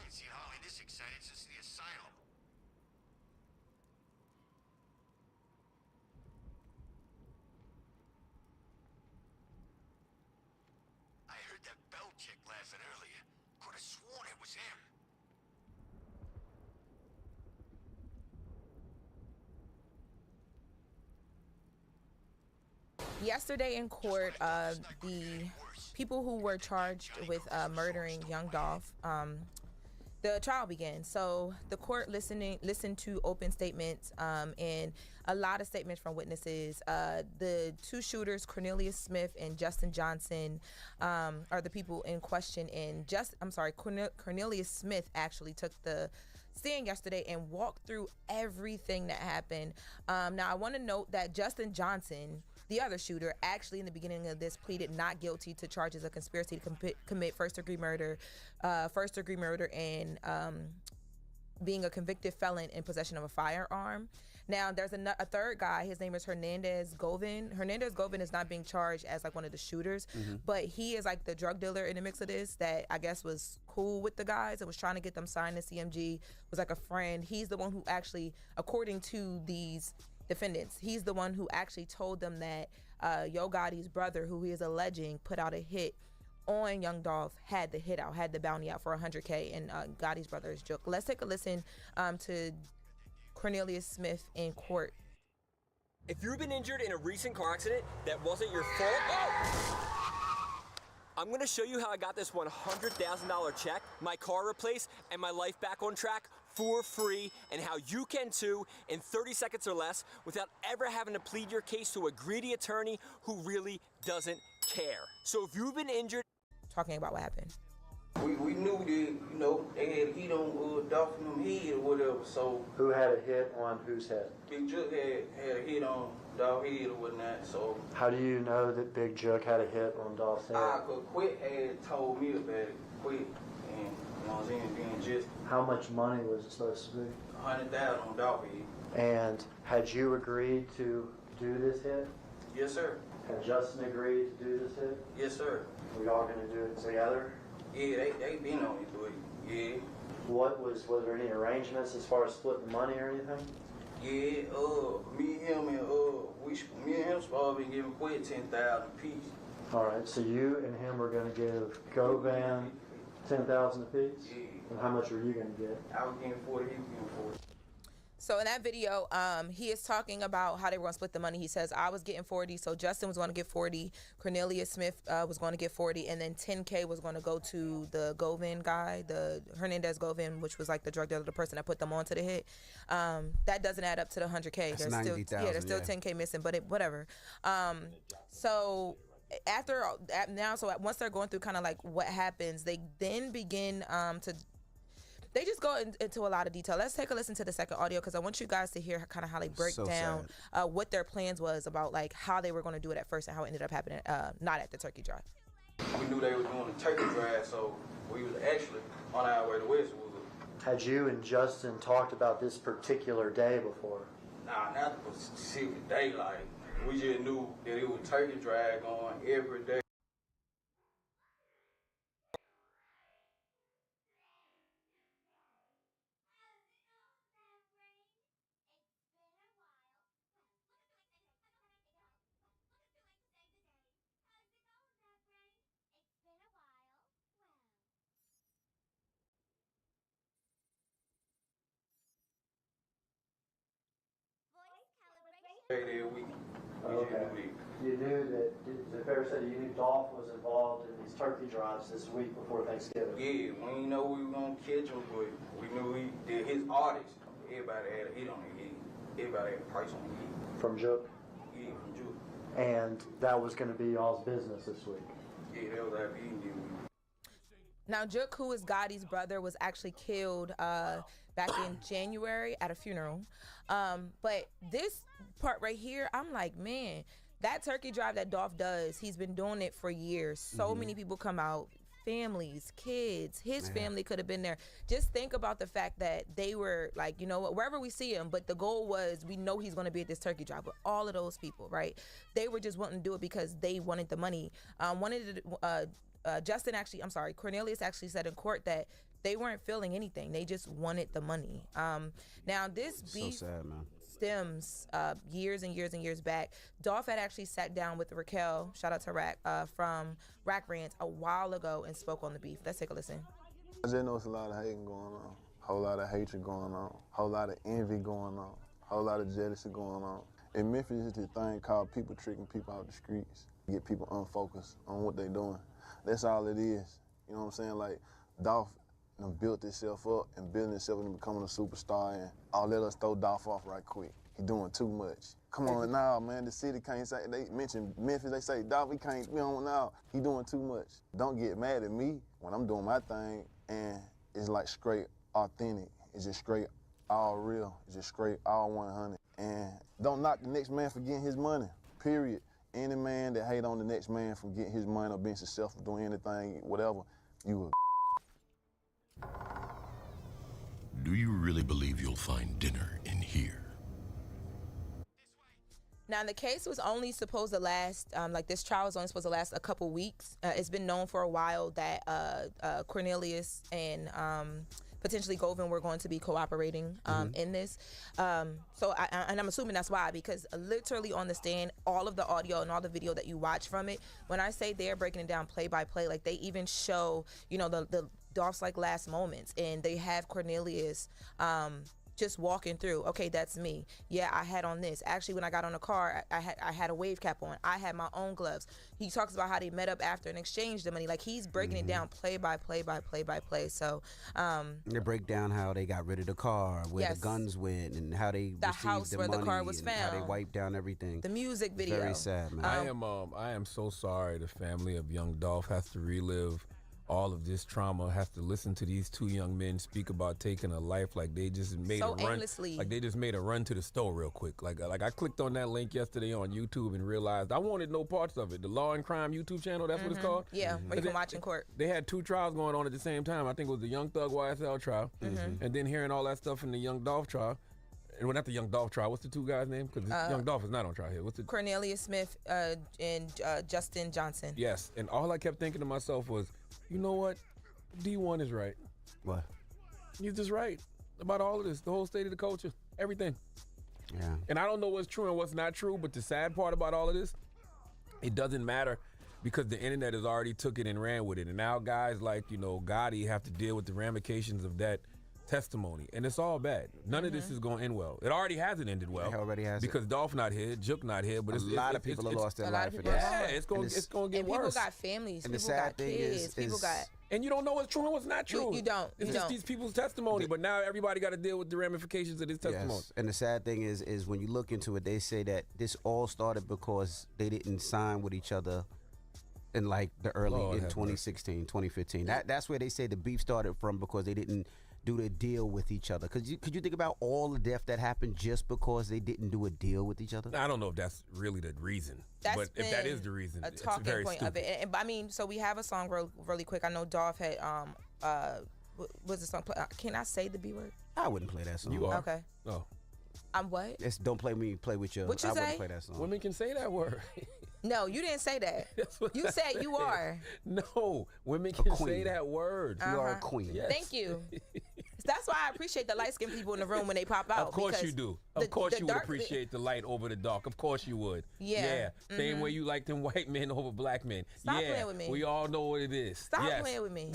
ain't seen Harley this excited since the asylum. I heard that Bell chick laughing earlier. Could have sworn it was him. Yesterday in court, the people who were charged with murdering young Dolph, the trial began. So the court listened to open statements and a lot of statements from witnesses. The two shooters, Cornelius Smith and Justin Johnson, are the people in question. And Cornelius Smith actually took the stand yesterday and walked through everything that happened. Now I want to note that Justin Johnson, the other shooter, actually in the beginning of this pleaded not guilty to charges of conspiracy to commit first-degree murder, and being a convicted felon in possession of a firearm. Now, there's a third guy. His name is Hernandez Govin. Hernandez Govin is not being charged as like one of the shooters, but he is like the drug dealer in the mix of this that I guess was cool with the guys and was trying to get them signed to CMG, was like a friend. He's the one who actually, according to these defendants, he's the one who actually told them that Yo Gotti's brother, who he is alleging put out a hit on Young Dolph, had the bounty out for $100K, and Gotti's brother is Jook. Let's take a listen to Cornelius Smith in court. If you've been injured in a recent car accident that wasn't your fault, I'm gonna show you how I got this $100,000 check, my car replaced, and my life back on track for free, and how you can too in 30 seconds or less without ever having to plead your case to a greedy attorney who really doesn't care. So if you've been injured... Talking about what happened. We knew that, you know, they had a hit on Dolph in them head or whatever, so... Who had a hit on whose head? Big Jook had a hit on Dolph's head or whatnot, so... How do you know that Big Jook had a hit on Dolph's head? Cause Quit had told me about it, Quit, and, you know what I'm saying, being just... How much money was it supposed to be? $100,000 on Dolph's head. And had you agreed to do this hit? Yes, sir. Had Justin agreed to do this hit? Yes, sir. We all going to do it together? Yeah, they been on it, but yeah. Was there any arrangements as far as splitting the money or anything? Yeah, me and him supposed to be giving Quit $10,000 apiece. All right, so you and him are going to give Govan $10,000 apiece? Yeah. And how much were you going to get? I was getting 40, he was getting 40. So in that video, he is talking about how they were going to split the money. He says, I was getting 40, so Justin was going to get 40, Cornelius Smith was going to get 40, and then 10K was going to go to the Govin guy, the Hernandez Govin, which was like the drug dealer, the person that put them onto the hit. That doesn't add up to the 100K. That's 90,000. There's still 10K missing, but whatever. So once they're going through kind of like what happens, they then begin they just go into a lot of detail. Let's take a listen to the second audio because I want you guys to hear kind of how they break down what their plans was about, like how they were going to do it at first and how it ended up happening, not at the turkey drive. We knew they were doing the turkey drive, so we was actually on our way to Westwood. Had you and Justin talked about this particular day before? Nah, not the specific day. Like, we just knew that it was turkey drive going every day. Okay. You knew that, the fair said you knew Dolph was involved in these turkey drives this week before Thanksgiving. Yeah, we didn't know we were going to catch him, but we knew he did his artists. Everybody had a hit on the head. Everybody had a price on the head. From Jook? Yeah, from Jook. And that was going to be y'all's business this week? Yeah, that was our beating deal. Now, Jook, who is Gotti's brother, was actually killed back in January at a funeral. But this part right here, I'm like, man, that turkey drive that Dolph does, he's been doing it for years. So many people come out, families, kids, his family could have been there. Just think about the fact that they were like, you know what, wherever we see him, but the goal was, we know he's going to be at this turkey drive with all of those people, right? They were just wanting to do it because they wanted the money. Cornelius actually said in court that they weren't feeling anything. They just wanted the money. Now this beef So sad, man. stems years and years and years back. Dolph had actually sat down with Raquel, shout out to Rack, from Rack Rants a while ago and spoke on the beef. Let's take a listen. I just know it's a lot of hating going on, whole lot of hatred going on, whole lot of envy going on, whole lot of jealousy going on. In Memphis, it's this thing called people tricking people out the streets, get people unfocused on what they doing. That's all it is. You know what I'm saying? Like, Dolph built himself up and building himself into becoming a superstar, and all let us throw Dolph off right quick. He doing too much. Come on now, man, the city can't say, they mention Memphis, they say, Dolph, we don't now. He doing too much. Don't get mad at me when I'm doing my thing, and it's like straight authentic. It's just straight all real. It's just straight all 100. And don't knock the next man for getting his money, period. Any man that hate on the next man from getting his money or being successful, doing anything, whatever, you a Do you really believe you'll find dinner in here? Now, the case was only supposed to last, like this trial was only supposed to last a couple weeks. It's been known for a while that Cornelius and potentially Govan were going to be cooperating in this. And I'm assuming that's why, because literally on the stand, all of the audio and all the video that you watch from it, when I say they're breaking it down play by play, like they even show, you know, the Dolph's like last moments, and they have Cornelius just walking through, okay, that's me. Yeah, I had on this. Actually, when I got on the car, I had a wave cap on. I had my own gloves. He talks about how they met up after and exchanged the money. Like, he's breaking it down play by play by play by play. So they break down how they got rid of the car, where the guns went, and how they the received house the where money, the car was and how they found, wiped down everything. the music video. Very sad, man. I am so sorry the family of young Dolph has to relive all of this trauma, has to listen to these two young men speak about taking a life like they just made So a run, aimlessly. like they just made a run to the store real quick. Like I clicked on that link yesterday on YouTube and realized I wanted no parts of it. The Law and Crime YouTube channel, that's what it's called. Yeah, where you can watch in court. They had two trials going on at the same time. I think it was the Young Thug YSL trial, and then hearing all that stuff in the Young Dolph trial. Well, not the Young Dolph trial. What's the two guys' name? Because Young Dolph is not on trial here. What's the Cornelius Smith and Justin Johnson. Yes, and all I kept thinking to myself was, you know what? D1 is right. What? He's just right about all of this, the whole state of the culture, everything. Yeah. And I don't know what's true and what's not true, but the sad part about all of this, it doesn't matter because the internet has already took it and ran with it. And now guys like, you know, Gotti have to deal with the ramifications of that testimony. And it's all bad. None of this is going to end well. It already hasn't ended well. It already has. Because Dolph not here, Jook not here, but A lot of people have lost their life for this. Yeah, it's going to get And worse. people got families, And the people sad got thing kids, people got... And you don't know what's true and what's not true. You don't. It's You just don't. these people's testimony, but now everybody got to deal with the ramifications of this testimony. Yes. And the sad thing is when you look into it, they say that this all started because they didn't sign with each other in like the early Lord in have 2016, 2015. That's where they say the beef started from, because they didn't do the deal with each other. Could you think about all the death that happened just because they didn't do a deal with each other? I don't know if that's really the reason, That's but if that is the reason, a it's talking very point stupid. of it. And I mean, so we have a song really quick. I know Dolph had what's the song? Can I say the B word? I wouldn't play that song. You are. Okay. Oh, I'm what? It's don't play me, play with you. What you I wouldn't say? play that song. women can say that word. No, you didn't say that. That's what You I said you are. No, women can say queen. that word. You are a queen. Yes. Thank you. That's why I appreciate the light-skinned people in the room when they pop out. Of course you because do. the- Of course the you would dark- appreciate the light over the dark. Of course you would. Yeah. Same way you like them white men over black men. Stop playing with me. We all know what it is. Stop Yes. playing with me.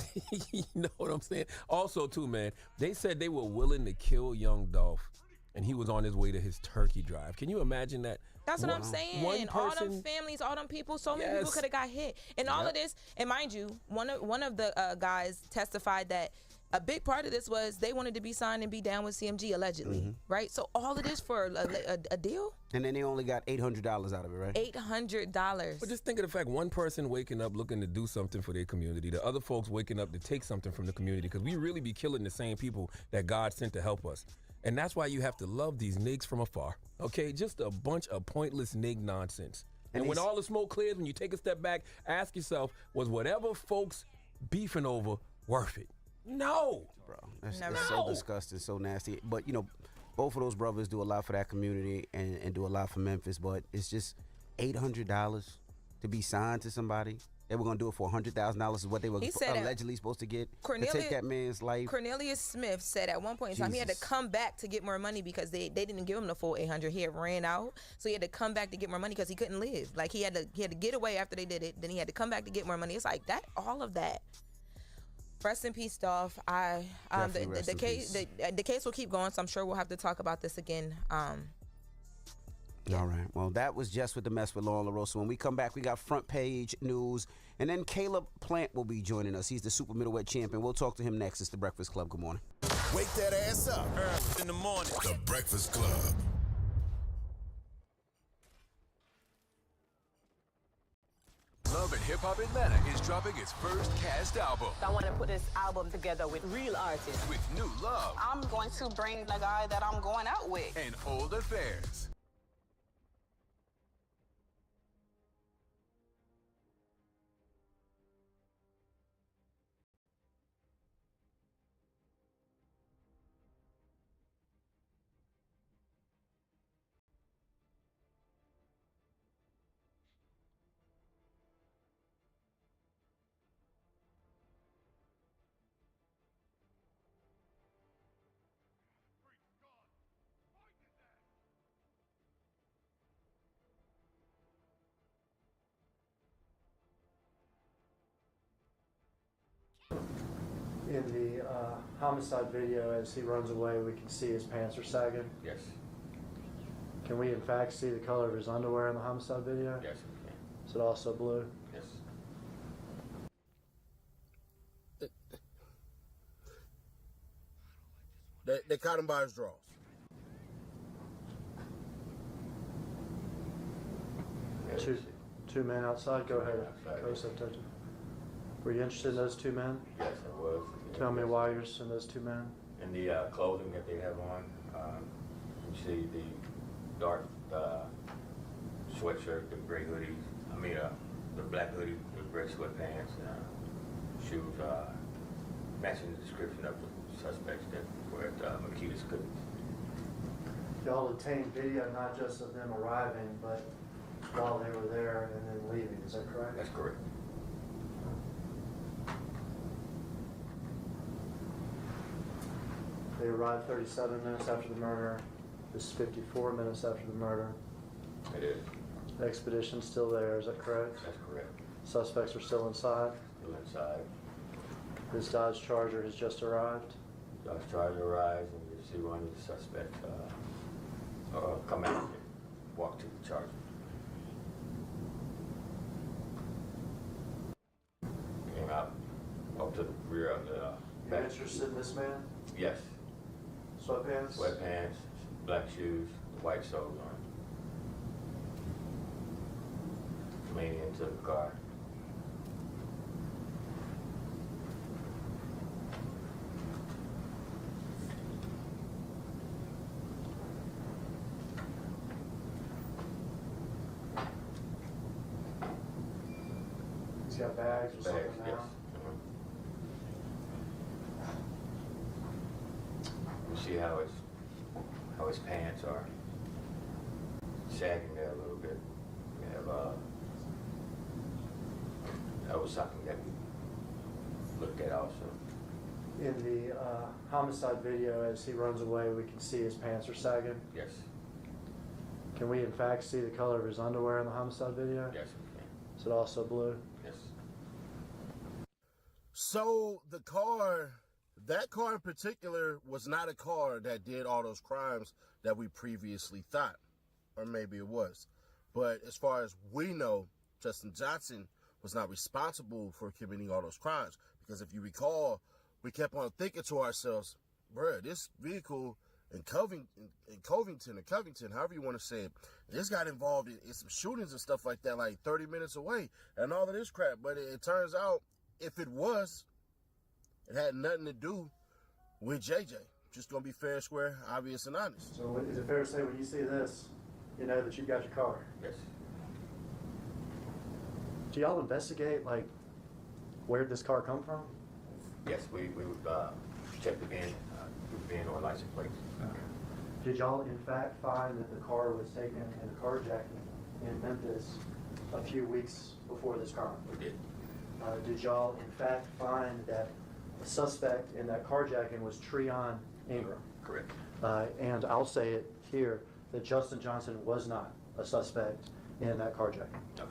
You know what I'm saying? Also, too, man, they said they were willing to kill young Dolph, and he was on his way to his turkey drive. Can you imagine that? That's what I'm saying. One All them person- families, all them people, so many people Yes. could have got hit. And all of this, and mind you, one of the guys testified that a big part of this was they wanted to be signed and be down with CMG allegedly, right? So all of this for a deal? And then they only got $800 out of it, right? $800. But just think of the fact, one person waking up looking to do something for their community, the other folks waking up to take something from the community, because we really be killing the same people that God sent to help us. And that's why you have to love these niggas from afar, okay? Just a bunch of pointless nig nonsense. And when all the smoke clears, when you take a step back, ask yourself, was whatever folks beefing over worth it? No. Bro, it's Never. so disgusting, so nasty. But, you know, both of those brothers do a lot for that community and do a lot for Memphis, but it's just $800 to be signed to somebody. They were going to do it for $100,000 is what they were allegedly supposed to get to take that man's life. Cornelius Smith said at one point in time he had to come back to get more money because they didn't give him the full 800. He had ran out, so he had to come back to get more money because he couldn't live. Like he had to get away after they did it. Then he had to come back to get more money. It's like that, all of that. Rest in peace, Dolph. The case will keep going, so I'm sure we'll have to talk about this again. All right. Well, that was just with the mess with Lauren LaRosa. When we come back, we got front page news, and then Caleb Plant will be joining us. He's the super middleweight champion. We'll talk to him next. It's the Breakfast Club. Good morning. Wake that ass up early in the morning. The Breakfast Club. Love and Hip Hop Atlanta is dropping its first cast album. I want to put this album together with real artists. With new love. I'm going to bring the guy that I'm going out with. And old affairs. In the homicide video, as he runs away, we can see his pants are sagging. Yes. Can we, in fact, see the color of his underwear in the homicide video? Yes, we can. Is it also blue? Yes. They caught him by his drawers. Two men outside. Go ahead. Go ahead, Detective. Were you interested in those two men? Yes, I was. Tell me why you're interested in those two men. In the clothing that they have on, you see the dark sweatshirt, the gray hoodie, the black hoodie, the gray sweatpants, shoes, matching the description of the suspects that were at Makita's Cookies. Y'all obtained video not just of them arriving, but while they were there and then leaving. Is that correct? That's correct. They arrived 37 minutes after the murder. This is 54 minutes after the murder. It is. The expedition's still there, is that correct? That's correct. Suspects are still inside? Still inside. This Dodge Charger has just arrived? Dodge Charger arrives and you see one of the suspects come out and walk to the Charger. Came out, walked to the rear of the You're interested in this man? Yes. Sweatpants? Sweatpants, black shoes, white soles on. Leaning into the car. He's got bags or something now? Yes. You see how his pants are sagging there a little bit. We have that was something that we looked at also. In the homicide video, as he runs away, we can see his pants are sagging. Yes. Can we, in fact, see the color of his underwear in the homicide video? Yes, we can. Is it also blue? Yes. So that car in particular was not a car that did all those crimes that we previously thought, or maybe it was. But as far as we know, Justin Johnson was not responsible for committing all those crimes. Because if you recall, we kept on thinking to ourselves, bruh, this vehicle in Covington, however you want to say it, this got involved in some shootings and stuff like that, like 30 minutes away, and all of this crap. But it turns out, if it was, it had nothing to do with JJ. Just gonna be fair, square, obvious, and honest. So is it fair to say when you see this, you know that you've got your car? Yes. Do y'all investigate, like, where'd this car come from? Yes, we would check the VIN or license plates. Did y'all, in fact, find that the car was taken in a carjacking in Memphis a few weeks before this crime? We did. did y'all in fact find that the suspect in that carjacking was Treon Ingram? Correct. And I'll say it here, that Justin Johnson was not a suspect in that carjacking. No.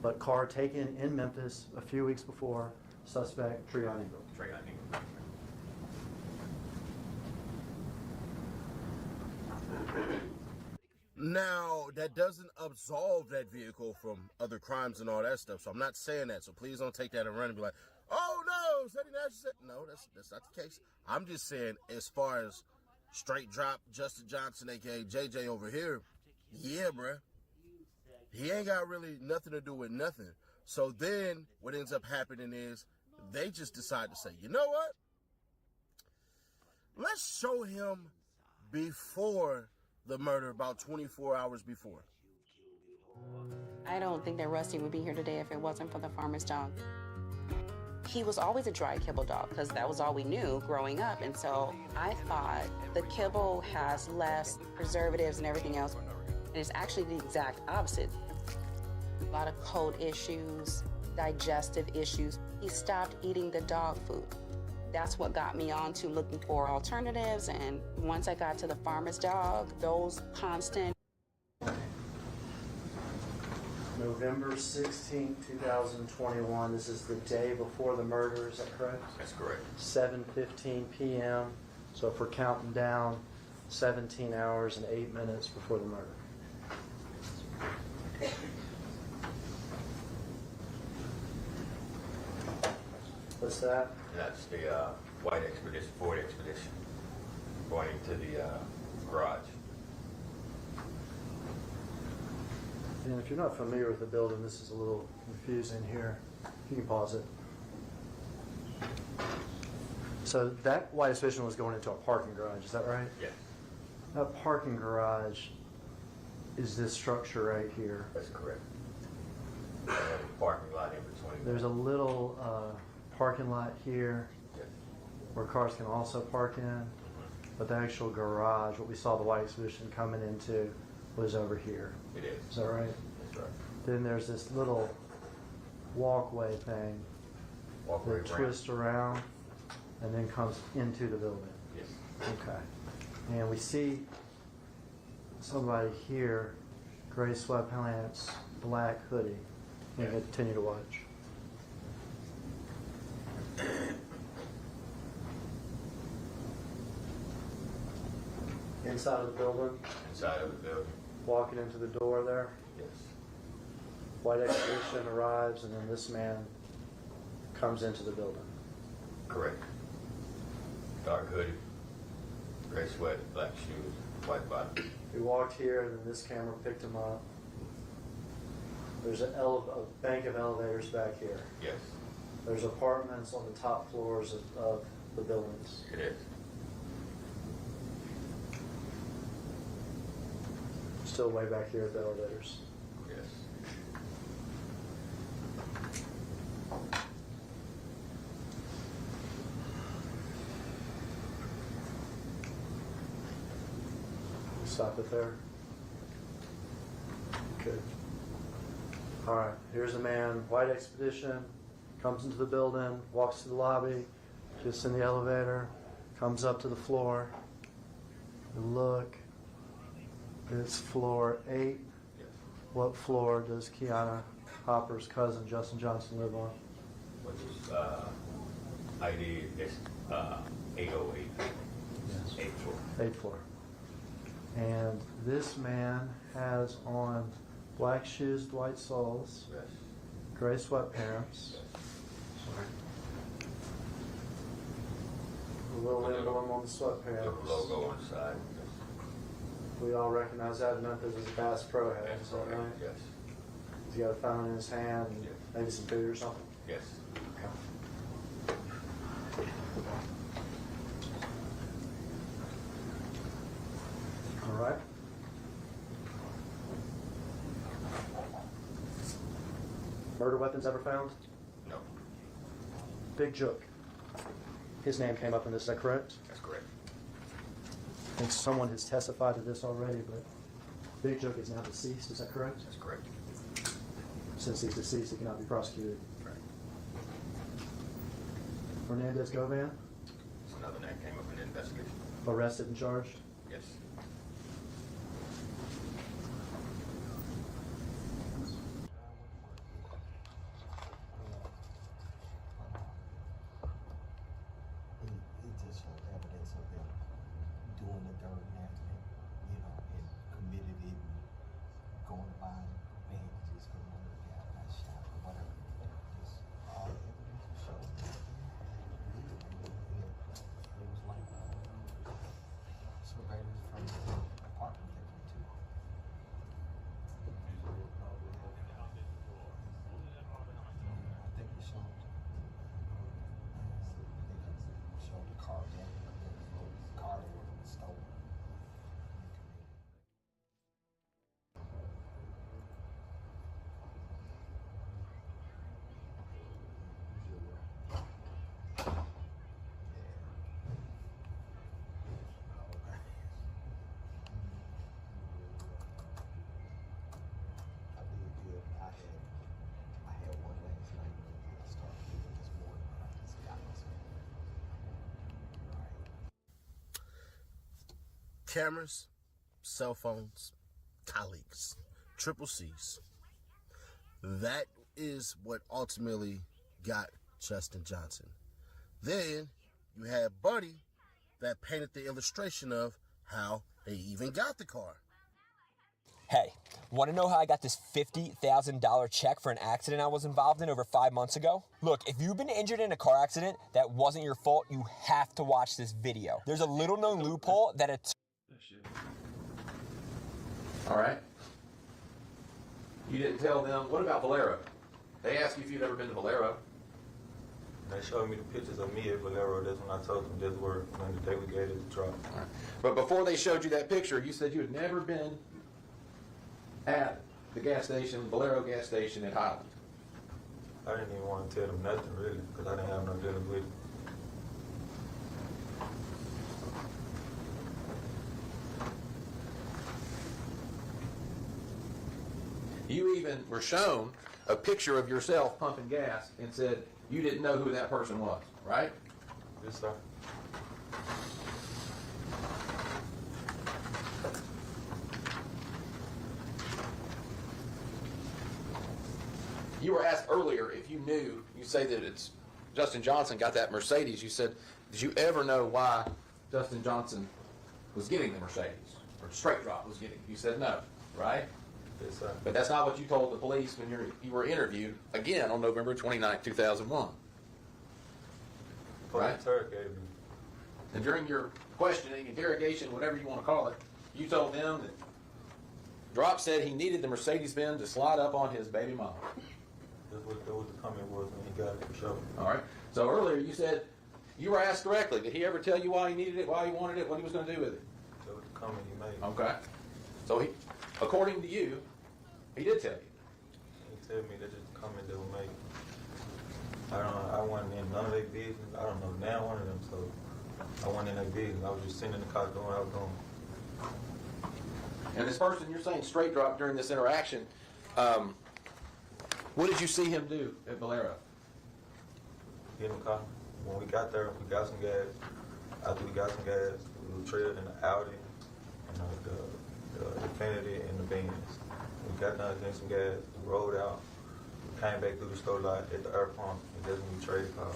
But car taken in Memphis a few weeks before, suspect Treon Ingram. Treon Ingram. Now, that doesn't absolve that vehicle from other crimes and all that stuff, so I'm not saying that, so please don't take that and run and be like, oh no, said he not said. No, that's not the case. I'm just saying, as far as straight drop Justin Johnson, aka JJ over here, yeah, bruh. He ain't got really nothing to do with nothing. So then what ends up happening is they just decide to say, you know what? Let's show him before the murder, about 24 hours before. I don't think that Rusty would be here today if it wasn't for the farmer's dog. He was always a dry kibble dog because that was all we knew growing up. And so I thought the kibble has less preservatives and everything else. And it's actually the exact opposite. A lot of cold issues, digestive issues. He stopped eating the dog food. That's what got me on to looking for alternatives. And once I got to the farmer's dog, those constant. November 16th, 2021. This is the day before the murder, is that correct? That's correct. 7:15 p.m. So if we're counting down, 17 hours and 8 minutes before the murder. What's that? That's the white expedition, Ford expedition, going into the garage. And if you're not familiar with the building, this is a little confusing here. You can pause it. So that white expedition was going into a parking garage, is that right? Yes. That parking garage is this structure right here. That's correct. And a parking lot in between. There's a little parking lot here where cars can also park in, but the actual garage, what we saw the white expedition coming into, was over here. It is. Is that right? That's right. Then there's this little walkway thing that twists around and then comes into the building. Yes. Okay. And we see somebody here, gray sweatpants, black hoodie. You can continue to watch. Inside of the building? Inside of the building. Walking into the door there? Yes. White expedition arrives, and then this man comes into the building. Correct. Dark hoodie, gray sweat, black shoes, white bottom. He walked here, and then this camera picked him up. There's a bank of elevators back here. Yes. There's apartments on the top floors of the buildings. It is. Still way back here at the elevators. Yes. Stop it there. Good. All right, here's a man, white expedition, comes into the building, walks to the lobby, gets in the elevator, comes up to the floor. Look, it's floor 8. Yes. What floor does Kiana Hopper's cousin, Justin Johnson, live on? Which is ID is 808. Yes. 8th floor. 8th floor. And this man has on black shoes, white soles, Yes. gray sweatpants. A little emblem on the sweatpants. Little logo on the side. We all recognize that in Memphis as a Bass Pro hat, is that right? Yes. He's got a phone in his hand, and Yes. maybe some food or something. Yes. All right. Murder weapons ever found? No. Big Jook. His name came up in this, is that correct? That's correct. I think someone has testified to this already, but Big Jook is now deceased, is that correct? That's correct. Since he's deceased, he cannot be prosecuted. Right. Fernandez Govan, It's another name came up in the investigation. arrested and charged. Yes. It just showed evidence of them doing the dirt and acting, you know, and committed it and going by bandages because one of the guys got shot or whatever. Just all the evidence showed that. It was like surveillance from the apartment they went to. I think it showed. Showed the car that the car that was stolen. I did good. I had one last night. I started getting this morning. I just got this one. Cameras, cell phones, colleagues, triple C's. That is what ultimately got Justin Johnson. Then you had Buddy that painted the illustration of how they even got the car. Hey, want to know how I got this $50,000 check for an accident I was involved in over 5 months ago? Look, if you've been injured in a car accident that wasn't your fault, you have to watch this video. There's a little known loophole that it's... All right. You didn't tell them. What about Valero? They asked you if you'd ever been to Valero. They showed me the pictures of me at Valero. That's when I told them this were when the day we gave it the drop. All right. But before they showed you that picture, you said you had never been at the gas station, Valero gas station in Highland. I didn't even want to tell them nothing really because I didn't have no dealings with it. You even were shown a picture of yourself pumping gas and said you didn't know who that person was, right? Yes, sir. You were asked earlier if you knew, you say that it's Justin Johnson got that Mercedes. You said, did you ever know why Justin Johnson was getting the Mercedes? Or Straight Drop was getting? You said no, right? Yes, sir. But that's not what you told the police when you were interviewed again on November 29, 2001. Police Right? interrogated me. And during your questioning, interrogation, whatever you want to call it, you told them that Drop said he needed the Mercedes-Benz to slide up on his baby mama. That's what the comment was when he got it for sure. All right. So earlier you said you were asked correctly. Did he ever tell you why he needed it, why he wanted it, what he was going to do with it? That was the comment he made. Okay. So he, according to you, he did tell you. He told me that just the comment that was made. I wasn't in none of their business. I don't know now one of them, so I wasn't in their business. I was just sitting in the car doing what I was doing. And this person, you're saying Straight Drop during this interaction, what did you see him do at Valero? Get in the car. When we got there, we got some gas. After we got some gas, we traded in the Audi, and the Infiniti, and the Benz. We got done getting some gas, we rolled out, we came back through the store lot at the air pump, and that's when we traded cars.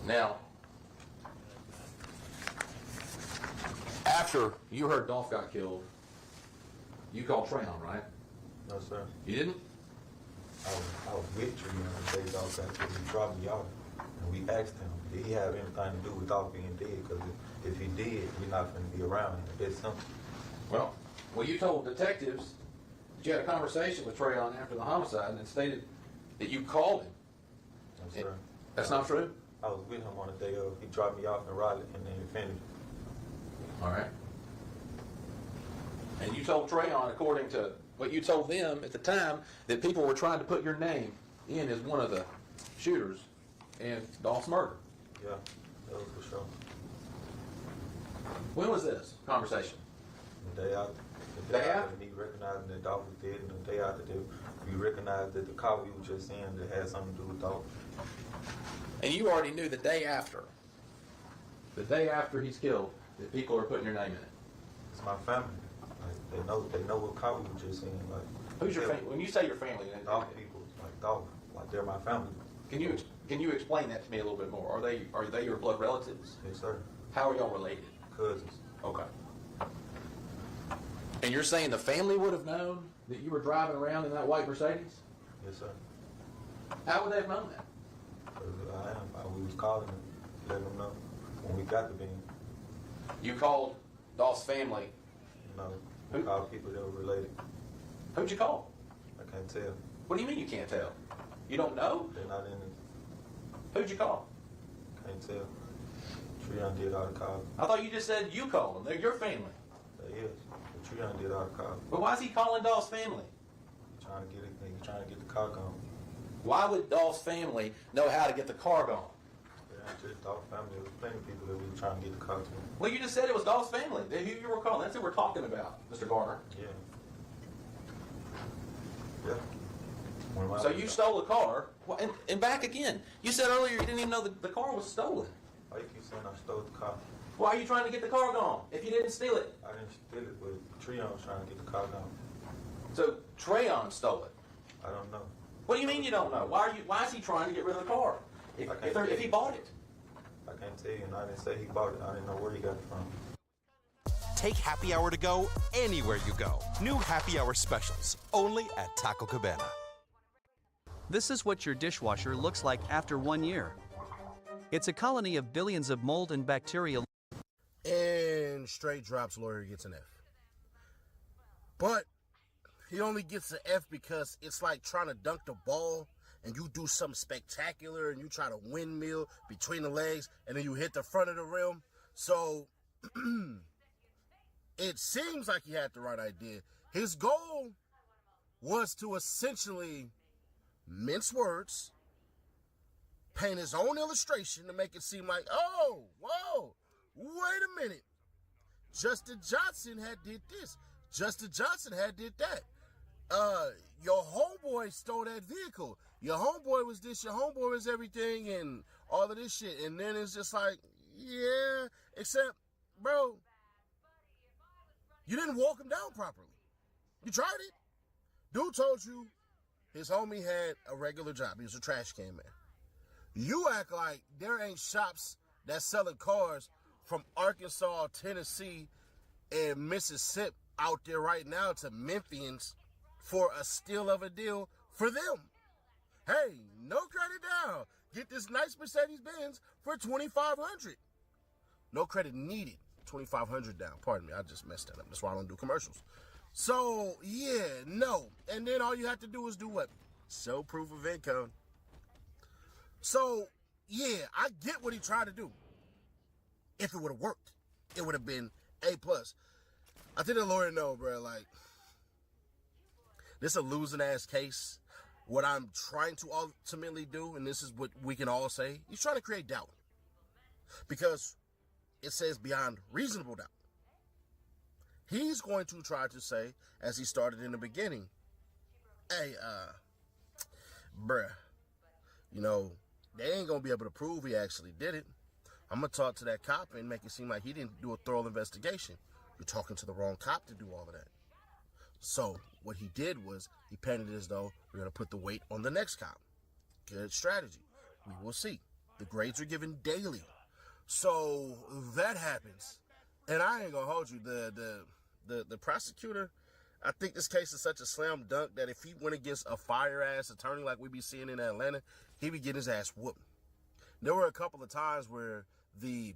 Now, after you heard Dolph got killed, you called Trayon, right? No, sir. You didn't? I was with Trayon the day Dolph got killed. He dropped me off, and we asked him, did he have anything to do with Dolph being dead? Because if he did, we're not going to be around him. It's simple. Well, you told detectives that you had a conversation with Trayon after the homicide and stated that you called him. No, sir. That's not true? I was with him on the day of. He dropped me off in Raleigh and then Infiniti. All right. And you told Trayon, according to what you told them at the time, that people were trying to put your name in as one of the shooters in Dolph's murder. Yeah, that was for sure. When was this conversation? The day The day after me recognizing that Dolph was dead, and the day after that, we recognized that the car we were just in that had something to do with Dolph. And you already knew the day after he's killed, that people are putting your name in it. It's my family. Like, they know what car we were just in. Like, who's your family? When you say your family, Dolph people, like Dolph, like they're my family. Can you explain that to me a little bit more? Are they your blood relatives? Yes, sir. How are y'all related? Cousins. Okay. And you're saying the family would have known that you were driving around in that white Mercedes? Yes, sir. How would they have known that? We was calling them, letting them know when we got the bean. You called Dolph's family? No, we called people that were related. Who'd you call? I can't tell. What do you mean you can't tell? You don't know? They're not in it. Who'd you call? Can't tell. Treon did all the calling. I thought you just said you called them. They're your family. Yes, but Treon did all the calling. But why is he calling Dolph's family? He's trying to get the car gone. Why would Dolph's family know how to get the car gone? Yeah, just Dolph's family. There was plenty of people that we were trying to get the car to. Well, you just said it was Dolph's family. Who you were calling? That's who we're talking about, Mr. Garner. Yeah. Yeah. So you stole a car, well, and back again. You said earlier you didn't even know the car was stolen. Why you keep saying I stole the car? Why are you trying to get the car gone if you didn't steal it? I didn't steal it, but Treon was trying to get the car gone. So Treon stole it? I don't know. What do you mean you don't know? Why is he trying to get rid of the car? If he bought it? I can't tell you, and I didn't say he bought it. I didn't know where he got it from. Take Happy Hour to go anywhere you go. New Happy Hour specials, only at Taco Cabana. This is what your dishwasher looks like after 1 year. It's a colony of billions of mold and bacteria. And straight drops, lawyer gets an F. But he only gets an F because it's like trying to dunk the ball and you do something spectacular and you try to windmill between the legs and then you hit the front of the rim. So it seems like he had the right idea. His goal was to essentially mince words, paint his own illustration to make it seem like, oh, whoa, wait a minute. Justin Johnson had did this. Justin Johnson had did that. Your homeboy stole that vehicle. Your homeboy was this, your homeboy was everything, and all of this shit. And then it's just like, yeah, except, bro, you didn't walk him down properly. You tried it. Dude told you his homie had a regular job. He was a trash can man. You act like there ain't shops that's selling cars from Arkansas, Tennessee, and Mississippi out there right now to Memphians for a steal of a deal for them. Hey, no credit down. Get this nice Mercedes-Benz for $2,500. No credit needed. $2,500 down. Pardon me, I just messed that up. That's why I don't do commercials. So, yeah, no. And then all you have to do is do what? Show proof of income. So, yeah, I get what he tried to do. If it would have worked, it would have been A+. I think the lawyer know, bro, like, this is a losing-ass case. What I'm trying to ultimately do, and this is what we can all say, he's trying to create doubt. Because it says beyond reasonable doubt. He's going to try to say, as he started in the beginning, hey, bruh, you know, they ain't going to be able to prove he actually did it. I'm going to talk to that cop and make it seem like he didn't do a thorough investigation. You're talking to the wrong cop to do all of that. So what he did was he painted it as though we're going to put the weight on the next cop. Good strategy. We will see. The grades are given daily. So that happens. And I ain't going to hold you. The prosecutor, I think this case is such a slam dunk that if he went against a fire-ass attorney like we be seeing in Atlanta, he'd be getting his ass whooped. There were a couple of times where the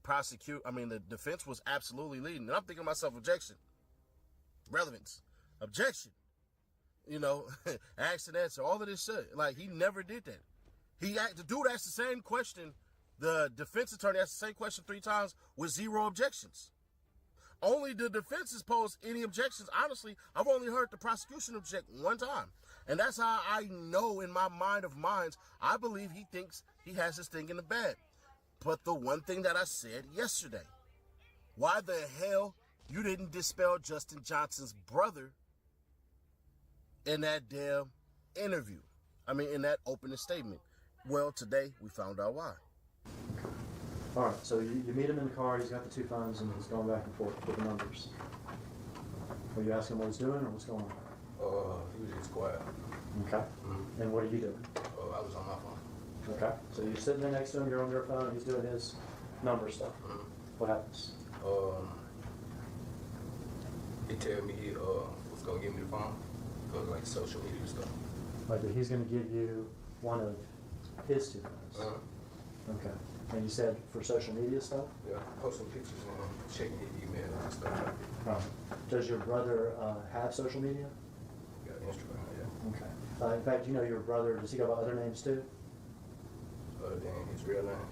defense was absolutely leading. And I'm thinking to myself, objection, relevance, objection, you know, ask and answer, all of this shit. Like, he never did that. The dude asked the same question. The defense attorney asked the same question 3 times with 0 objections. Only the defense has posed any objections. Honestly, I've only heard the prosecution object 1 time. And that's how I know in my mind of minds, I believe he thinks he has this thing in the bag. But the one thing that I said yesterday, why the hell you didn't dispel Justin Johnson's brother in that damn interview. I mean, in that opening statement. Well, today we found out why. All right, so you meet him in the car, he's got the two phones, and he's going back and forth with the numbers. Are you asking what he's doing, or what's going on? He was just quiet. Okay. And what are you doing? I was on my phone. Okay. So you're sitting there next to him, you're on your phone, and he's doing his number stuff. What happens? He tell me he was gonna give me the phone, cause like social media stuff. Like that he's going to give you one of his two phones? Okay. And you said for social media stuff? Yeah, post some pictures and checking his emails and stuff like that. Right. Does your brother have social media? Got Instagram, yeah. Okay. In fact, you know your brother, does he go by other names too? Other than his real name?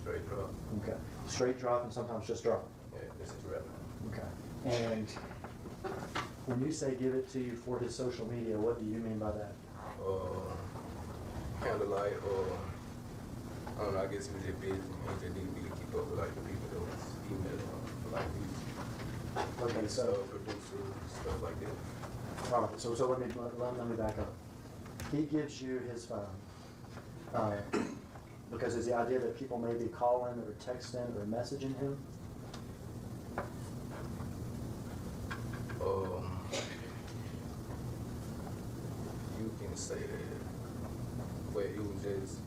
Straight drop. Okay. Straight drop and sometimes just drop? Yeah, this is real name. Okay. And when you say give it to you for his social media, what do you mean by that? Kind of like, I don't know, I guess he was just busy. He just needed me to keep up with like the people that was emailing like these. Okay, so producers, stuff like that. All right, so let me back up. He gives you his phone because it's the idea that people may be calling or texting or messaging him. You can say that, but it was just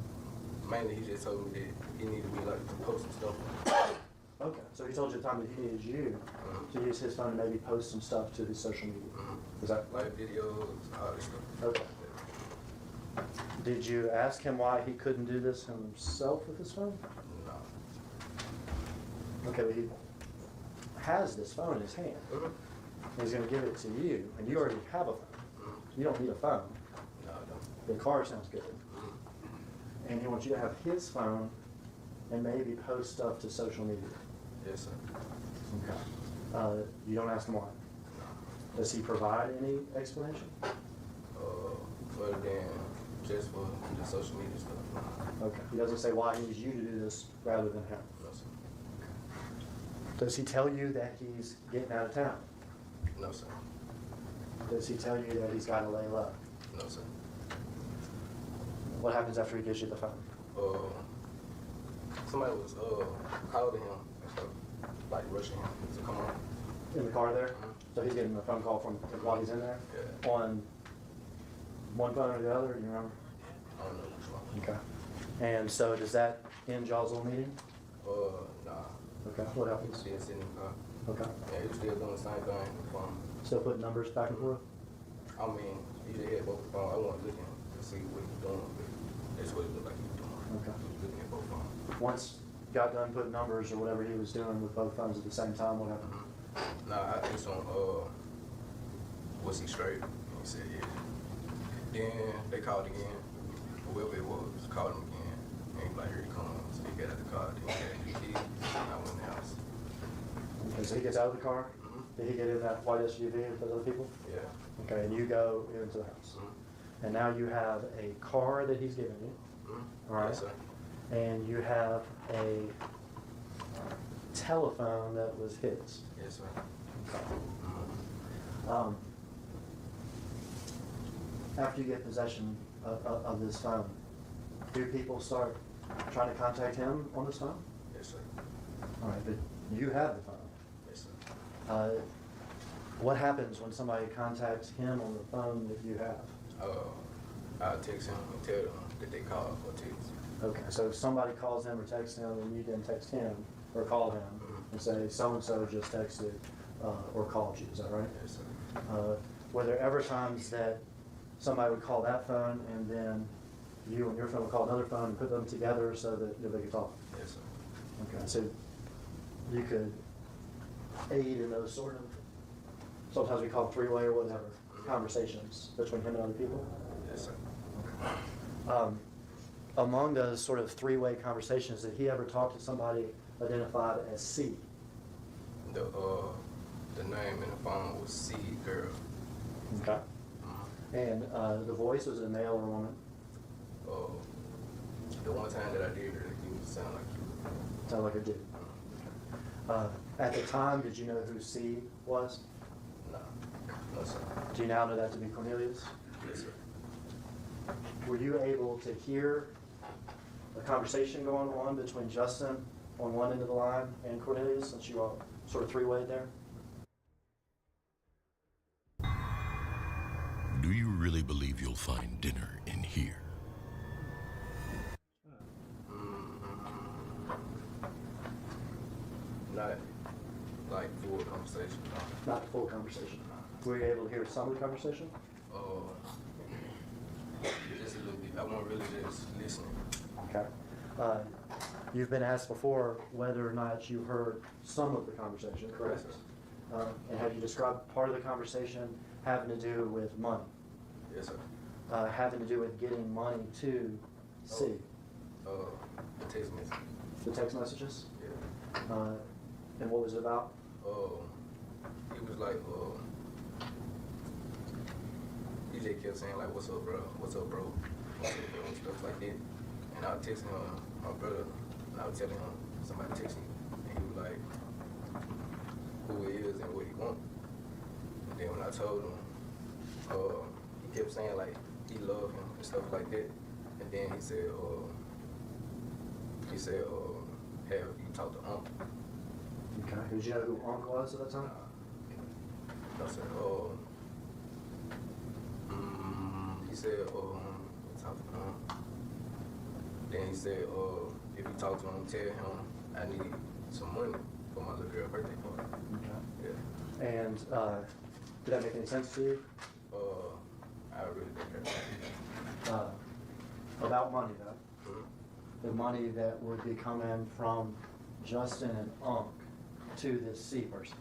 mainly he just told me that he needed me like to post some stuff. Okay, so he told you the time that he needed you to use his phone to maybe post some stuff to his social media. Is that like videos, all this stuff? Okay. Did you ask him why he couldn't do this himself with his phone? No. Okay, but he has this phone in his hand. He's going to give it to you, and you already have a phone. You don't need a phone. No, I don't. The car sounds good. And he wants you to have his phone and maybe post stuff to social media. Yes, sir. Okay. You don't ask him why? Does he provide any explanation? Other than just for the social media stuff. Okay. He doesn't say why he needs you to do this rather than him? No, sir. Does he tell you that he's getting out of town? No, sir. Does he tell you that he's got to lay low? No, sir. What happens after he gives you the phone? Somebody was calling him and stuff, like rushing him to come on. In the car there? So he's getting a phone call from while he's in there? Yeah. On one phone or the other, do you remember? I don't know which one. Okay. And so does that end y'all's little meeting? Nah. Okay. What happens? Still sitting in the car. Okay. Yeah, he was still doing the same thing with the phone. Still putting numbers back and forth? I mean, he just had both the phone. I wasn't looking to see what he was doing, but that's what it looked like he was doing. Okay. He was looking at both phones. Once you got done putting numbers or whatever he was doing with both phones at the same time, what happened? Nah, I asked him, was he straight? And he said, yeah. Then they called again. Whoever it was called him again. And he was like, here he comes. So he got out the car. Then he got the key. And I went in the house. Okay, so he gets out of the car? Did he get in that white SUV with those other people? Yeah. Okay, and you go into the house. And now you have a car that he's given you. All right. Yes, sir. And you have a telephone that was his. Yes, sir. Okay. After you get possession of this phone, do people start trying to contact him on this phone? Yes, sir. All right, but you have the phone. Yes, sir. What happens when somebody contacts him on the phone that you have? I'll text him and tell them that they called or text. Okay, so if somebody calls him or texts him and you then text him or call him and say so-and-so just texted or called you, is that right? Yes, sir. Were there ever times that somebody would call that phone and then you and your phone would call another phone and put them together so that they could talk? Yes, sir. Okay, so you could aid in those sort of, sometimes we call three-way or whatever, conversations between him and other people? Yes, sir. Among those sort of three-way conversations, did he ever talk to somebody identified as C? The name in the phone was C Girl. Okay. And the voice, was it a male or a woman? The one time that I did hear it, he sounded like you. Sound like it did. At the time, did you know who C was? No. No, sir. Do you now know that to be Cornelius? Yes, sir. Were you able to hear a conversation going on between Justin on one end of the line and Cornelius, since you all sort of three-way there? Do you really believe you'll find dinner in here? Not like full conversation. Not full conversation. Were you able to hear some of the conversation? Just a little bit. I wasn't really just listening. Okay. You've been asked before whether or not you heard some of the conversation, correct? Yes, sir. And have you described part of the conversation having to do with money? Yes, sir. Having to do with getting money to C? The text message. The text messages? Yeah. And what was it about? It was like, he just kept saying like, what's up, bro? What's up, bro? What's up, bro? Stuff like that. And I was texting my brother, and I was telling him, somebody texted me, and he was like, who he is and what he wants. And then when I told him, he kept saying like, he loved him and stuff like that. And then he said, have you talked to Uncle? Okay. Did you know who Uncle was at that time? I said, he said, talk to him. Then he said, if you talk to him, tell him I need some money for my little girl's birthday party. Okay. Yeah. And did that make any sense to you? I really didn't care. About money, though. Mm-hmm. The money that would be coming from Justin and Unc to this C person.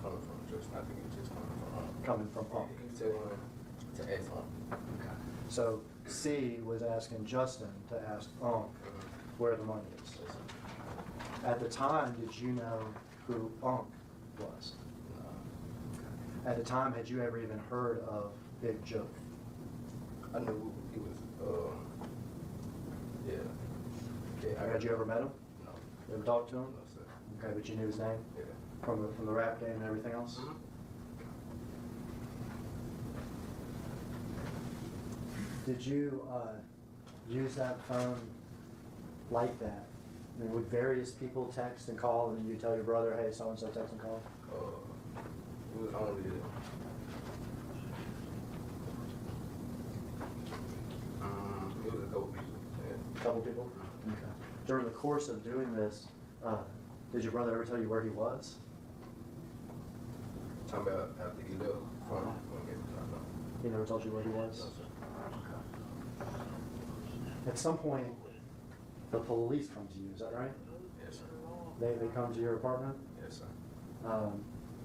Coming from Justin, I think it was just coming from Unc. Coming from Unc. He was telling him to ask Unc. Okay. So C was asking Justin to ask Unc where the money is. At the time, did you know who Unc was? No. At the time, had you ever even heard of Big Joe? I knew he was, yeah. Had you ever met him? No. You ever talked to him? No, sir. Okay, but you knew his name? Yeah. From the rap game and everything else? Mm-hmm. Did you use that phone like that? I mean, would various people text and call, and then you tell your brother, hey, so-and-so text and call? It was only it was a couple people. Yeah. Couple people? Okay. During the course of doing this, did your brother ever tell you where he was? Talking about after he left from He never told you where he was? No, sir. At some point, the police come to you, is that right? Yes, sir. They come to your apartment? Yes, sir.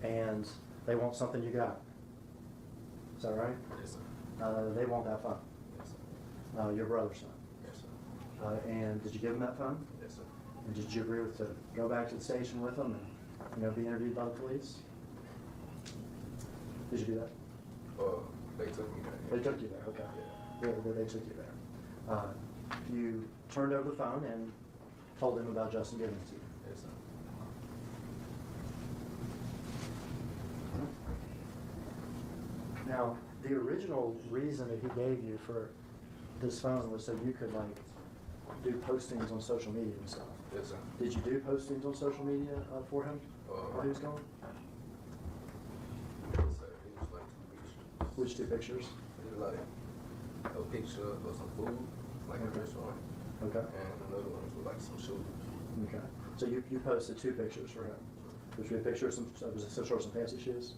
And they want something you got. Is that right? Yes, sir. They want that phone. Yes, sir. Your brother's phone. Yes, sir. And did you give them that phone? Yes, sir. And did you agree to go back to the station with them and be interviewed by the police? Did you do that? They took me there. They took you there, okay. Yeah. They took you there. You turned over the phone and told them about Justin giving it to you. Yes, sir. Now, the original reason that he gave you for this phone was so you could do postings on social media and stuff. Yes, sir. Did you do postings on social media for him while he was gone? Yes, sir. It was like 2 pictures. Which 2 pictures? It was like a picture of some food, like a restaurant. Okay. And another one was like some shoes. Okay. So you posted 2 pictures for him. Which would be a picture of some fancy shoes?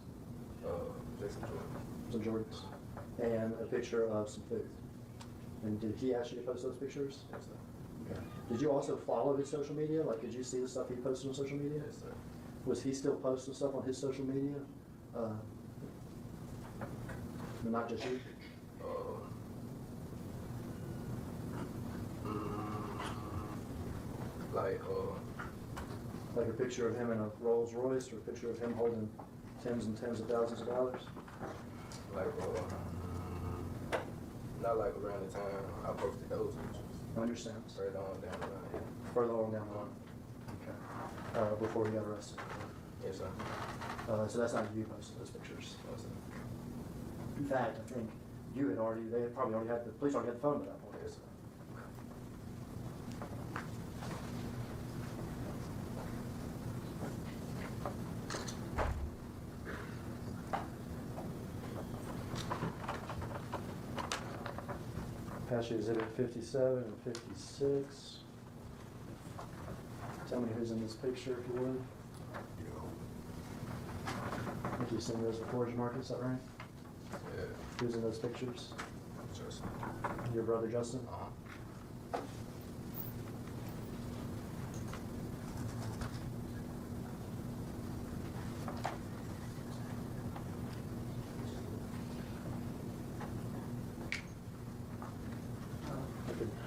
Just some Jordans. Some Jordans. And a picture of some food. And did he actually post those pictures? Yes, sir. Okay. Did you also follow his social media? Like, did you see the stuff he posted on social media? Yes, sir. Was he still posting stuff on his social media? Not just you? Like a picture of him in a Rolls Royce, or a picture of him holding tens and tens of thousands of dollars? Like, not like around the time I posted those pictures. I understand. Further on down the line. Further on down the line. Okay. Before he got arrested. Yes, sir. So that's not you posting those pictures. Yes, sir. In fact, I think you had already, they had probably already had, the police already had the phone at that point. Yes, sir. Pass you exhibit 57 and 56. Tell me who's in this picture, if you would. I think you've seen those before, Marcus, is that right? Yeah. Who's in those pictures? Justin. Your brother, Justin?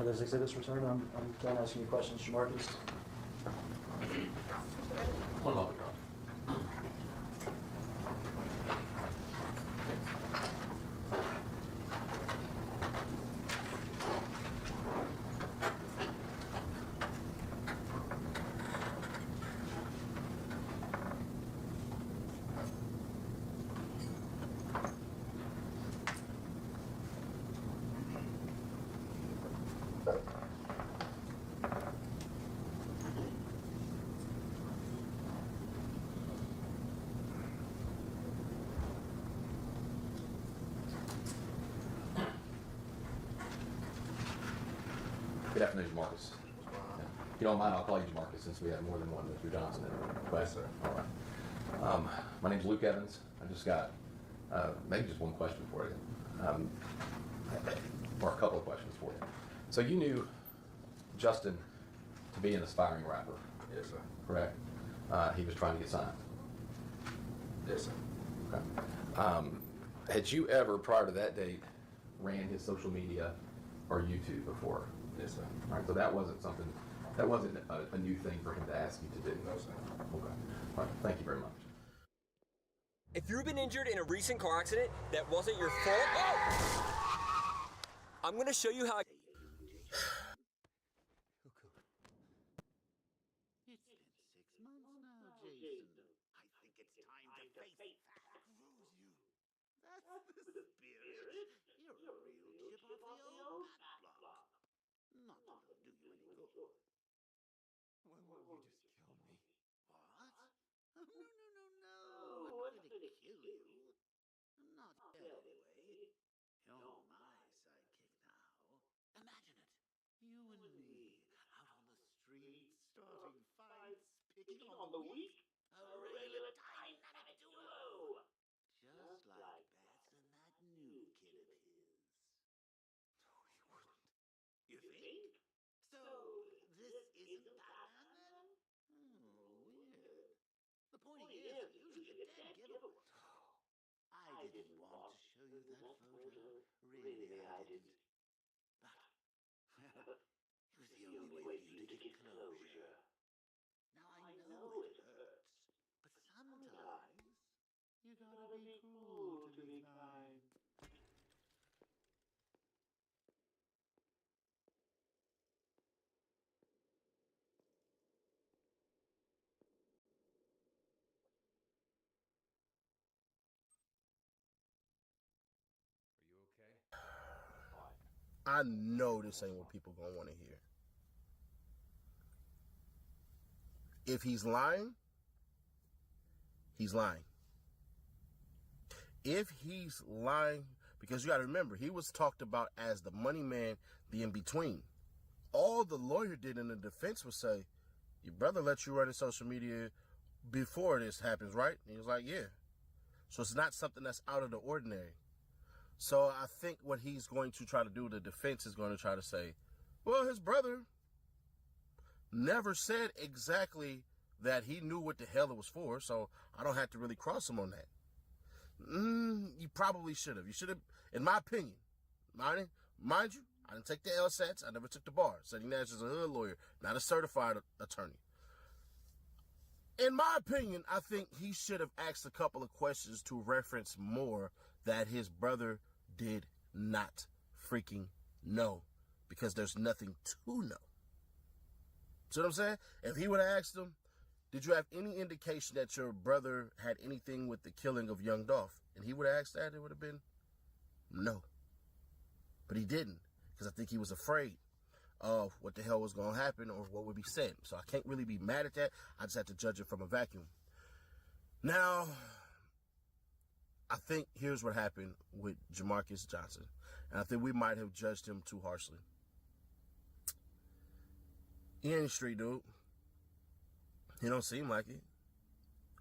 Are those exhibits returned? I'm done asking you questions, Jamarcus. One moment, Good afternoon, Marcus. If you don't mind, I'll call you Marcus since we have more than one Mr. Johnson in the class. Yes, sir. All right. My name's Luke Evans. I just got maybe just one question for you, or a couple of questions for you. So you knew Justin to be an aspiring rapper. Yes, sir. Correct. He was trying to get signed. Yes, sir. Okay. Had you ever, prior to that date, ran his social media or YouTube before? Yes, sir. All right, so that wasn't something, that wasn't a new thing for him to ask you to do? No, sir. Okay. All right, thank you very much. If you've been injured in a recent car accident that wasn't your fault, I'm going to show you how. It's been 6 months now, Jason. I think it's time to face fact. That's the spirit. You're a real chip off the old bat block. Not that it'll do you any good. Why won't you just kill me? What? Oh, no. I'm not gonna kill you. Not yet, anyway. You're my sidekick now. Imagine it. You and me, out on the streets, starting fights, picking on the weak. A regular dynamic duo. Just like Bats and that new kid of his. No, he wouldn't. You think? So, this isn't Batman then? Weird. The point is, usually a dead giveaway. I didn't want to show you that photo. Really, I didn't. But, well, it was the only way for you to get closure. Now, I know it hurts, but sometimes you gotta be cruel to be kind. I know this ain't what people gonna want to hear. If he's lying, he's lying. If he's lying, because you got to remember, he was talked about as the money man, the in-between. All the lawyer did in the defense was say, your brother let you run his social media before this happens, right? And he was like, yeah. So it's not something that's out of the ordinary. So I think what he's going to try to do, the defense is going to try to say, well, his brother never said exactly that he knew what the hell it was for, so I don't have to really cross him on that. You probably should have. You should have, in my opinion, mind you, I didn't take the LSATs. I never took the bar. Setting Nash is a hood lawyer, not a certified attorney. In my opinion, I think he should have asked a couple of questions to reference more that his brother did not freaking know, because there's nothing to know. See what I'm saying? If he would have asked him, did you have any indication that your brother had anything with the killing of young Dolph? And he would have asked that, it would have been no. But he didn't, because I think he was afraid of what the hell was going to happen or what would be said. So I can't really be mad at that. I just have to judge it from a vacuum. Now, I think here's what happened with Jamarcus Johnson. And I think we might have judged him too harshly. He ain't a street dude. He don't seem like it.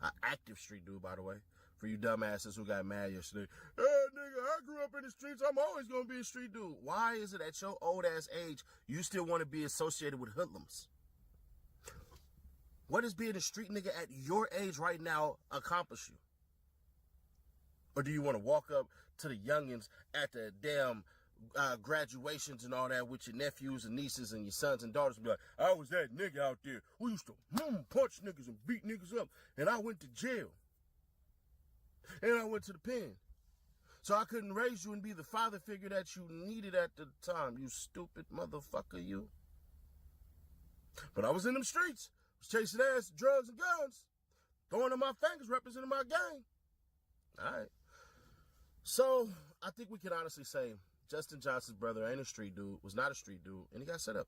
An active street dude, by the way. For you dumbasses who got mad yesterday. Hey, nigga, I grew up in the streets. I'm always going to be a street dude. Why is it at your old-ass age you still want to be associated with hoodlums? What does being a street nigga at your age right now accomplish you? Or do you want to walk up to the youngins at the damn graduations and all that with your nephews and nieces and your sons and daughters and be like, I was that nigga out there who used to punch niggas and beat niggas up, and I went to jail. And I went to the pen. So I couldn't raise you and be the father figure that you needed at the time, you stupid motherfucker, you. But I was in them streets. I was chasing ass, drugs, and guns. Throwing in my fingers, representing my gang. All right. So I think we can honestly say Justin Johnson's brother ain't a street dude, was not a street dude, and he got set up.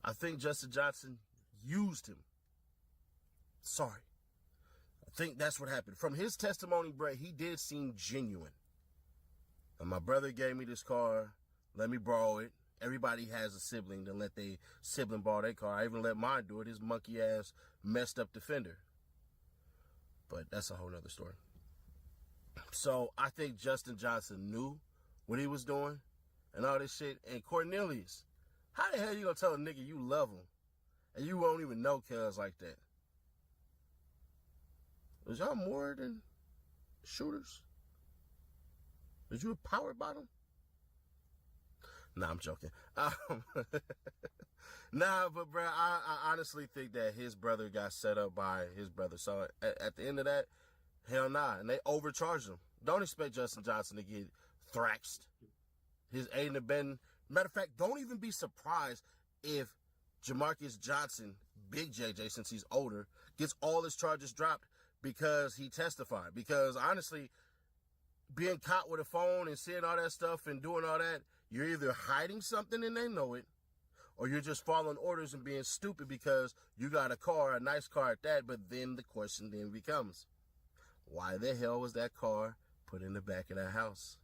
I think Justin Johnson used him. Sorry. I think that's what happened. From his testimony, Brett, he did seem genuine. And my brother gave me this car. Let me borrow it. Everybody has a sibling to let their sibling borrow their car. I even let mine do it. His monkey ass messed up Defender. But that's a whole nother story. So I think Justin Johnson knew what he was doing and all this shit. And Cornelius, how the hell you gonna tell a nigga you love him and you won't even know cuz like that? Was y'all more than shooters? Was you powered by them? Nah, I'm joking. Nah, but bro, I honestly think that his brother got set up by his brother. So at the end of that, hell nah. And they overcharged him. Don't expect Justin Johnson to get thrashed. His aid and abetting. Matter of fact, don't even be surprised if Jamarcus Johnson, Big JJ, since he's older, gets all his charges dropped because he testified. Because honestly, being caught with a phone and seeing all that stuff and doing all that, you're either hiding something and they know it, or you're just following orders and being stupid because you got a car, a nice car at that. But then the question then becomes, why the hell was that car put in the back of that house?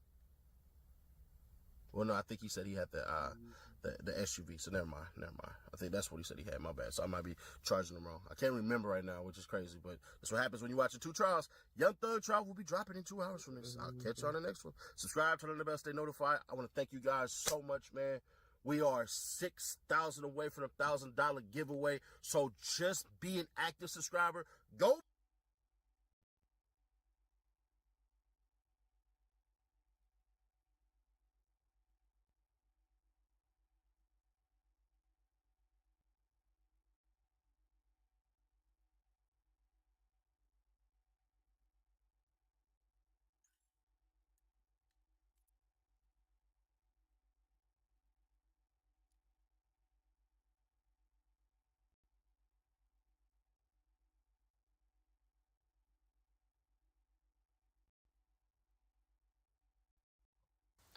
Well, no, I think he said he had the SUV, so never mind. I think that's what he said he had, my bad. So I might be charging him wrong. I can't remember right now, which is crazy, but that's what happens when you watch the two trials. Young Thug trial will be dropping in 2 hours from this. I'll catch you on the next one. Subscribe, turn on the bell, stay notified. I want to thank you guys so much, man. We are 6,000 away from a $1,000 giveaway, so just be an active subscriber. Go.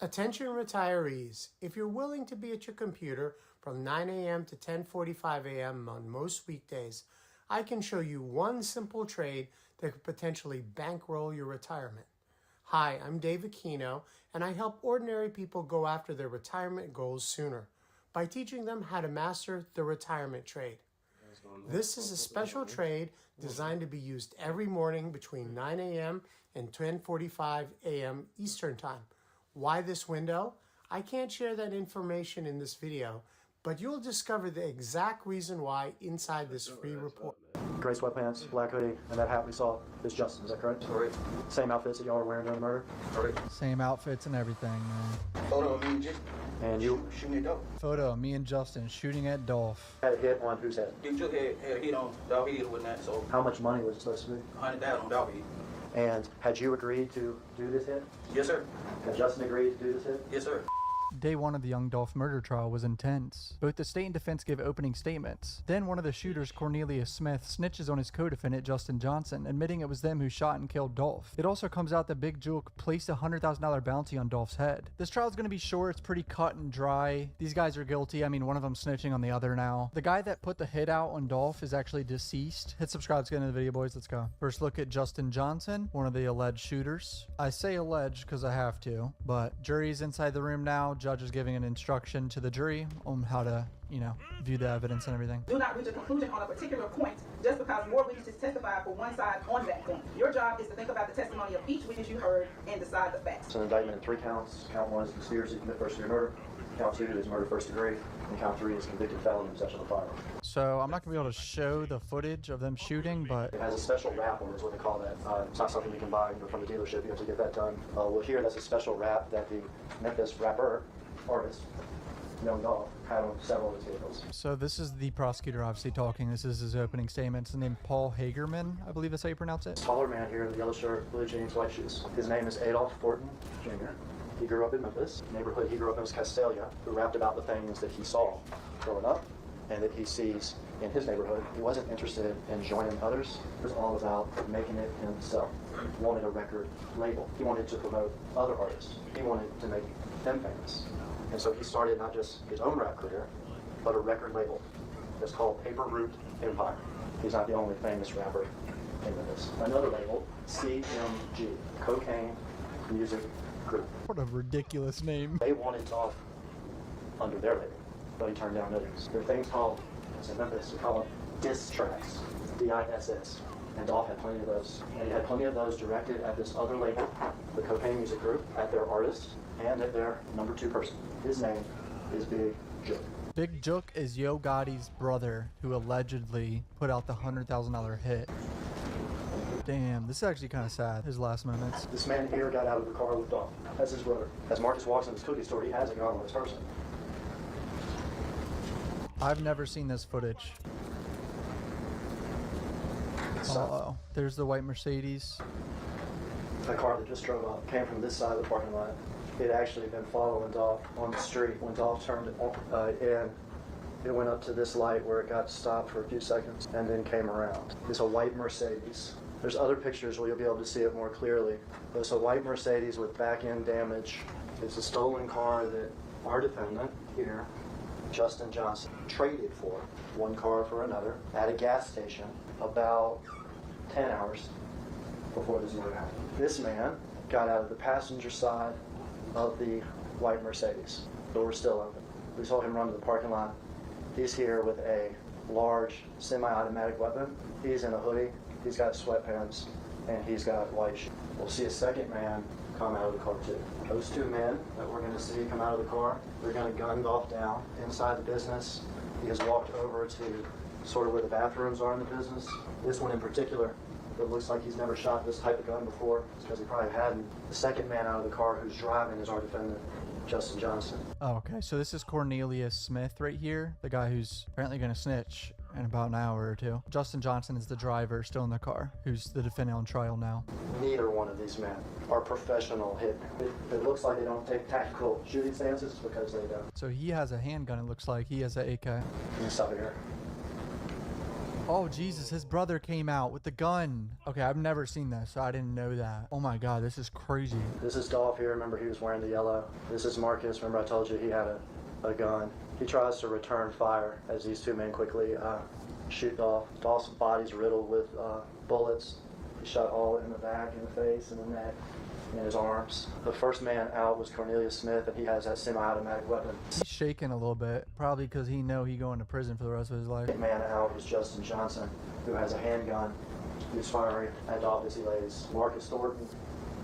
Attention retirees, if you're willing to be at your computer from 9 a.m. to 10:45 a.m. on most weekdays, I can show you one simple trade that could potentially bankroll your retirement. Hi, I'm Dave Aquino, and I help ordinary people go after their retirement goals sooner by teaching them how to master the retirement trade. This is a special trade designed to be used every morning between 9 a.m. and 10:45 a.m. Eastern Time. Why this window? I can't share that information in this video, but you'll discover the exact reason why inside this free report. Gray sweatpants, black hoodie, and that hat we saw is Justin, is that correct? Correct. Same outfits that y'all were wearing during the murder? Correct. Same outfits and everything, man. Photo of me and Justin. And you shooting at Dolph? Photo of me and Justin shooting at Dolph. Had a hit on whose head? Dude had a hit on Dolph head with that, so. How much money was it supposed to be? 100,000 on Dolph head. And had you agreed to do this hit? Yes, sir. Had Justin agreed to do this hit? Yes, sir. Day one of the Young Dolph murder trial was intense. Both the state and defense give opening statements. Then one of the shooters, Cornelius Smith, snitches on his co-defendant Justin Johnson, admitting it was them who shot and killed Dolph. It also comes out that Big Juke placed a $100,000 bounty on Dolph's head. This trial is going to be short. It's pretty cut and dry. These guys are guilty. I mean, one of them snitching on the other now. The guy that put the hit out on Dolph is actually deceased. Hit subscribe to get into the video, boys. Let's go. First look at Justin Johnson, one of the alleged shooters. I say alleged because I have to, but jury's inside the room now. Judge is giving an instruction to the jury on how to, view the evidence and everything. Do not reach a conclusion on a particular point just because more witnesses testified for one side on that point. Your job is to think about the testimony of each witness you heard and decide the facts. It's an indictment in 3 counts. Count 1 is conspiracy to commit first-degree murder. Count 2 is murder first degree. And count 3 is convicted felon in possession of a firearm. So I'm not going to be able to show the footage of them shooting, but... It has a special wrap on it, is what they call that. It's not something you can buy from the dealership. You have to get that done. Well, here, that's a special wrap that the Memphis rapper, artist, Young Dolph, had on several of his vehicles. So this is the prosecutor obviously talking. This is his opening statement. It's named Paul Hagerman, I believe that's how you pronounce it. Taller man here in the yellow shirt, blue jeans, white shoes. His name is Adolph Thornton Jr. He grew up in Memphis. The neighborhood he grew up in was Castalia, who rapped about the things that he saw growing up and that he sees in his neighborhood. He wasn't interested in joining others. It was all about making it himself. He wanted a record label. He wanted to promote other artists. He wanted to make them famous. And so he started not just his own rap career, but a record label that's called Paper Route Empire. He's not the only famous rapper in Memphis. Another label, CMG, Cocaine Music Group. What a ridiculous name. They wanted Dolph under their label, but he turned down others. There are things called, as in Memphis, we call them diss tracks, D-I-S-S. And Dolph had plenty of those. And he had plenty of those directed at this other label, the Cocaine Music Group, at their artist, and at their number 2 person. His name is Big Juke. Big Juke is Yo Gotti's brother, who allegedly put out the $100,000 hit. Damn, this is actually kind of sad, his last moments. This man here got out of the car with Dolph. That's his brother. As Marcus walks in his cookie store, he has a gun on his person. I've never seen this footage. Uh-oh. There's the white Mercedes. The car that just drove up came from this side of the parking lot. It actually had been following Dolph on the street. When Dolph turned in, it went up to this light where it got stopped for a few seconds and then came around. It's a white Mercedes. There's other pictures where you'll be able to see it more clearly. It's a white Mercedes with back-end damage. It's a stolen car that our defendant here, Justin Johnson, traded for one car for another at a gas station about 10 hours before this murder happened. This man got out of the passenger side of the white Mercedes. Doors still open. We saw him run to the parking lot. He's here with a large semi-automatic weapon. He's in a hoodie, he's got sweatpants, and he's got white shoes. We'll see a second man come out of the car too. Those 2 men that we're going to see come out of the car, they're going to gun Dolph down inside the business. He has walked over to sort of where the bathrooms are in the business. This one in particular, it looks like he's never shot this type of gun before. It's because he probably hadn't. The second man out of the car who's driving is our defendant, Justin Johnson. Oh, okay, so this is Cornelius Smith right here, the guy who's apparently going to snitch in about an hour or 2. Justin Johnson is the driver still in the car, who's the defendant on trial now. Neither one of these men are professional hitmen. It looks like they don't take tactical shooting stances because they don't. So he has a handgun, it looks like. He has an AK. Let me stop here. Oh, Jesus, his brother came out with the gun. Okay, I've never seen this, so I didn't know that. Oh my God, this is crazy. This is Dolph here. Remember, he was wearing the yellow. This is Marcus. Remember, I told you he had a gun. He tries to return fire as these 2 men quickly shoot Dolph. Dolph's body's riddled with bullets. He shot all in the back, in the face, in the neck. in his arms. The first man out was Cornelius Smith, and he has that semi-automatic weapon. He's shaking a little bit, probably because he know he going to prison for the rest of his life. The man out was Justin Johnson, who has a handgun. He's firing at Dolph as he lays. Marcus Thornton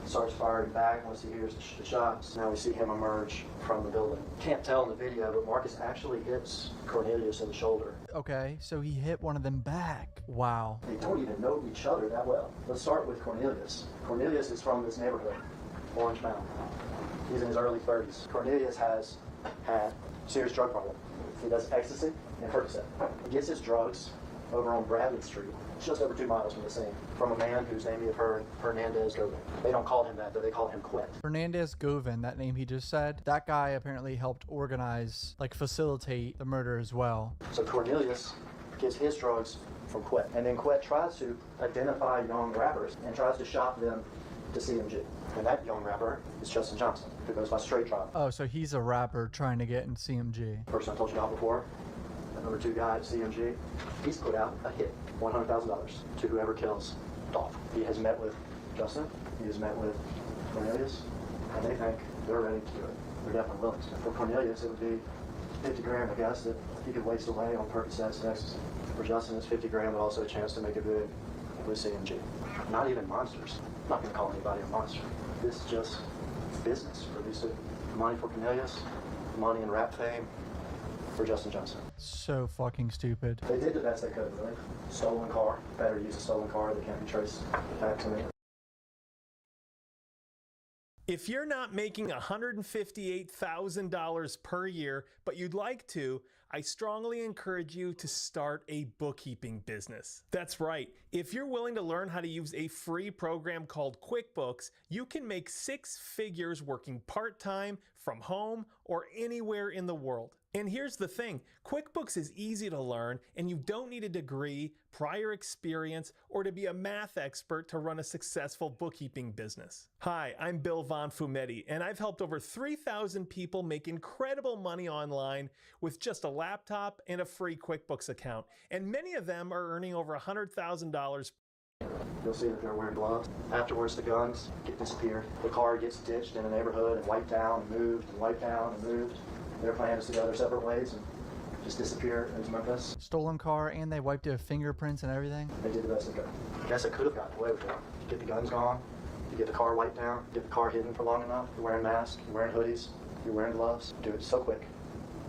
starts firing back once he hears the shots. Now we see him emerge from the building. Can't tell in the video, but Marcus actually hits Cornelius in the shoulder. Okay, so he hit one of them back. Wow. They don't even know each other that well. Let's start with Cornelius. Cornelius is from this neighborhood, Orange Mountain. He's in his early 30s. Cornelius has had serious drug problem. He does ecstasy and Percocet. He gets his drugs over on Bradley Street, just over 2 miles from the scene, from a man whose name you've heard, Hernandez Govin. They don't call him that, though. They call him Quet. Hernandez Govin, that name he just said, that guy apparently helped organize, like facilitate the murder as well. So Cornelius gets his drugs from Quet, and then Quet tries to identify young rappers and tries to shop them to CMG. And that young rapper is Justin Johnson, who goes by Straight Drop. Oh, so he's a rapper trying to get in CMG. Person I told you about before, the number 2 guy at CMG, he's put out a hit, $100,000 to whoever kills Dolph. He has met with Justin, he has met with Cornelius, and they think they're ready to do it. They're definitely willing to. For Cornelius, it would be 50 grand, I guess, that he could waste away on Percocets and ecstasy. For Justin, it's 50 grand, but also a chance to make it big with CMG. Not even monsters. I'm not going to call anybody a monster. This is just business for these 2. Money for Cornelius, money and rap fame for Justin Johnson. So fucking stupid. They did the best they could, really. Stolen car. Better to use a stolen car that can't be traced back to me. If you're not making $158,000 per year, but you'd like to, I strongly encourage you to start a bookkeeping business. That's right. If you're willing to learn how to use a free program called QuickBooks, you can make 6 figures working part-time from home or anywhere in the world. And here's the thing, QuickBooks is easy to learn and you don't need a degree, prior experience, or to be a math expert to run a successful bookkeeping business. Hi, I'm Bill Von Fumetti, and I've helped over 3,000 people make incredible money online with just a laptop and a free QuickBooks account. And many of them are earning over $100,000. You'll see that they're wearing gloves. Afterwards, the guns get disappeared. The car gets ditched in a neighborhood and wiped down and moved and wiped down and moved. Their plan is to go their separate ways and just disappear into Memphis. Stolen car, and they wiped their fingerprints and everything. They did the best they could. I guess they could have gotten away with it. You get the guns gone, you get the car wiped down, get the car hidden for long enough. You're wearing masks, you're wearing hoodies, you're wearing gloves. Do it so quick.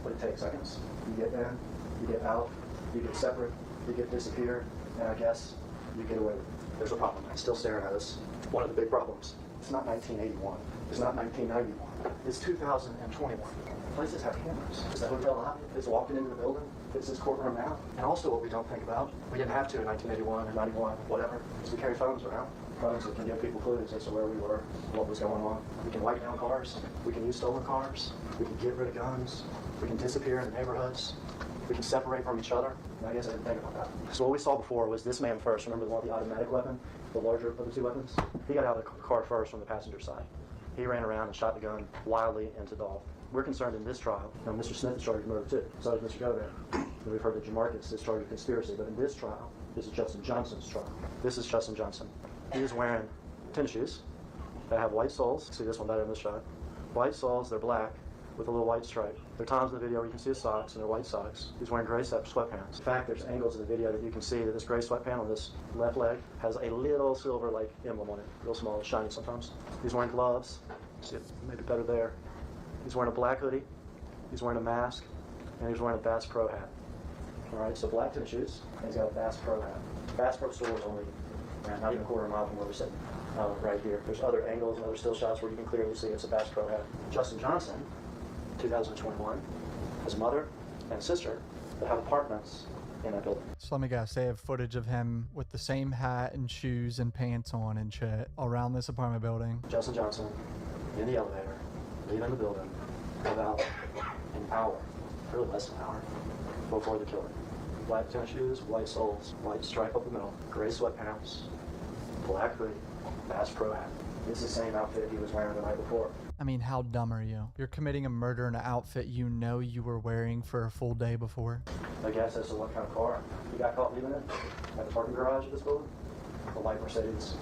But it takes seconds. You get in, you get out, you get separate, you get disappeared, and I guess you get away with it. There's a problem. It's still staring at us. One of the big problems. It's not 1981. It's not 1991. It's 2021. Places have cameras. Is the hotel lobby? Is walking into the building? Is this courtroom now? And also what we don't think about, we didn't have to in 1981 or 91, whatever, is we carry phones around. Phones that can give people clues as to where we were, what was going on. We can wipe down cars. We can use stolen cars. We can get rid of guns. We can disappear in the neighborhoods. We can separate from each other. And I guess I didn't think about that. So what we saw before was this man first. Remember the one with the automatic weapon? The larger of the 2 weapons? He got out of the car first from the passenger side. He ran around and shot the gun wildly into Dolph. We're concerned in this trial. Now, Mr. Smith is charged with murder too. So is Mr. Govin. We've heard that Jamarcus is charged with conspiracy. But in this trial, this is Justin Johnson's trial. This is Justin Johnson. He is wearing tennis shoes that have white soles. See this one better in this shot. White soles, they're black with a little white stripe. There are times in the video where you can see his socks, and they're white socks. He's wearing gray sweatpants. In fact, there's angles in the video that you can see that this gray sweatpant on this left leg has a little silver like emblem on it, real small, shiny sometimes. He's wearing gloves. See it maybe better there. He's wearing a black hoodie. He's wearing a mask, and he's wearing a Bass Pro hat. All right, so black tennis shoes, and he's got a Bass Pro hat. Bass Pro store is only not even a quarter mile from where we're sitting. Right here. There's other angles and other still shots where you can clearly see it's a Bass Pro hat. Justin Johnson, 2021, has a mother and sister that have apartments in that building. So let me guess, they have footage of him with the same hat and shoes and pants on and shit around this apartment building. Justin Johnson in the elevator, leaving the building about an hour, really less than an hour, before the killing. Black tennis shoes, white soles, white stripe up the middle, gray sweatpants, black hoodie, Bass Pro hat. It's the same outfit he was wearing the night before. I mean, how dumb are you? You're committing a murder in an outfit you know you were wearing for a full day before. I guess as to what kind of car he got caught leaving it at the parking garage of this building. The white Mercedes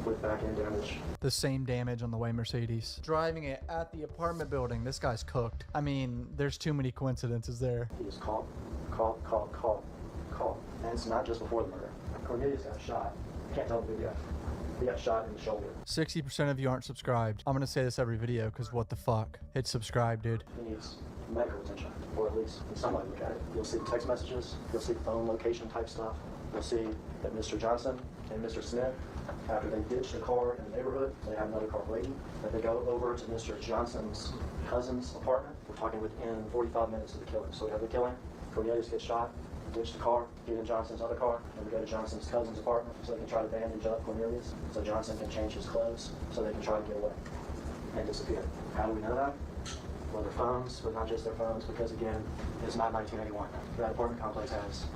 with back end damage. The same damage on the way Mercedes. Driving it at the apartment building. This guy's cooked. I mean, there's too many coincidences there. He just caught. And it's not just before the murder. Cornelius got shot. I can't tell the video. He got shot in the shoulder. 60% of you aren't subscribed. I'm gonna say this every video because what the fuck? Hit subscribe, dude. He needs medical attention, or at least somebody look at it. You'll see text messages. You'll see phone location type stuff. You'll see that Mr. Johnson and Mr. Smith, after they ditch the car in the neighborhood, they have another car waiting, that they go over to Mr. Johnson's cousin's apartment. We're talking within 45 minutes of the killing. So we have the killing. Cornelius gets shot. Ditch the car, get in Johnson's other car, and we go to Johnson's cousin's apartment so they can try to bandage up Cornelius so Johnson can change his clothes so they can try to get away and disappear. How do we know that? Well, their phones, but not just their phones, because again, it's not 1981. That apartment complex has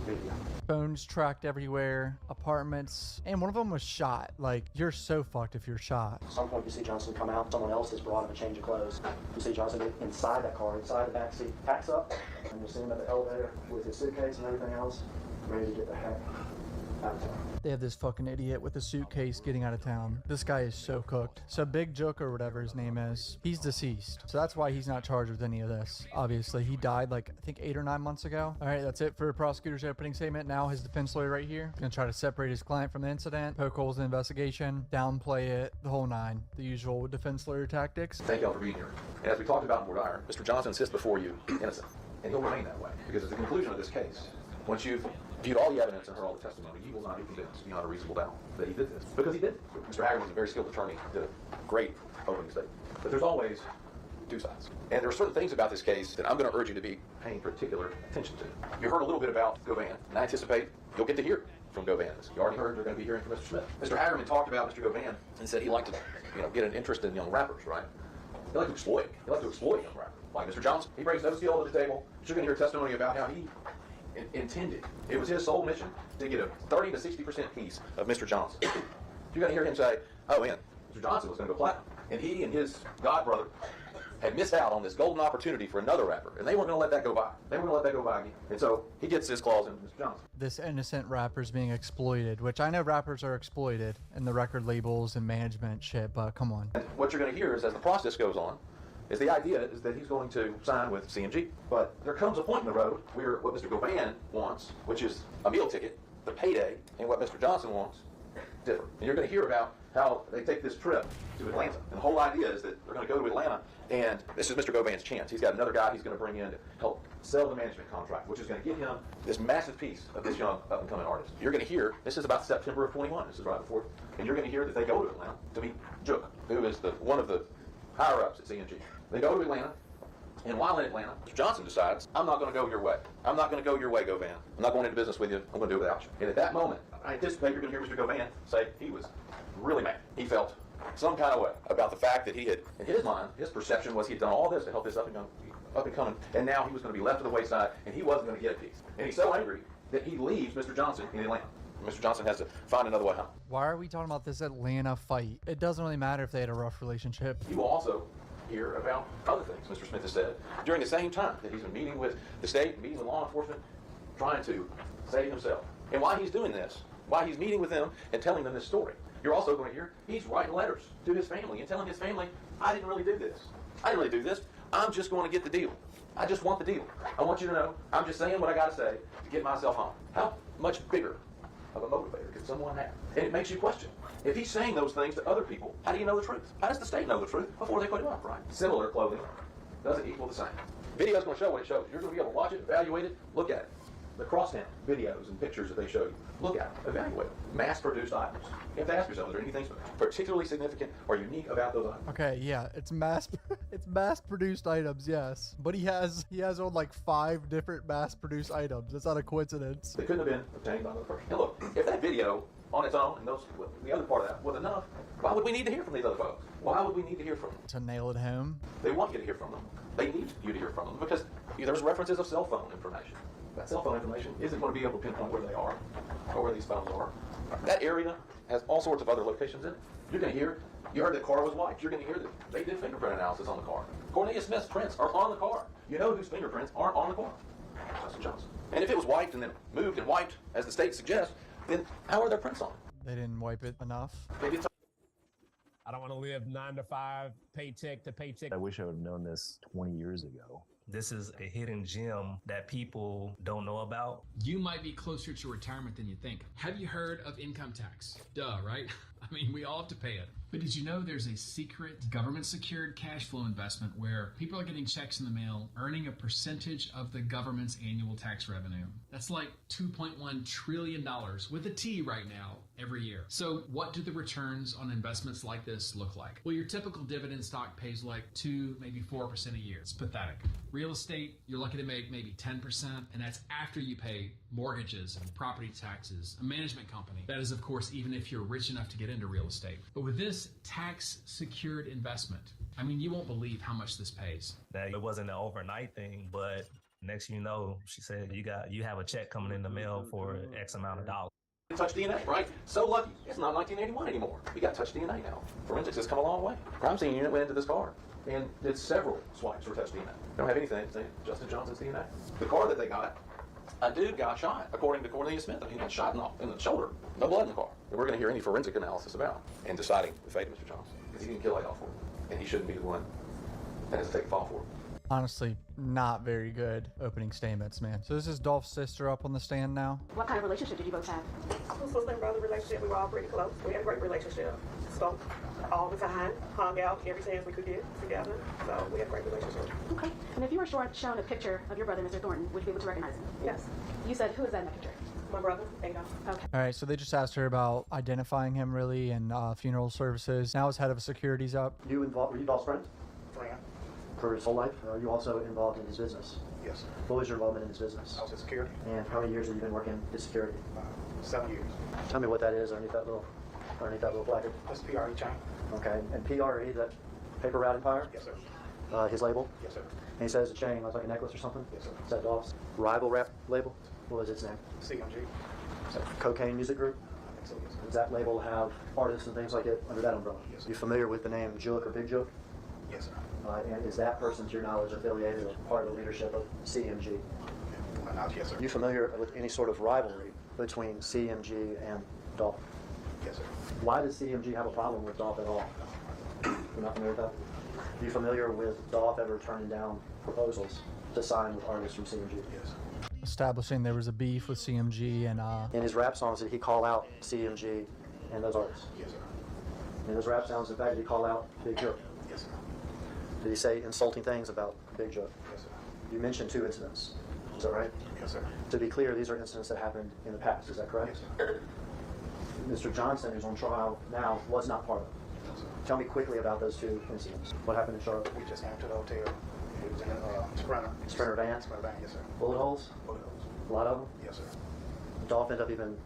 video. Phones tracked everywhere, apartments, and one of them was shot. Like, you're so fucked if you're shot. At some point you see Johnson come out, someone else has brought him a change of clothes. You see Johnson get inside that car, inside the back seat, packs up, and you see him at the elevator with his suitcase and everything else, ready to get the heck out of town. They have this fucking idiot with a suitcase getting out of town. This guy is so cooked. So Big Joke or whatever his name is, he's deceased. So that's why he's not charged with any of this. Obviously, he died like, I think 8 or 9 months ago. All right, that's it for the prosecutor's opening statement. Now his defense lawyer right here gonna try to separate his client from the incident, poke holes in the investigation, downplay it, the whole nine. The usual defense lawyer tactics. Thank y'all for being here. And as we talked about in Ward Iron, Mr. Johnson sits before you innocent, and he'll remain that way. Because at the conclusion of this case, once you've viewed all the evidence and heard all the testimony, you will not be convinced beyond a reasonable doubt that he did this. Because he did. Mr. Haggard was a very skilled attorney, did a great opening statement. But there's always two sides. And there are certain things about this case that I'm going to urge you to be paying particular attention to. You heard a little bit about Govan, and I anticipate you'll get to hear from Govan. You already heard you're going to be hearing from Mr. Smith. Mr. Hagerman talked about Mr. Govan and said he liked to, get an interest in young rappers, right? He liked to exploit. He liked to exploit young rappers. Like Mr. Johnson, he brings no skill to the table. You're going to hear testimony about how he intended. It was his sole mission to get a 30 to 60% piece of Mr. Johnson. You're going to hear him say, oh man, Mr. Johnson was going to go platinum. And he and his godbrother had missed out on this golden opportunity for another rapper. And they weren't going to let that go by. They weren't going to let that go by again. And so he gets his claws in Mr. Johnson. This innocent rapper's being exploited, which I know rappers are exploited in the record labels and management shit, but come on. And what you're going to hear is as the process goes on, is the idea is that he's going to sign with CMG. But there comes a point in the road where what Mr. Govan wants, which is a meal ticket, the payday, and what Mr. Johnson wants, differ. And you're going to hear about how they take this trip to Atlanta. And the whole idea is that they're going to go to Atlanta, and this is Mr. Govan's chance. He's got another guy he's going to bring in to help sell the management contract, which is going to give him this massive piece of this young up-and-coming artist. You're going to hear, this is about September of 21, this is right before, and you're going to hear that they go to Atlanta to meet Jook, who is one of the higher-ups at CMG. They go to Atlanta, and while in Atlanta, Mr. Johnson decides, I'm not going to go your way. I'm not going to go your way, Govan. I'm not going into business with you. I'm going to do it without you. And at that moment, I anticipate you're going to hear Mr. Govan say he was really mad. He felt some kind of way about the fact that he had, in his mind, his perception was he had done all this to help this up-and-coming, and now he was going to be left to the wayside, and he wasn't going to get a piece. And he's so angry that he leaves Mr. Johnson in Atlanta. Mr. Johnson has to find another way home. Why are we talking about this Atlanta fight? It doesn't really matter if they had a rough relationship. You will also hear about other things Mr. Smith has said during the same time that he's been meeting with the state, meeting with law enforcement, trying to save himself. And why he's doing this, why he's meeting with them and telling them this story. You're also going to hear he's writing letters to his family and telling his family, I didn't really do this. I didn't really do this. I'm just going to get the deal. I just want the deal. I want you to know I'm just saying what I got to say to get myself home. How much bigger of a motivator could someone have? And it makes you question. If he's saying those things to other people, how do you know the truth? How does the state know the truth before they put it up, right? Similar clothing doesn't equal the same. Video's going to show what it shows. You're going to be able to watch it, evaluate it, look at it. The crosstown videos and pictures that they show you, look at them, evaluate them. Mass-produced items. You have to ask yourself, is there anything particularly significant or unique about those items? Okay, yeah, it's mass-produced items, yes. But he has on like 5 different mass-produced items. That's not a coincidence. They couldn't have been obtained by another person. And look, if that video on its own and the other part of that was enough, why would we need to hear from these other folks? Why would we need to hear from them? To nail it home. They want you to hear from them. They need you to hear from them because there's references of cell phone information. That cell phone information isn't going to be able to pinpoint where they are or where these phones are. That area has all sorts of other locations in it. You're going to hear, you heard the car was wiped. You're going to hear that they did fingerprint analysis on the car. Cornelius Smith's prints are on the car. You know whose fingerprints aren't on the car? Justin Johnson. And if it was wiped and then moved and wiped, as the state suggests, then how are their prints on it? They didn't wipe it enough. I don't want to live 9 to 5, paycheck to paycheck. I wish I would have known this 20 years ago. This is a hidden gem that people don't know about. You might be closer to retirement than you think. Have you heard of income tax? Duh, right? I mean, we all have to pay it. But did you know there's a secret government-secured cash flow investment where people are getting checks in the mail, earning a percentage of the government's annual tax revenue? That's like $2.1 trillion with a T right now every year. So what do the returns on investments like this look like? Well, your typical dividend stock pays like 2, maybe 4% a year. It's pathetic. Real estate, you're lucky to make maybe 10%, and that's after you pay mortgages and property taxes, a management company. That is, of course, even if you're rich enough to get into real estate. But with this tax-secured investment, I mean, you won't believe how much this pays. That it wasn't an overnight thing, but next thing you know, she said you have a check coming in the mail for X amount of dollars. Touch DNA, right? So lucky. It's not 1981 anymore. We got touch DNA now. Forensics has come a long way. Crime scene unit went into this car and did several swipes for touch DNA. They don't have anything to say Justin Johnson's DNA. The car that they got, a dude got shot, according to Cornelius Smith. He got shot in the shoulder. No blood in the car. And we're going to hear any forensic analysis about and deciding the fate of Mr. Johnson. Because he didn't kill Adolf for it. And he shouldn't be the one that has to take the fall for it. Honestly, not very good opening statements, man. So this is Dolph's sister up on the stand now. What kind of relationship did you both have? Sister and brother relationship, we were all pretty close. We had a great relationship. Spoke all the time, hung out every chance we could get together. So we had a great relationship. Okay. And if you were shown a picture of your brother, Mr. Thornton, would you be able to recognize him? Yes. You said, who is that in that picture? My brother, Adolf. Okay. All right, so they just asked her about identifying him really and funeral services. Now his head of security's up. Were you Dolph's friend? Friend. For his whole life? Are you also involved in his business? Yes, sir. What was your involvement in his business? I was in security. And how many years have you been working in security? 7 years. Tell me what that is underneath that little placard. That's PRE chain. Okay, and PRE, that paper route empire? Yes, sir. His label? Yes, sir. And he says the chain looks like a necklace or something? Yes, sir. Is that Dolph's rival rap label? What was its name? CMG. Is that Cocaine Music Group? I think so, yes, sir. Does that label have artists and things like it under that umbrella? Yes, sir. You familiar with the name Jook or Big Jook? Yes, sir. And is that person, to your knowledge, affiliated or part of the leadership of CMG? To my knowledge, yes, sir. Are you familiar with any sort of rivalry between CMG and Dolph? Yes, sir. Why does CMG have a problem with Dolph at all? You're not familiar with that? Are you familiar with Dolph ever turning down proposals to sign with artists from CMG? Yes. Establishing there was a beef with CMG and in his rap songs, did he call out CMG and those artists? Yes, sir. In those rap songs, in fact, did he call out Big Joke? Yes, sir. Did he say insulting things about Big Joke? Yes, sir. You mentioned 2 incidents. Is that right? Yes, sir. To be clear, these are incidents that happened in the past. Is that correct? Yes, sir. Mr. Johnson, who's on trial now, was not part of it. No, sir. Tell me quickly about those 2 incidents. What happened in Charlotte? We just came to the hotel. It was in a Sprinter. Sprinter van? Sprinter van, yes, sir. Bullet holes? Bullet holes. A lot of them? Yes, sir. Dolph ended up even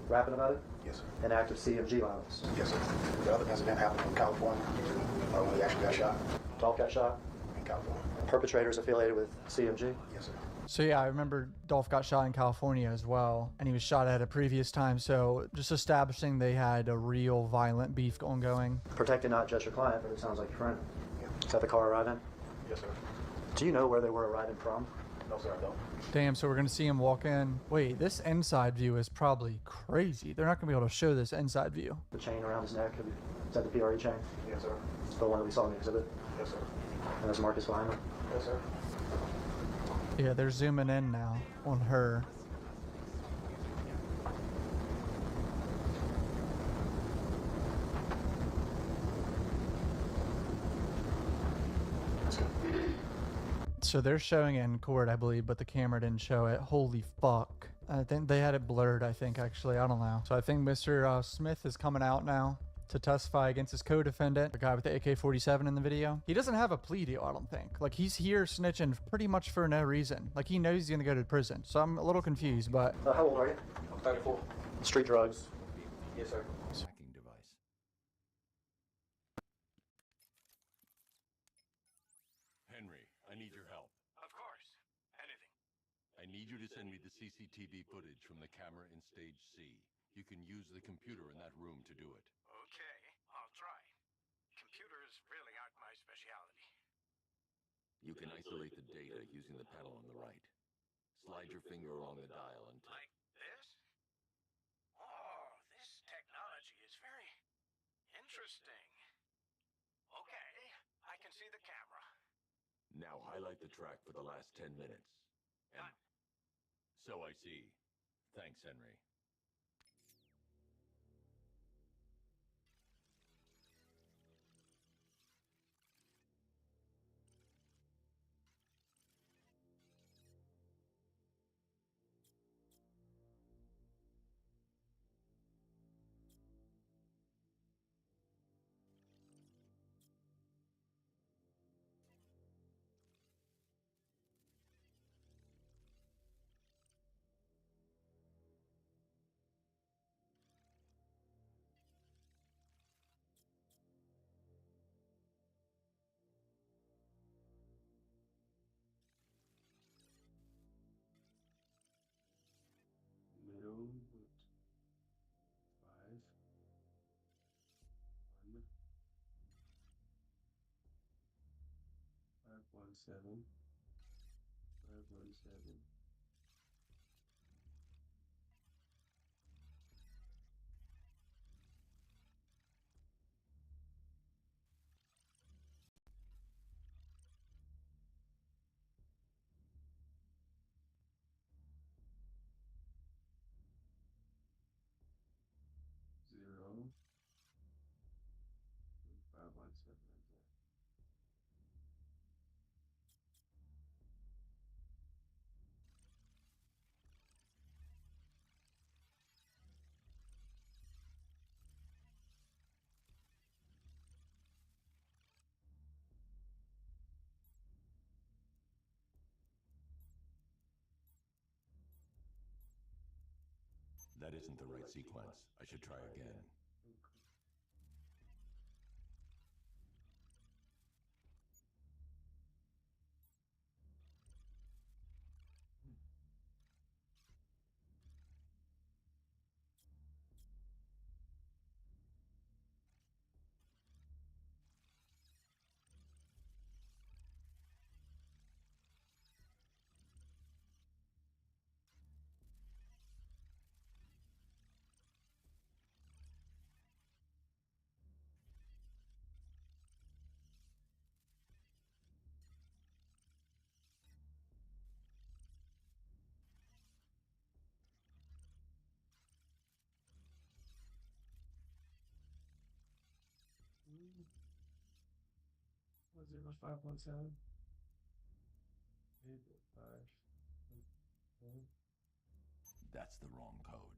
rapping about it? Yes, sir. An act of CMG violence. Yes, sir. The other incident happened in California when he actually got shot Dolph got shot? in California. Perpetrators affiliated with CMG? Yes, sir. So yeah, I remember Dolph got shot in California as well, and he was shot at a previous time, so just establishing they had a real violent beef ongoing. Protecting not just your client, but it sounds like your friend. Yeah. Is that the car arriving? Yes, sir. Do you know where they were arriving from? No, sir, I don't. Damn, so we're gonna see him walk in. Wait, this inside view is probably crazy. They're not gonna be able to show this inside view. The chain around his neck, is that the PRE chain? Yes, sir. It's the one that we saw in the exhibit? Yes, sir. And there's Marcus behind him? Yes, sir. Yeah, they're zooming in now on her. So they're showing it in court, I believe, but the camera didn't show it. Holy fuck. I think they had it blurred, I think, actually. I don't know. So I think Mr. Smith is coming out now to testify against his co-defendant, the guy with the AK-47 in the video. He doesn't have a plea deal, I don't think. Like, he's here snitching pretty much for no reason. Like, he knows he's gonna go to prison. So I'm a little confused, but... How old are you? I'm 34. Street drugs. Yes, sir. Tracking device. Henry, I need your help. Of course. Anything. I need you to send me the CCTV footage from the camera in stage C. You can use the computer in that room to do it. Okay, I'll try. Computers really aren't my specialty. You can isolate the data using the panel on the right. Slide your finger along the dial and... Like this? Oh, this technology Now highlight the track for the last 10 minutes. And so I see. Thanks, Henry. Middle, 517, 517. Zero, 517 right there. That isn't the right sequence. I should try again. What 0517? 855. That's the wrong code.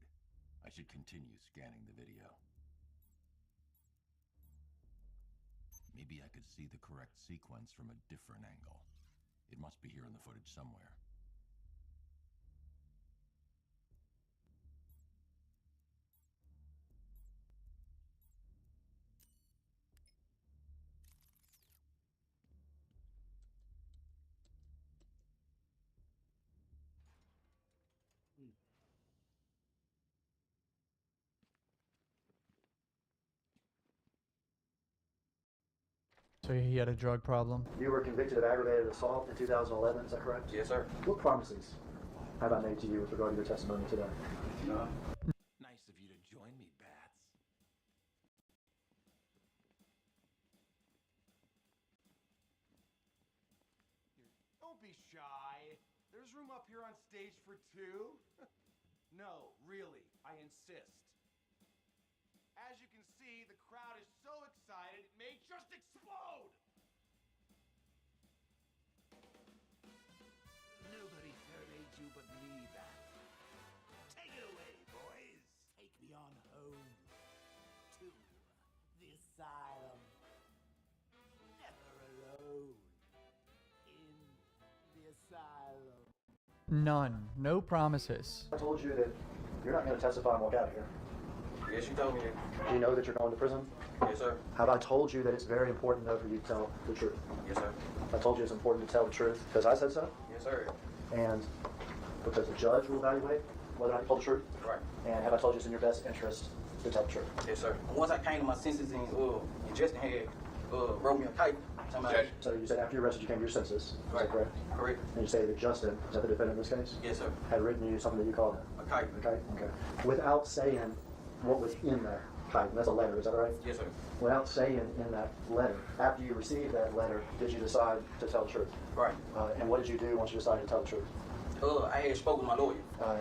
I should continue scanning the video. Maybe I could see the correct sequence from a different angle. It must be here in the footage somewhere. So he had a drug problem. You were convicted of aggravated assault in 2011, is that correct? Yes, sir. What promises have I made to you with regard to your testimony today? No. Nice of you to join me, Bats. Don't be shy. There's room up here on stage for two. No, really, I insist. As you can see, the crowd is so excited, it may just explode! Nobody serenades you but me, Bat. Take it away, boys. Take me on home. To the asylum. Never alone. In the asylum. None. No promises. I told you that you're not going to testify and walk out of here. Yes, you told me that. Do you know that you're going to prison? Yes, sir. Have I told you that it's very important, though, for you to tell the truth? Yes, sir. I told you it's important to tell the truth because I said so? Yes, sir. And because the judge will evaluate whether or not you told the truth? Right. And have I told you it's in your best interest to tell the truth? Yes, sir. Once I came to my senses and Justin had wrote me a kite. So you said after you arrested you came to your senses, is that correct? Correct. And you say that Justin, is that the defendant in this case? Yes, sir. Had written you something that you called him? A kite. A kite? Okay. Without saying what was in there, hiding. That's a letter, is that right? Yes, sir. Without saying in that letter, after you received that letter, did you decide to tell the truth? Right. And what did you do once you decided to tell the truth? I had spoken with my lawyer.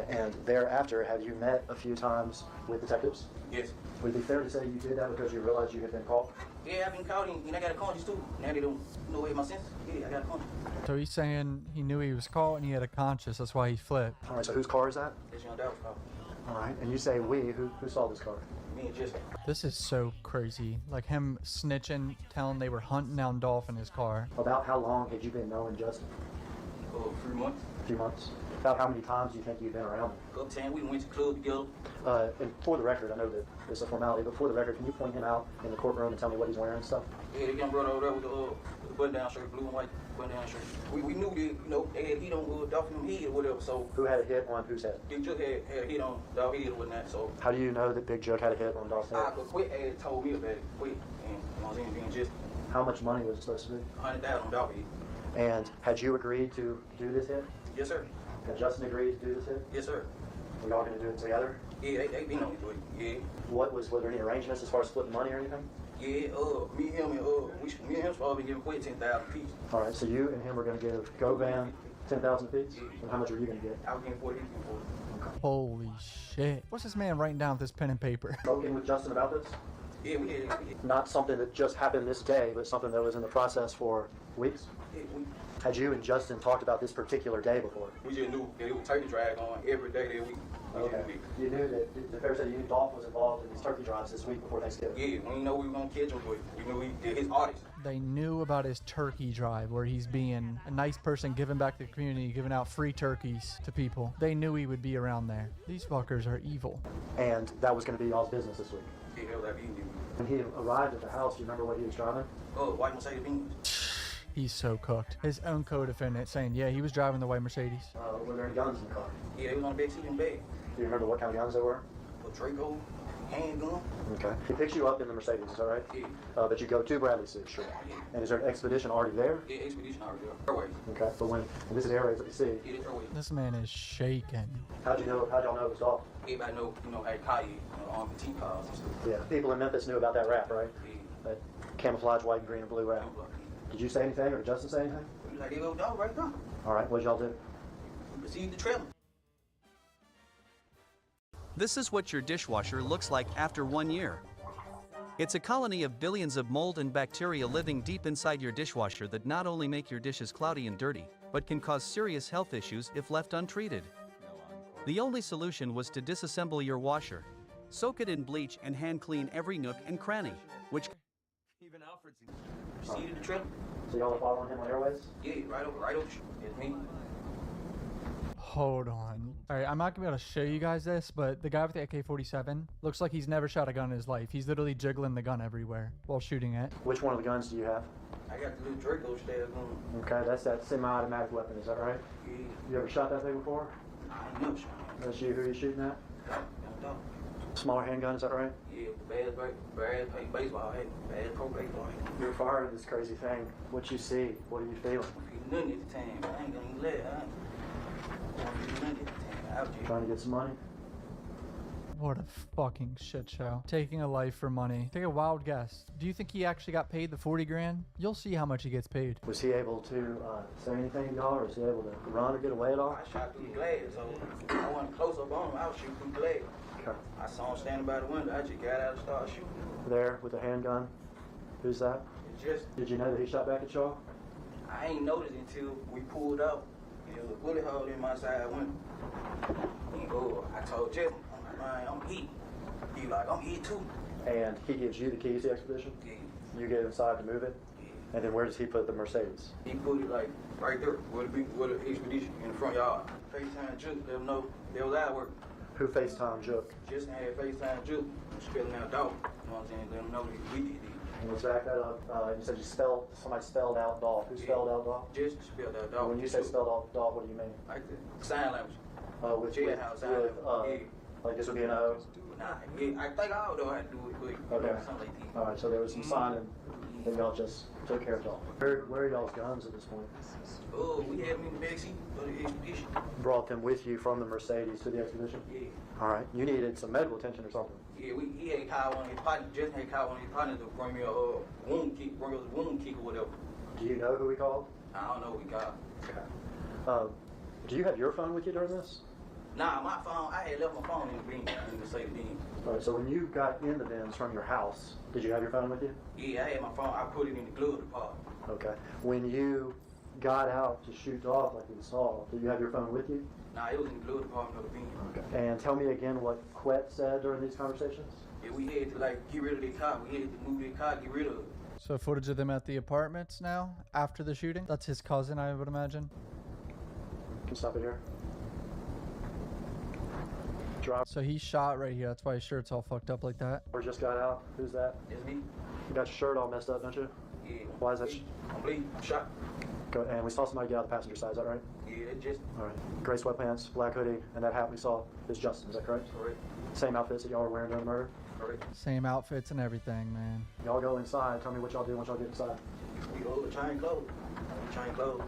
And thereafter, have you met a few times with detectives? Yes. Would it be fair to say you did that because you realized you had been caught? Yeah, I've been caught and I got a conscience too. Now they don't know my senses. Yeah, I got a conscience. So he's saying he knew he was caught and he had a conscience. That's why he flipped. All right, so whose car is that? It's Young Dow's car. All right, and you say we. Who saw this car? Me and Jessica. This is so crazy. Like him snitching, telling they were hunting down Dolph in his car. About how long had you been knowing Justin? Oh, 3 months. A few months. About how many times do you think you've been around him? Up 10, we went to the club together. And for the record, I know that it's a formality, but for the record, can you point him out in the courtroom and tell me what he's wearing and stuff? Yeah, the young brother over there with the button-down shirt, blue and white button-down shirt. We knew that, you know, they had heat on Dolph in head or whatever, so... Who had a hit on whose head? Big Jook had a hit on Dolph head or whatnot, so... How do you know that Big Jook had a hit on Dolph's head? Quick had told me about it, quick, and you know what I'm saying, just... How much money was it supposed to be? $100,000 on Dolph head. And had you agreed to do this hit? Yes, sir. Had Justin agreed to do this hit? Yes, sir. Were y'all going to do it together? Yeah, they been on it, yeah. Were there any arrangements as far as splitting money or anything? Yeah, me and him supposed to be giving Quit 10,000 apiece. All right, so you and him were going to give Govan 10,000 apiece? Yeah. And how much were you going to get? I was getting 40, he was getting 40. Holy shit. What's this man writing down with this pen and paper? Spoken with Justin about this? Yeah, we did. Not something that just happened this day, but something that was in the process for weeks? Yeah, Had you and Justin talked about this particular day before? we just knew that it was turkey drag on every day that week. Okay. You knew that, the fair said you knew Dolph was involved in these turkey drives this week before Thanksgiving? Yeah, we didn't know we were going to catch him, but we knew he did his artist. They knew about his turkey drive where he's being a nice person, giving back to the community, giving out free turkeys to people. They knew he would be around there. These fuckers are evil. And that was going to be y'all's business this week? Yeah, that was like easy. When he arrived at the house, do you remember what he was driving? Oh, white Mercedes Benz. He's so cooked. His own co-defendant saying, yeah, he was driving the white Mercedes. Were there any guns in the car? Yeah, they was on the back seat in bed. Do you remember what kind of guns they were? A Draco, handgun. Okay. He picks you up in the Mercedes, is that right? Yeah. But you go to Bradley City, sure. Yeah. And is there an expedition already there? Yeah, expedition already there. Airways. Okay. But when this is Airways that you see, Yeah, it's Airways. This man is shaking. how'd y'all know it was Dolph? Everybody know, you know, had Kanye, on the T cars and stuff. Yeah. People in Memphis knew about that rap, right? Yeah. That camouflage white, green, and blue rap. Did you say anything, or did Justin say anything? We was like, hey, little dog right now. All right. What did y'all do? We received the trailer. This is what your dishwasher looks like after 1 year. It's a colony of billions of mold and bacteria living deep inside your dishwasher that not only make your dishes cloudy and dirty, but can cause serious health issues if left untreated. The only solution was to disassemble your washer. Soak it in bleach and hand clean every nook and cranny, which Even Alfred's received the trailer. So y'all are following him on Airways? Yeah, right over. It's me. Hold on. All right, I'm not gonna be able to show you guys this, but the guy with the AK-47 looks like he's never shot a gun in his life. He's literally jiggling the gun everywhere while shooting it. Which one of the guns do you have? I got the little Draco stairs on. Okay, that's that semi-automatic weapon, is that right? Yeah. You ever shot that thing before? I ain't never shot. That's you. Who are you shooting at? No. Smaller handgun, is that right? Yeah, bad baseball hat, bad pro baseball hat. You're firing this crazy thing. What you see? What are you feeling? Nothing at the time. I ain't gonna even let it. I don't feel nothing at the time. I was just Trying to get some money? What a fucking shit show. Taking a life for money. Take a wild guess. Do you think he actually got paid the 40 grand? You'll see how much he gets paid. Was he able to say anything to y'all, or was he able to run or get away at all? I shot through the glass, so I wasn't close up on him. I was shooting through the glass. Okay. I saw him standing by the window. I just got out and started shooting. There with a handgun. Who's that? It just, Did you know that he shot back at y'all? I ain't noticed until we pulled up. There was a bullet hole in my side window. I told Jeff, I'm hit. He like, I'm hit too. And he gives you the keys to the expedition? Yeah. You get inside to move it? Yeah. And then where does he put the Mercedes? He put it like right there with the expedition in the front yard. FaceTime Juke, let them know they was out work. Who FaceTime Jook? Just had FaceTime Juke, spelling out dog. You know what I'm saying? Let them know that we did it. And let's back that up. You said somebody spelled out Dolph. Who spelled out Dolph? Just spelled out dog. When you say spelled out Dolph, what do you mean? Like the sign language. With jailhouse sign language. like this would be an O? Nah, yeah, I think I don't know how to do it, but Okay. something like that. All right, so there was some signing that y'all just took care of Dolph. Where are y'all's guns at this point? Oh, we had them in the backseat of the expedition. brought them with you from the Mercedes to the expedition? Yeah. All right. You needed some medical attention or something. Yeah, he had called one of his partners, Justin had called one of his partners to bring me a wound kick, bring us a wound kick or whatever. Do you know who he called? I don't know who he called. Okay. Do you have your phone with you during this? Nah, my phone, I had left my phone in the bin, in the safe bin. All right, so when you got in the bins from your house, did you have your phone with you? Yeah, I had my phone, I put it in the glove department. Okay. When you got out to shoot off like we saw, did you have your phone with you? Nah, it was in the glove department of the bin. Okay. And tell me again what Quet said during these conversations? Yeah, we had to like get rid of the car. We had to move the car, get rid of it. So footage of them at the apartments now, after the shooting? That's his cousin, I would imagine. Can stop it here. Drop. So he's shot right here. That's why his shirt's all fucked up like that. Or just got out. Who's that? It's me. You got your shirt all messed up, don't you? Yeah. Why is that? I'm bleeding. I'm shot. Go, and we saw somebody get out the passenger side. Is that right? Yeah, it's just. All right. Gray sweatpants, black hoodie, and that hat we saw is Justin. Is that correct? Correct. Same outfits that y'all were wearing during the murder? Correct. Same outfits and everything, man. Y'all go inside. Tell me what y'all do once y'all get inside. We go to change clothes. We change clothes.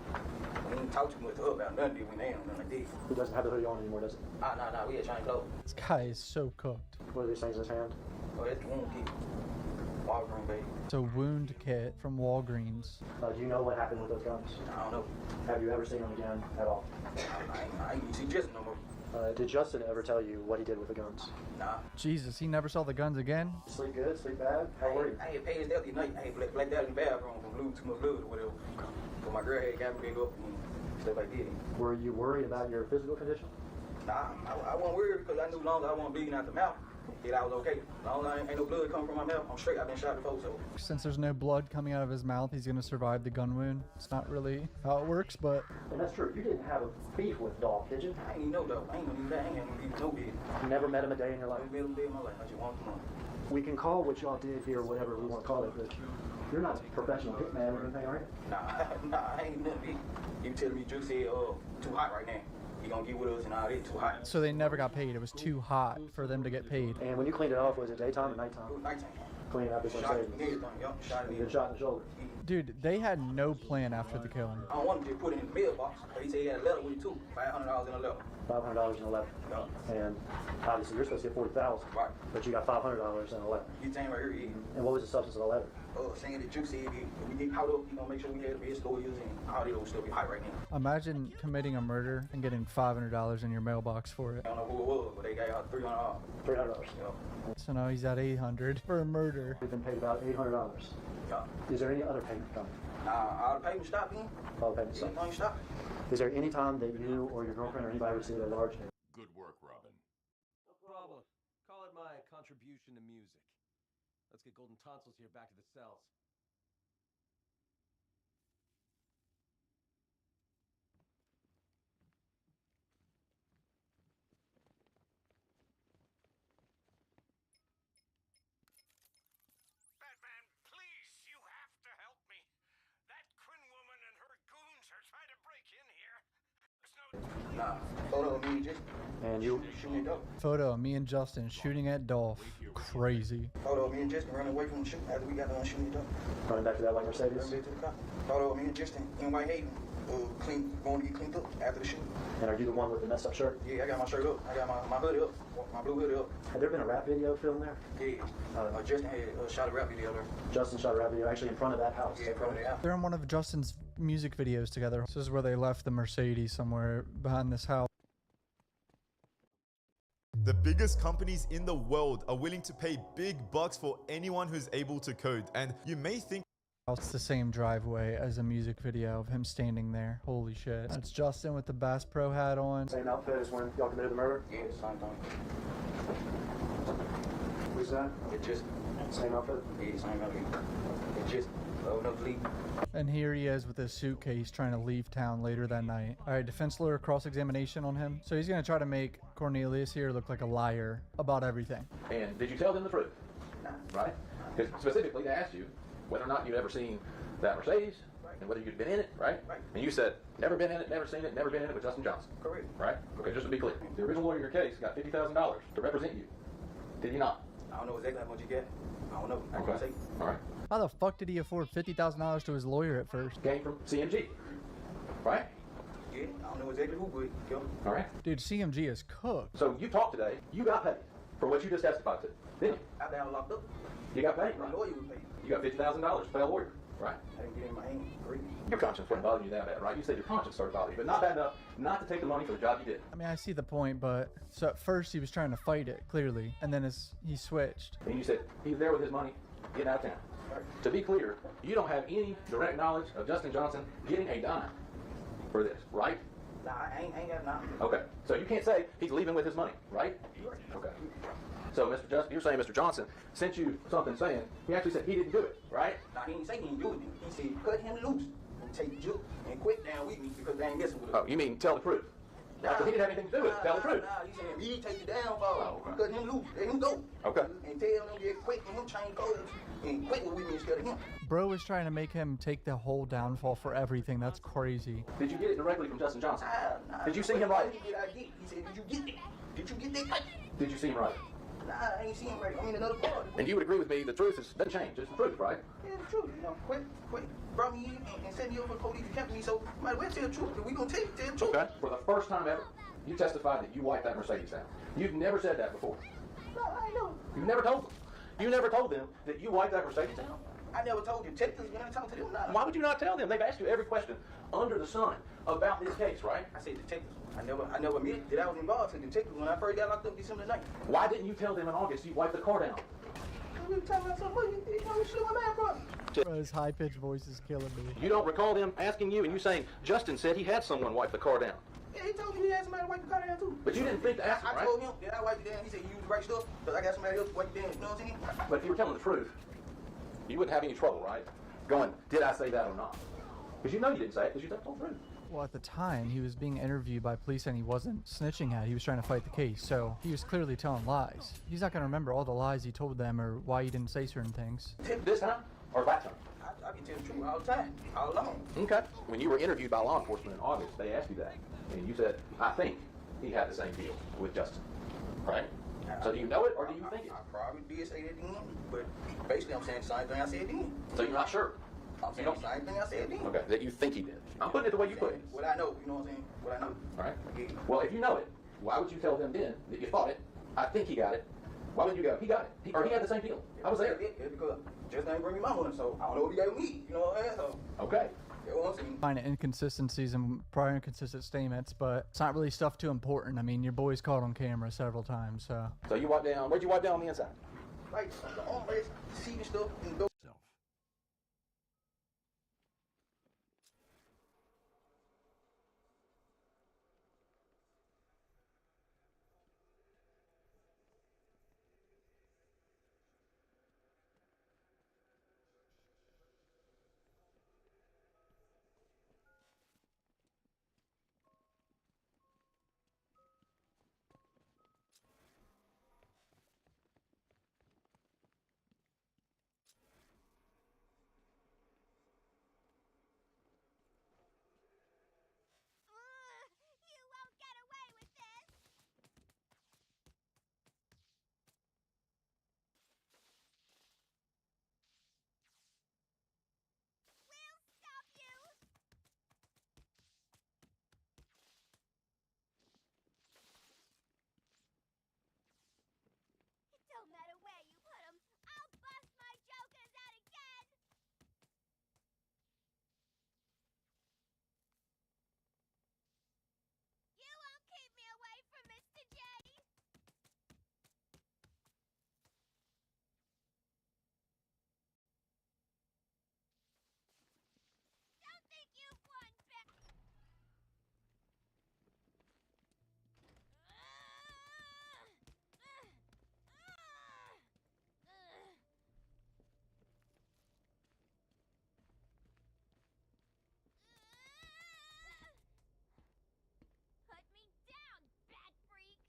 We didn't talk too much to her about nothing. We ain't nothing like this. He doesn't have the hoodie on anymore, does he? Nah, we had change clothes. This guy is so cooked. What are these things in his hand? Oh, that's the wound kit. Walgreens, baby. It's a wound kit from Walgreens. Do you know what happened with those guns? I don't know. Have you ever seen them again at all? I ain't see Justin no more. Did Justin ever tell you what he did with the guns? Nah. Jesus, he never saw the guns again? Sleep good? Sleep bad? How were you? I had passed out the night. I had blacked out in the bathroom from losing too much blood or whatever. So my girl had got me big up and stuff like that. Were you worried about your physical condition? Nah, I wasn't worried because I knew long as I wasn't bleeding out the mouth, that I was okay. As long as I ain't no blood coming from my mouth, I'm straight. I've been shot before, so. Since there's no blood coming out of his mouth, he's gonna survive the gun wound. It's not really how it works, but. And that's true. You didn't have a beef with Dolph, did you? I ain't even know though. I ain't gonna do that. I ain't gonna do no bid. You never met him a day in your life? I met him a day in my life. I just want the money. We can call what y'all did here whatever we want to call it, but you're not a professional hitman or anything, are you? Nah, I ain't nothing. You telling me Drew said, too hot right now. He gonna get with us and all that, too hot. So they never got paid. It was too hot for them to get paid. And when you cleaned it off, was it daytime or nighttime? It was nighttime. Cleaning out this Shot Mercedes. everything, yup. Shot You get shot in the shoulder. Dude, they had no plan after the killing. I don't want him to put it in the mailbox, but he said he had a letter with it too. $500 in a letter. $500 in a letter. Yup. And obviously you're supposed to get $40,000. Right. But you got $500 in a letter. You saying right here, yeah. And what was the substance of the letter? Saying that Drew said if we get caught up, he gonna make sure we had the best lawyers and all that old stuff. We hot right now. Imagine committing a murder and getting $500 in your mailbox for it. I don't know who it was, but they got out $300. $300. Yup. So now he's at $800 for a murder. We've been paid about $800. Yup. Is there any other payment coming? Nah, all the payments stopped then. All the payments stopped. Everything stopped. Is there any time that you or your girlfriend or anybody received a large payment? Good work, Robin. No problem. Call it my contribution to music. Let's get Golden Tonsils here back to the cells. Batman, please, you have to help me. That Quinn woman and her goons are trying to break in here. There's no... Nah, photo of me and Justin. And you? Shooting at Dolph. Photo of me and Justin shooting at Dolph. Crazy. Photo of me and Justin running away from the shoot after we got done shooting at Dolph. Running back to that white Mercedes? Running back to the car. Photo of me and Justin in Whitehaven. Going to get cleaned up after the shoot. And are you the one with the messed up shirt? Yeah, I got my shirt up. I got my hoodie up. My blue hoodie up. Had there been a rap video filmed there? Yeah. Justin had shot a rap video there. Justin shot a rap video actually in front of that house. Yeah, in front of the house. They're in one of Justin's music videos together. This is where they left the Mercedes somewhere behind this house. The biggest companies in the world are willing to pay big bucks for anyone who's able to code. And you may think It's the same driveway as a music video of him standing there. Holy shit. That's Justin with the Bass Pro hat on. Same outfit as when y'all committed the murder? Yeah, same thing. Who's that? It just... Same outfit? Yeah, same outfit. It just... enough to leave. And here he is with his suitcase trying to leave town later that night. Alright, defense lawyer cross-examination on him. So he's going to try to make Cornelius here look like a liar about everything. And did you tell them the truth? No. Right? Because specifically they asked you whether or not you'd ever seen that Mercedes, and whether you'd been in it, right? And you said, never been in it, never seen it, never been in it with Justin Johnson. Correct. Right? Okay, just to be clear. The original lawyer in your case got $50,000 to represent you. Did he not? I don't know exactly how much you get. I don't know. I can't say. All right. How the fuck did he afford $50,000 to his lawyer at first? Came from CMG, right? Yeah, I don't know exactly who, but yo. All right. Dude, CMG is cooked. So you talked today. You got paid for what you just testified to, didn't you? I got locked up. You got paid, My right? lawyer was paid. You got $50,000 to pay a lawyer, right? I didn't get it in my hand. Great. Your conscience wasn't bothering you that bad, right? You said your conscience started bothering you, but not bad enough not to take the money for the job you did. I mean, I see the point, but so at first he was trying to fight it, clearly, and then he switched. And you said he's there with his money, getting out of town. To be clear, you don't have any direct knowledge of Justin Johnson getting a dime for this, right? Nah, I ain't got nothing. Okay, so you can't say he's leaving with his money, right? Okay. So, Mr. Justin, you're saying Mr. Johnson sent you something saying he actually said he didn't do it, right? Nah, he didn't say he didn't do it. He said cut him loose and take Juke and quit down with me because they ain't messing with us. Oh, you mean tell the truth? Nah, he didn't have anything to do with it. Tell the truth. Nah, he said he take you down, follow. Cut him loose, let him go. Okay. And tell him to quit and him change codes and quit with me instead of him. Bro was trying to make him take the whole downfall for everything. That's crazy. Did you get it directly from Justin Johnson? Nah, Did you see him right? He said, did you get that? Did you get that? Did you see him right? Nah, I ain't seen him right. I mean, another part. And you would agree with me, the truth doesn't change. It's the truth, right? Yeah, the truth. You know, quit, brought me in and sent me over to the police and kept me. So, might as well tell the truth. We gonna tell the truth. Okay. For the first time ever, you testified that you wiped that Mercedes down. You've never said that before. No, I ain't know. You never told them. You never told them that you wiped that Mercedes down. I never told detectives when I talked to them. Nah. Why would you not tell them? They've asked you every question under the sun about this case, right? I said detectives. I never admitted that I was involved in detectives when I first got locked up December 9th. Why didn't you tell them in August you wiped the car down? We were talking about something. You know, we should have my man brought. Bro, his high-pitched voice is killing me. You don't recall them asking you and you saying Justin said he had someone wipe the car down. Yeah, he told me he had somebody to wipe the car down too. But you didn't think to ask him, I right? told him that I wiped it down. He said you used the right stuff because I got somebody else to wipe it down. You know what I'm saying? But if you were telling the truth, you wouldn't have any trouble, right? Going, did I say that or not? Because you know you didn't say it because you told the truth. Well, at the time, he was being interviewed by police and he wasn't snitching at. He was trying to fight the case, so he was clearly telling lies. He's not going to remember all the lies he told them or why he didn't say certain things. This time or that time? I can tell the truth all the time, all along. Okay. When you were interviewed by law enforcement in August, they asked you that. And you said, I think he had the same deal with Justin. Right? So do you know it or do you think it? I probably did say that then, but basically I'm saying the same thing I said then. So you're not sure? I'm saying the same thing I said then. Okay, that you think he did. I'm putting it the way you put it. What I know, you know what I'm saying? What I know. All right. Well, if you know it, why would you tell them then that you thought it? I think he got it. Why wouldn't you go, he got it? Or he had the same deal? I was there. Yeah, because just ain't bring me my money, so I don't know what he got with me. You know what I'm saying? So, okay. You know what I'm saying? Find inconsistencies and prior inconsistent statements, but it's not really stuff too important. I mean, your boy's caught on camera several times, so. So you wiped down, where'd you wipe down on the inside? Like, the armrest, the seat and stuff, and go. Don't matter where you put them, I'll bust my jokers out again! You won't keep me away from Mr. J! Don't think you've won, back! Put me down, bat freak!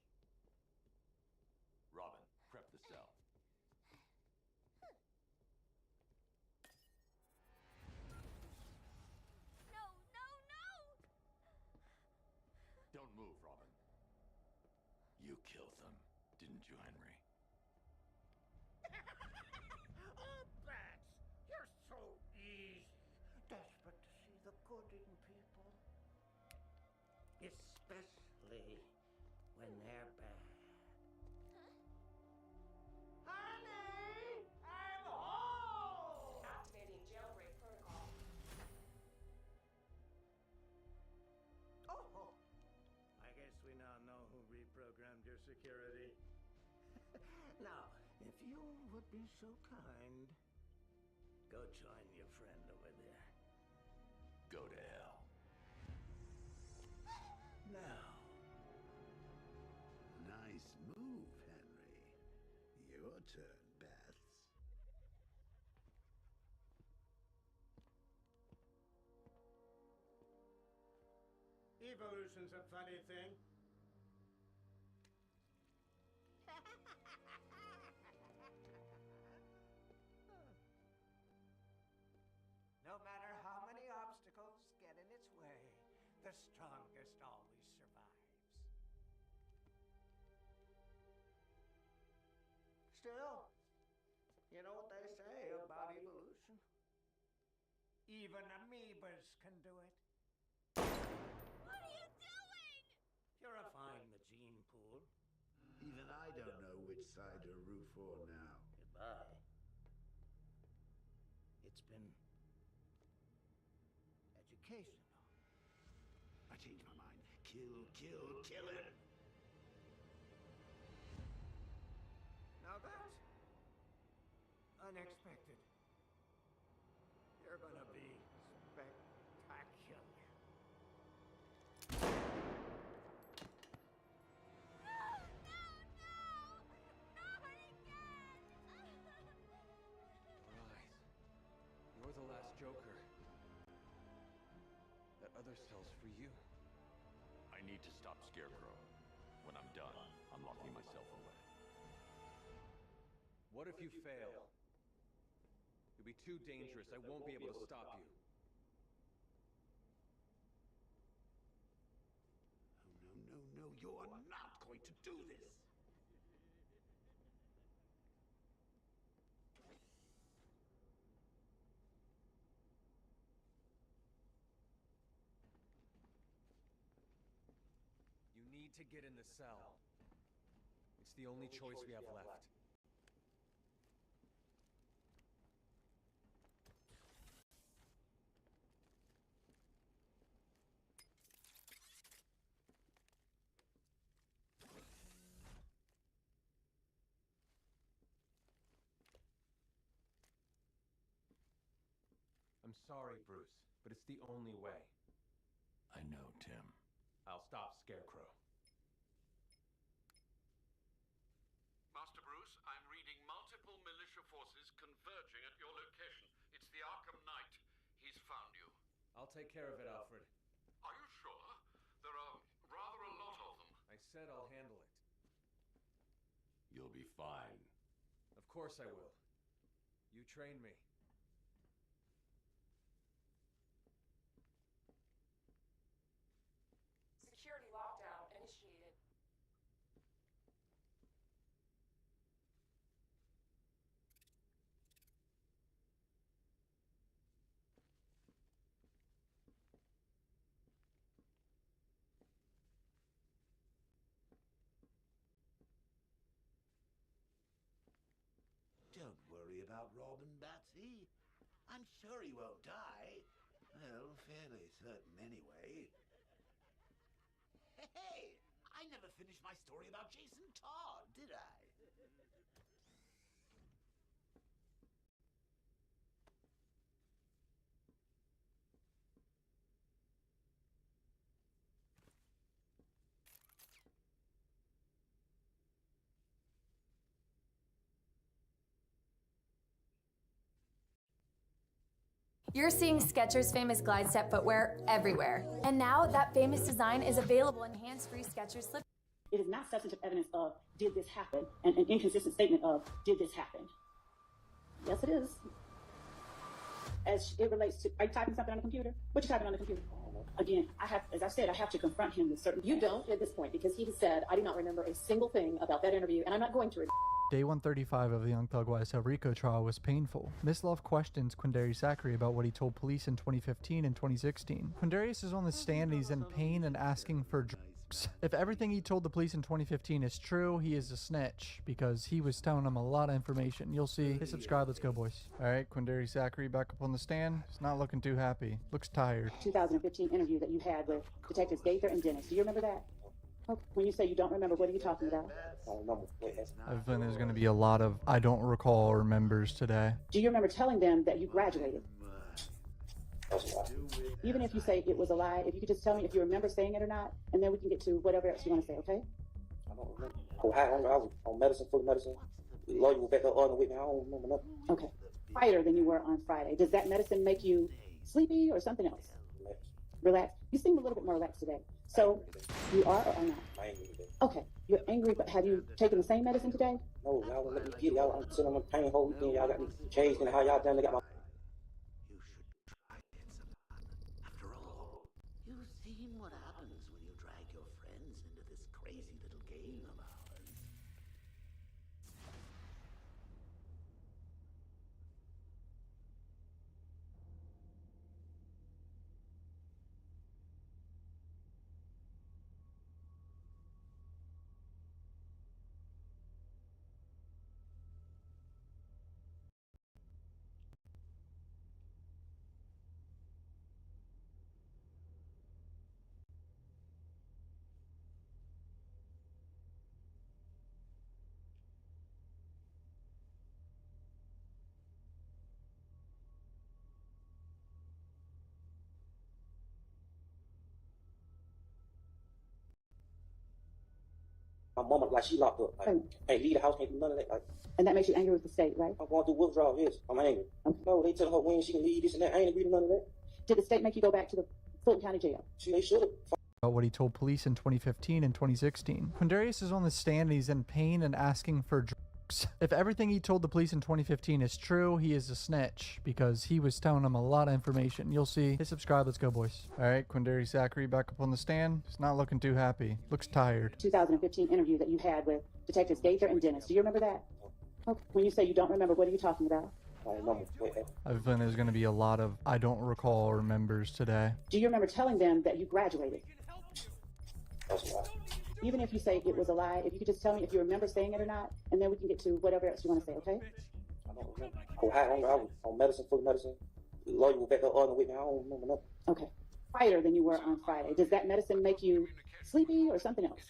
Robin, prep the cell. No, no, no! Don't move, Robin. You killed them, didn't you, Henry? Oh, Bats, you're so easy. Desperate to see the good in people. when they're bad. Honey, I'm home! Activating jailbreak protocol. Oh, I guess we now know who reprogrammed your security. Now, if you would be so kind, go join your friend over there. Go to hell. Now. Nice move, Henry. Your turn, Beth. Evolution's a funny thing. No matter how many obstacles get in its way, the strongest always survives. Still, you know what they say about evolution? Even amoebas can do it. What are you doing? Purifying the gene pool. Even I don't know which side to root for now. Goodbye. It's been educational. I changed my mind. Kill, kill, kill it! Now that's unexpected. You're gonna be spectacular. Rise. You're the last Joker. That other cell's for you. I need to stop Scarecrow. When I'm done, I'm locking myself away. What if you fail? You'll be too dangerous. I won't be able to stop you. Oh, no, you're not going to do this! You need to get in the cell. It's the only choice we have left. I'm sorry, Bruce, but it's the only way. I know, Tim. I'll stop Scarecrow. Master Bruce, I'm reading multiple militia forces converging at your location. It's the Arkham Knight. He's found you. I'll take care of it, Alfred. Are you sure? There are rather a lot of them. I said I'll handle it. You'll be fine. Of course I will. You trained me. Security lockdown initiated. Don't worry about Robin, Batsy. I'm sure he won't die. Well, fairly certain anyway. Hey! I never finished my story about Jason Todd, did I? You're seeing Skechers' famous glide step footwear everywhere. And now that famous design is available in hands-free Skechers slip. It is not substantive evidence of did this happen and an inconsistent statement of did this happen. Yes, it is. As it relates to, are you typing something on the computer? What you typing on the computer? Again, I have, as I said, I have to confront him with certain. You don't at this point because he has said, I do not remember a single thing about that interview and I'm not going to. Day 135 of the Young Thug YSL RICO trial was painful. Miss Love questions Quindarius Zachary about what he told police in 2015 and 2016. Quindarius is on the stand and he's in pain and asking for drugs. If everything he told the police in 2015 is true, he is a snitch because he was telling them a lot of information. You'll see. Hit subscribe. Let's go, boys. All right, Quindarius Zachary back up on the stand. He's not looking too happy. Looks tired. 2015 interview that you had with Detectives Gaither and Dennis. Do you remember that? Okay. When you say you don't remember, what are you talking about? I have a feeling there's going to be a lot of I don't recall or remembers today. Do you remember telling them that you graduated? Even if you say it was a lie, if you could just tell me if you remember saying it or not, and then we can get to whatever else you want to say, okay? I don't remember. I was on medicine, full of medicine. The lawyer was back up arguing with me. I don't remember nothing. Okay. Quieter than you were on Friday. Does that medicine make you sleepy or something else? Relaxed. You seem a little bit more relaxed today. So, you are or are not? I ain't really. Okay. You're angry, but have you taken the same medicine today? No, y'all won't let me get it. Y'all, I'm sitting on my pain whole weekend. Y'all got me changed and how y'all done. They got my. You've seen what happens when you drag your friends into this crazy little game of ours. My mama, like, she locked up. Like, can't leave the house, can't do none of that. Like, and that makes you angry with the state, right? I'm going through withdrawal, yes. I'm angry. Okay. No, they tell her when she can leave, this and that. I ain't agreed to none of that. Did the state make you go back to the Fulton County Jail? They should have. About what he told police in 2015 and 2016. Quindarius is on the stand and he's in pain and asking for drugs. If everything he told the police in 2015 is true, he is a snitch because he was telling them a lot of information. You'll see. Hit subscribe. Let's go, boys. All right, Quindarius Zachary back up on the stand. He's not looking too happy. Looks tired. 2015 interview that you had with Detectives Gaither and Dennis. Do you remember that? Okay. When you say you don't remember, what are you talking about? I don't remember. I have a feeling there's going to be a lot of I don't recall or remembers today. Do you remember telling them that you graduated? That's a lie. Even if you say it was a lie, if you could just tell me if you remember saying it or not, and then we can get to whatever else you want to say, okay? I don't remember. I was on medicine, full of medicine. The lawyer was back up arguing with me. I don't remember nothing. Okay. Quieter than you were on Friday. Does that medicine make you sleepy or something else?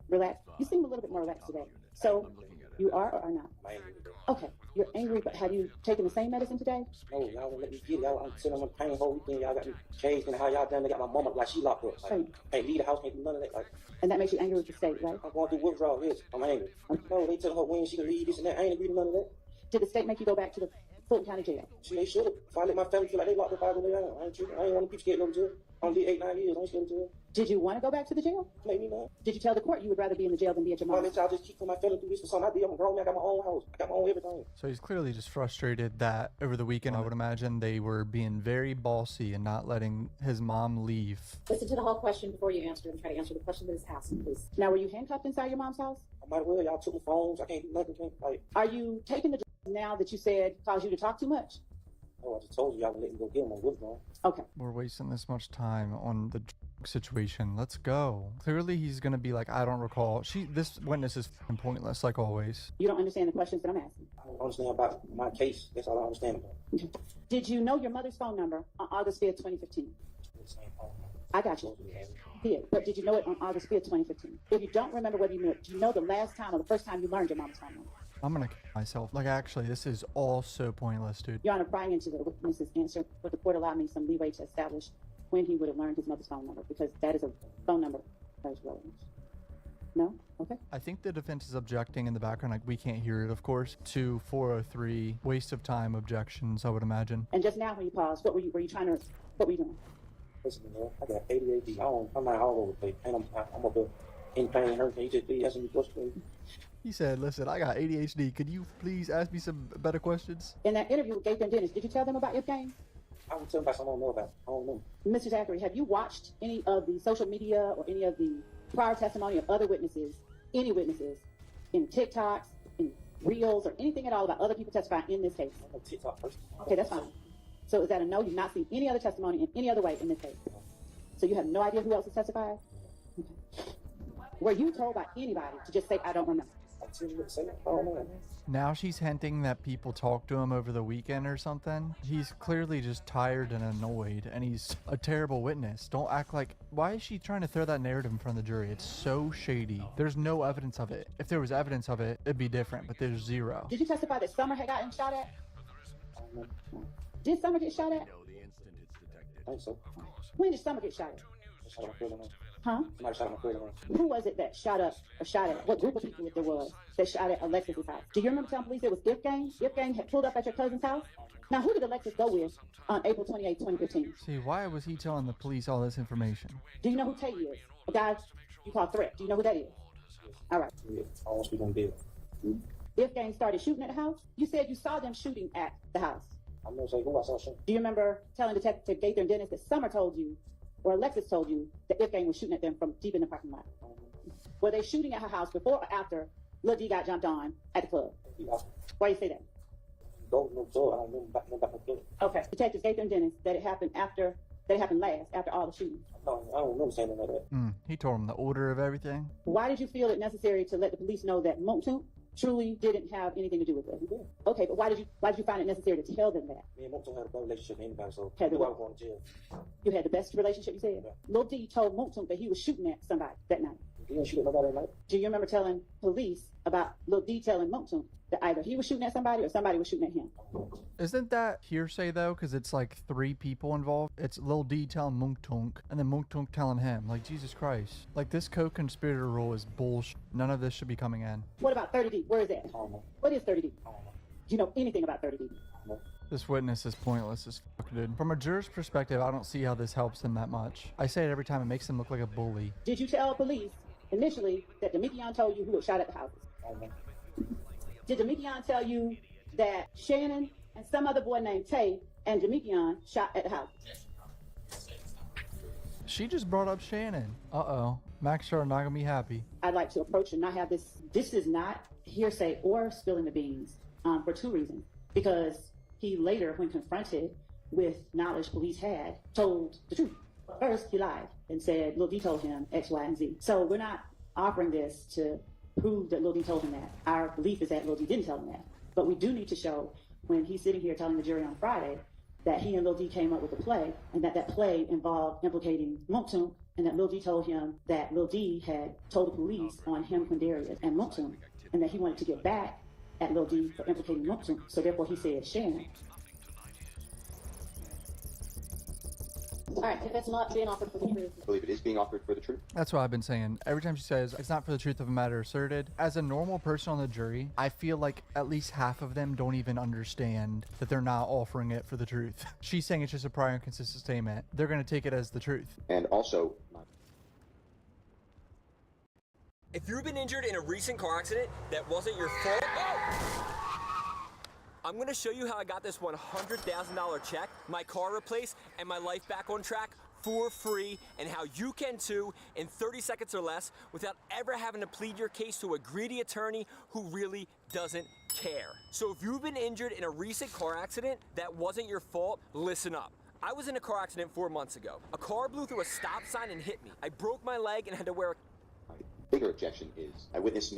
Relaxed. You seem a little bit more relaxed today. So, you are or are not? I ain't really. Okay. You're angry, but have you taken the same medicine today? No, y'all won't let me get it. Y'all, I'm sitting on my pain whole weekend. Y'all got me changed and how y'all done. They got my mama, like, she locked up. Like, can't leave the house, can't do none of that. Like, and that makes you angry with the state, right? I'm going through withdrawal, yes. I'm angry. No, they tell her when she can leave, this and that. I ain't agreed to none of that. Did the state make you go back to the Fulton County Jail? They should have. If I let my family feel like they locked up all the way out, I ain't tripping. I ain't want to be scared of jail. I only did 8-9 years. I ain't scared of jail. Did you want to go back to the jail? Maybe not. Did you tell the court you would rather be in the jail than be at your Why mom's? let y'all just keep my family through this for something I did? I'm a grown man. I got my own house. I got my own everything. So he's clearly just frustrated that over the weekend, I would imagine they were being very bossy and not letting his mom leave. Listen to the whole question before you answer and try to answer the question that is asked, please. Now, were you handcuffed inside your mom's house? I might well. Y'all took my phones. I can't do nothing. Are you taking the drugs now that you said caused you to talk too much? Oh, I just told you y'all would let me go get them on withdrawal. Okay. We're wasting this much time on the drug situation. Let's go. Clearly he's going to be like, I don't recall. This witness is f***ing pointless, like always. You don't understand the questions that I'm asking. I don't understand about my case. That's all I understand about. Did you know your mother's phone number on August 5th, 2015? I got you. Did, but did you know it on August 5th, 2015? If you don't remember whether you knew it, do you know the last time or the first time you learned your mom's phone number? I'm gonna kill myself. Like, actually, this is all so pointless, dude. Your Honor, prying into the witness's answer, but the court allowed me some leeway to establish when he would have learned his mother's phone number, because that is a phone number that is relevant. No? Okay. I think the defense is objecting in the background, like we can't hear it, of course, to 403 waste of time objections, I would imagine. And just now when you paused, what were you doing? Listen, man, I got ADHD. I'm not all over the place. And I'm up there in pain, hurting. You just be asking me questions. He said, listen, I got ADHD. Could you please ask me some better questions? In that interview with Gaither and Dennis, did you tell them about your game? I would tell them about something I don't know about. I don't know. Mr. Zachary, have you watched any of the social media or any of the prior testimony of other witnesses, any witnesses, in TikToks, in Reels, or anything at all about other people testifying in this case? I'm a TikTok person. Okay, that's fine. So is that a no? You've not seen any other testimony in any other way in this case? So you have no idea who else has testified? Were you told by anybody to just say, I don't remember? Now she's hinting that people talked to him over the weekend or something. He's clearly just tired and annoyed, and he's a terrible witness. Don't act like... Why is she trying to throw that narrative in front of the jury? It's so shady. There's no evidence of it. If there was evidence of it, it'd be different, but there's zero. Did you testify that Summer had gotten shot at? Did Summer get shot at? I think so. When did Summer get shot at? Shot my feeling. Huh? Somebody shot my feeling. Who was it that shot up or shot at? What group of people there was that shot at Alexis's house? Do you remember telling police it was If Gang? If Gang had pulled up at your cousin's house? Now, who did Alexis go with on April 28, 2015? See, why was he telling the police all this information? Do you know who Tay is? A guy you call Threat. Do you know who that is? All right. Yeah, I almost be gonna be. If Gang started shooting at the house, you said you saw them shooting at the house. I'm gonna say who I saw shooting. Do you remember telling Detective Gaither and Dennis that Summer told you, or Alexis told you, that If Gang was shooting at them from deep in the parking lot? Were they shooting at her house before or after Lil D got jumped on at the club? Why you say that? Okay. Detectives Gaither and Dennis, that it happened after, that it happened last, after all the shooting. No, I don't remember saying anything like that. He told him the order of everything. Why did you feel it necessary to let the police know that Montun truly didn't have anything to do with it? Okay, but why did you find it necessary to tell them that? Me and Montun had a bad relationship with anybody, so Had the knew I what? was going to jail. You had the best relationship, you said? Yeah. Lil D told Montun that he was shooting at somebody that night. He didn't shoot at nobody that night. Do you remember telling police about Lil D telling Montun that either he was shooting at somebody or somebody was shooting at him? Isn't that hearsay though? Because it's like 3 people involved. It's Lil D telling Moontunk, and then Moontunk telling him. Like, Jesus Christ. Like, this co-conspirator rule is bullshit. None of this should be coming in. What about 30D? Where is that? What is 30D? Do you know anything about 30D? This witness is pointless as fuck, dude. From a juror's perspective, I don't see how this helps them that much. I say it every time. It makes them look like a bully. Did you tell police initially that Demekion told you who had shot at the houses? Did Demekion tell you that Shannon and some other boy named Tay and Demekion shot at the house? She just brought up Shannon. Uh-oh. Max Sharp not gonna be happy. I'd like to approach and not have this. This is not hearsay or spilling the beans for 2 reasons. Because he later, when confronted with knowledge police had, told the truth. First, he lied and said Lil D told him X, Y, and Z. So we're not offering this to prove that Lil D told him that. Our belief is that Lil D didn't tell him that. But we do need to show, when he's sitting here telling the jury on Friday, that he and Lil D came up with a play, and that play involved implicating Montun, and that Lil D told him that Lil D had told the police on him, Quindarius, and Montun, and that he wanted to get back at Lil D for implicating Montun. So therefore he said Shannon. All right, if that's not being offered for the truth. I believe it is being offered for the truth. That's what I've been saying. Every time she says it's not for the truth of a matter asserted, as a normal person on the jury, I feel like at least half of them don't even understand that they're not offering it for the truth. She's saying it's just a prior and consistent statement. They're going to take it as the truth. And also, if you've been injured in a recent car accident that wasn't your fault, I'm gonna show you how I got this $100,000 check, my car replaced, and my life back on track for free, and how you can too in 30 seconds or less without ever having to plead your case to a greedy attorney who really doesn't care. So if you've been injured in a recent car accident that wasn't your fault, listen up. I was in a car accident 4 months ago. A car blew through a stop sign and hit me. I broke my leg and had to wear a... bigger objection is I witnessed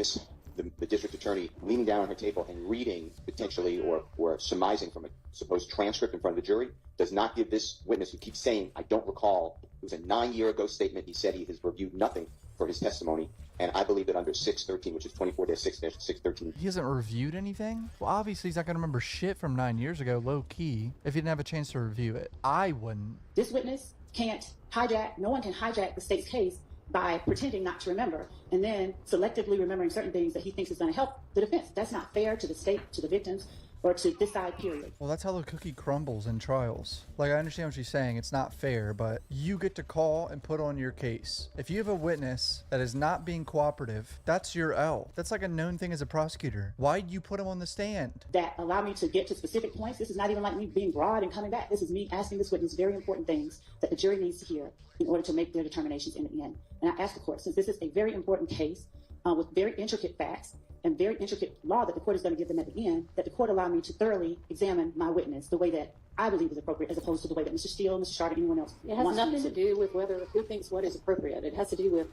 the district attorney leaning down on her table and reading potentially or surmising from a supposed transcript in front of the jury does not give this witness, who keeps saying, I don't recall, it was a 9-year-ago statement. He said he has reviewed nothing for his testimony. And I believe that under 613, which is 24-6-613. He hasn't reviewed anything? Well, obviously he's not going to remember shit from 9 years ago, low key, if he didn't have a chance to review it. I wouldn't. This witness can't hijack, no one can hijack the state's case by pretending not to remember and then selectively remembering certain things that he thinks is going to help the defense. That's not fair to the state, to the victims, or to this side, period. Well, that's how the cookie crumbles in trials. Like, I understand what she's saying. It's not fair, but you get to call and put on your case. If you have a witness that is not being cooperative, that's your L. That's like a known thing as a prosecutor. Why'd you put him on the stand? That allow me to get to specific points. This is not even like me being broad and coming back. This is me asking this witness very important things that the jury needs to hear in order to make their determinations in the end. And I ask the court, since this is a very important case with very intricate facts, and very intricate law that the court is going to give them at the end, that the court allowed me to thoroughly examine my witness the way that I believe is appropriate, as opposed to the way that Mr. Steele, Mr. Sharp, anyone else. It has nothing to do with who thinks what is appropriate. It has to do with,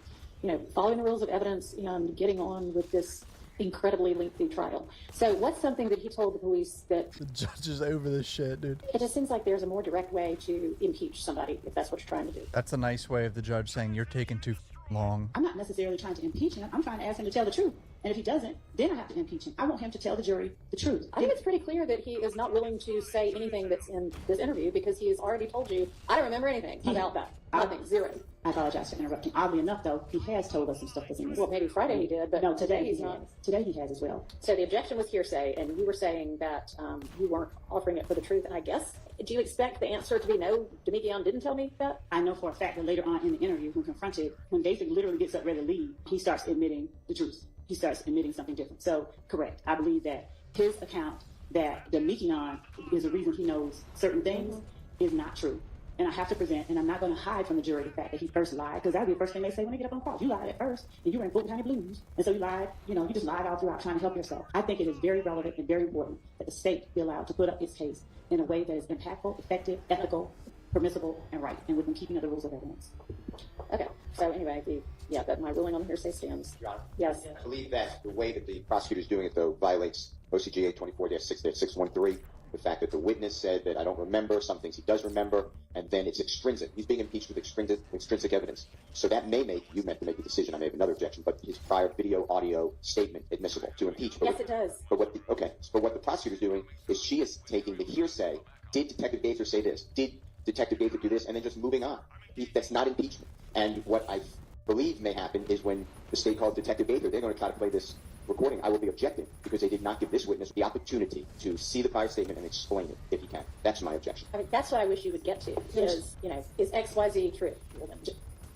following the rules of evidence and getting on with this incredibly lengthy trial. So what's something that he told the police that... The judge is over this shit, dude. It just seems like there's a more direct way to impeach somebody, if that's what you're trying to do. That's a nice way of the judge saying you're taking too long. I'm not necessarily trying to impeach him. I'm trying to ask him to tell the truth. And if he doesn't, then I have to impeach him. I want him to tell the jury the truth. I think it's pretty clear that he is not willing to say anything that's in this interview because he has already told you, I don't remember anything about that. Nothing. Zero. I apologize for interrupting. Oddly enough, though, he has told us some stuff that's in this. Well, maybe Friday he did, but no, today he's he not. has. Today he has as well. So the objection was hearsay, and you were saying that you weren't offering it for the truth. And I guess, do you expect the answer to be no, Demekion didn't tell me that? I know for a fact that later on in the interview, when David literally gets up ready to leave, he starts admitting the truth. He starts admitting something different. So, correct. I believe that his account that Demekion is the reason he knows certain things is not true. And I have to present, and I'm not going to hide from the jury the fact that he first lied, because that would be the first thing they say when they get up on the cross. You lied at first, and you were in Fulton County Blues, and so you lied, you just lied all throughout trying to help yourself. I think it is very relevant and very important that the state be allowed to put up its case in a way that is impactful, effective, ethical, permissible, and right, and within keeping of the rules of evidence. Okay, so anyway, but my ruling on the hearsay stands. Your Honor. Yes. I believe that the way that the prosecutor's doing it, though, violates OCGA 24-6-613. The fact that the witness said that I don't remember, some things he does remember, and then it's extrinsic. He's being impeached with extrinsic evidence. So that may make, you meant to make a decision, I may have another objection, but his prior video, audio statement admissible to impeach. Yes, it does. But what the prosecutor's doing is she is taking the hearsay, did Detective Gaither say this? Did Detective Gaither do this? And then just moving on. That's not impeachment. And what I believe may happen is when the state calls Detective Gaither, they're going to try to play this recording. I will be objecting because they did not give this witness the opportunity to see the prior statement and explain it if he can. That's my objection. I mean, that's what I wish you would get to. Is XYZ true?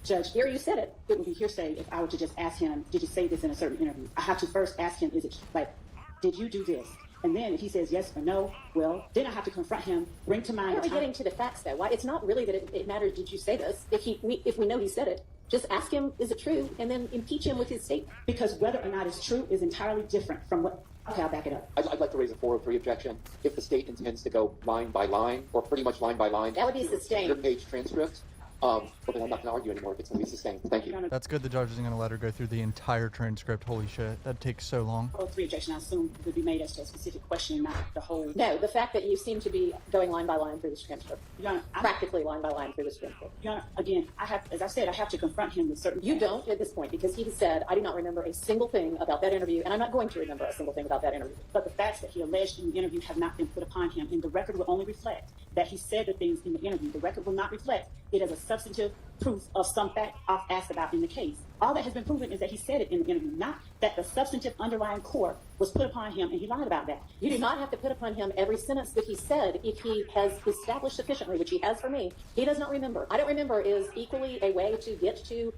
Judge, here you said it. It would be hearsay if I were to just ask him, did you say this in a certain interview? I have to first ask him, did you do this? And then if he says yes or no, well, then I have to confront him, bring to mind. Why are we getting to the facts, though? Why? It's not really that it matters, did you say this? If we know he said it, just ask him, is it true? And then impeach him with his statement. Because whether or not it's true is entirely different from what... Okay, I'll back it up. I'd like to raise a 403 objection. If the state intends to go line by line, or pretty much line by line... That would be sustained. 100-page transcript. Well, then I'm not going to argue anymore if it's going to be sustained. Thank you. That's good the judge isn't going to let her go through the entire transcript. Holy shit, that takes so long. 403 objection, I assume, would be made as to a specific question, not the whole... No, the fact that you seem to be going line by line through this transcript. Your Honor, practically line by line through this transcript. Your Honor, again, as I said, I have to confront him with certain... You don't at this point, because he has said, I do not remember a single thing about that interview, and I'm not going to remember a single thing about that interview. But the facts that he alleged in the interview have not been put upon him, and the record will only reflect that he said the things in the interview. The record will not reflect it as a substantive proof of some fact asked about in the case. All that has been proven is that he said it in the interview, not that the substantive underlying core was put upon him and he lied about that. You do not have to put upon him every sentence that he said if he has established sufficiently, which he has for me. He does not remember. I don't remember is equally a way to get to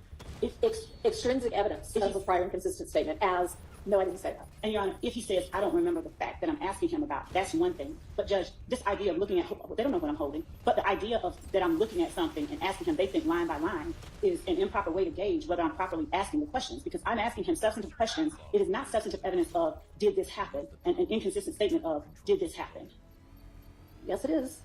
extrinsic evidence of a prior inconsistent statement as, no, I didn't say that. And Your Honor, if he says, I don't remember the fact that I'm asking him about, that's one thing. But Judge, this idea of looking at, they don't know what I'm holding, but the idea of that I'm looking at something and asking him, they think line by line, is an improper way to gauge whether I'm properly asking the questions, because I'm asking him substantive questions. It is not substantive evidence of, did this happen? And an inconsistent statement of, did this happen? Yes, it is.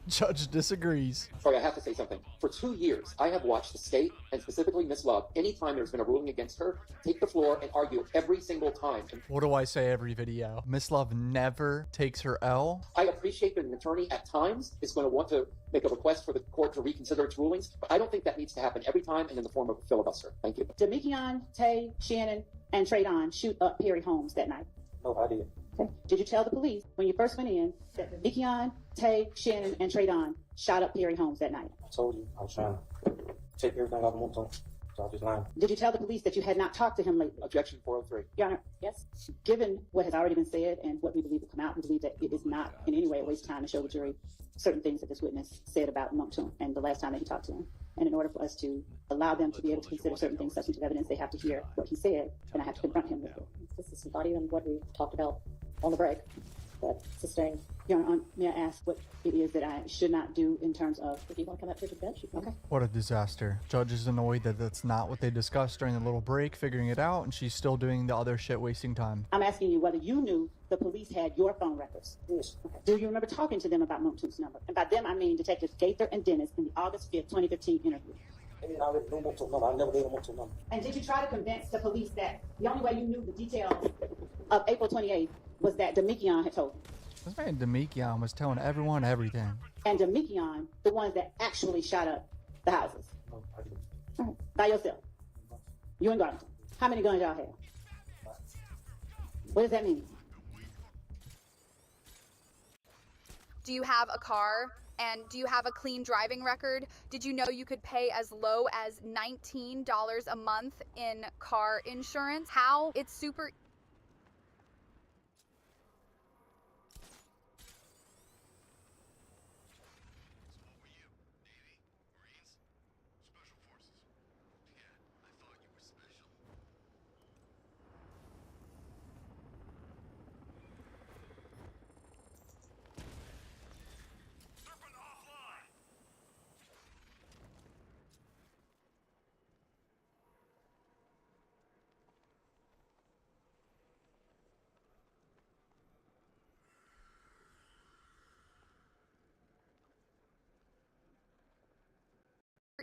Judge disagrees. Sorry, I have to say something. For 2 years, I have watched the state, and specifically Miss Love, anytime there's been a ruling against her, take the floor and argue every single time. What do I say every video? Miss Love never takes her L. I appreciate that an attorney at times is going to want to make a request for the court to reconsider its rulings, but I don't think that needs to happen every time and in the form of a filibuster. Thank you. Demekion, Tay, Shannon, and Traydon shoot up Perry Holmes that night. No, I did. Okay. Did you tell the police when you first went in that Demekion, Tay, Shannon, and Traydon shot up Perry Holmes that night? I told you I was trying to take everything off one time, so I was just lying. Did you tell the police that you had not talked to him lately? Objection 403. Your Honor, yes. Given what has already been said and what we believe will come out, we believe that it is not in any way a waste of time to show the jury certain things that this witness said about Moncton and the last time that he talked to him. And in order for us to allow them to be able to consider certain things substantive evidence, they have to hear what he said, and I have to confront him with it. This is embodied in what we talked about on the break. Sustained. Your Honor, may I ask what it is that I should not do in terms of, if you want to come up here to the bench, you can. Okay. What a disaster. Judge is annoyed that that's not what they discussed during the little break, figuring it out, and she's still doing the other shit, wasting time. I'm asking you whether you knew the police had your phone records. Yes. Okay. Do you remember talking to them about Montoon's number? And by them, I mean Detectives Gaither and Dennis in the August 5th, 2015 interview. I mean, I already knew Montoon number. I never gave him Montoon number. And did you try to convince the police that the only way you knew the details of April 28th was that Demekion had told you? This man Demekion was telling everyone everything. And Demekion, the ones that actually shot up the houses? No, I didn't. All right. By yourself? You and Garlington. How many guns y'all have? What does that mean? Do you have a car? And do you have a clean driving record? Did you know you could pay as low as $19 a month in car insurance? How? It's super...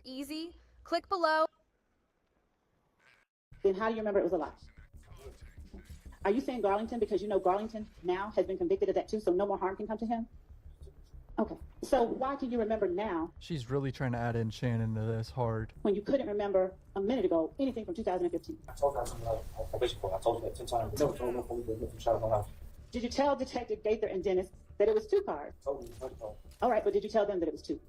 easy. Click below. Then how do you remember it was a lie? Are you saying Garlington because you know Garlington now has been convicted of that too, so no more harm can come to him? Okay. So why can you remember now She's really trying to add in Shannon to this hard. when you couldn't remember a minute ago anything from 2015? I told you on probation court. I told you that 10 times. I never told no police that nothing shot up my house. Did you tell Detective Gaither and Dennis that it was 2 cars? I told you. I told you. All right, but did you tell them that it was 2?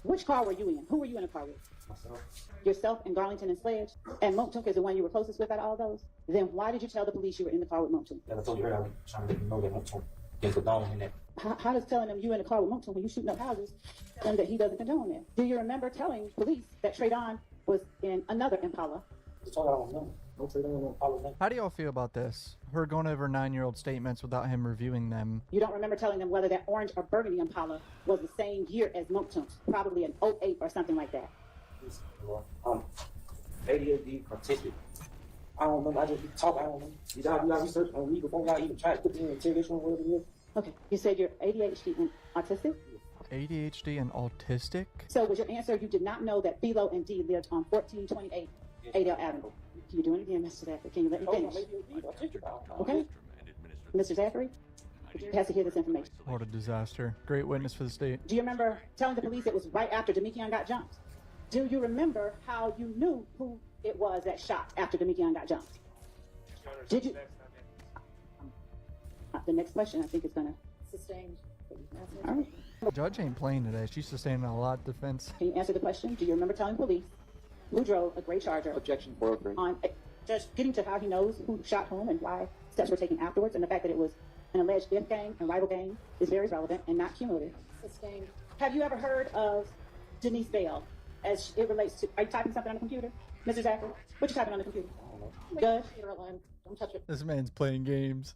Which car were you in? Who were you in a car with? Myself. Yourself and Garlington and Sledge? And Montoon is the one you were closest with out of all those? Then why did you tell the police you were in the car with Montoon? Yeah, I told you earlier. I was trying to let you know that Montoon is condoning in that. How does telling them you in the car with Montoon when you shooting up houses and that he doesn't condone that? Do you remember telling police that Traydon was in another Impala? I told you I don't know. No Traydon, no Impala, nothing. How do y'all feel about this? Her going over 9-year-old statements without him reviewing them. You don't remember telling them whether that orange or burgundy Impala was the same year as Montoon's, probably an 08 or something like that. ADHD, autistic. I don't know. I just be talking. I don't know. You got research on me before y'all even try to put me in interrogation or whatever it is. Okay. You said you're ADHD and autistic? ADHD and autistic? So was your answer you did not know that Philo and Dee lived on 1428 Adele Avenue? Can you do it again, Mr. Zachary? Can you let me finish? Okay. Mr. Zachary, has to hear this information. What a disaster. Great witness for the state. Do you remember telling the police it was right after Demekion got jumped? Do you remember how you knew who it was that shot after Demekion got jumped? Did you? The next question I think is going to sustain. All right. Judge ain't playing today. She's sustaining a lot of defense. Can you answer the question? Do you remember telling police who drove a gray Charger? Objection. 403. On just getting to how he knows who shot whom and why steps were taken afterwards, and the fact that it was an alleged death gang and rival gang is very relevant and not cumulative. Sustained. Have you ever heard of Denise Bell as it relates to? Are you typing something on the computer, Mr. Zachary? What you typing on the computer? Good. Don't touch it. This man's playing games.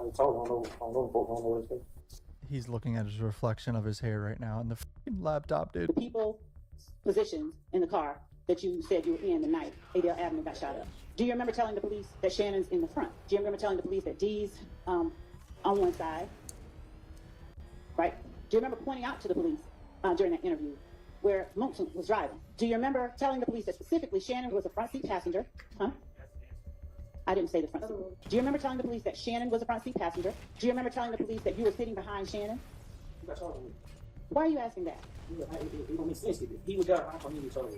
He's looking at his reflection of his hair right now in the fucking laptop, dude. The people positions in the car that you said you were in the night Adele Avenue got shot up. Do you remember telling the police that Shannon's in the front? Do you remember telling the police that Dee's on one side? Right? Do you remember pointing out to the police during that interview where Montoon was driving? Do you remember telling the police that specifically Shannon was a front seat passenger? Huh? I didn't say the front seat. Do you remember telling the police that Shannon was a front seat passenger? Do you remember telling the police that you were sitting behind Shannon? Why are you asking that? It don't make sense to me. He was there. I mean, so.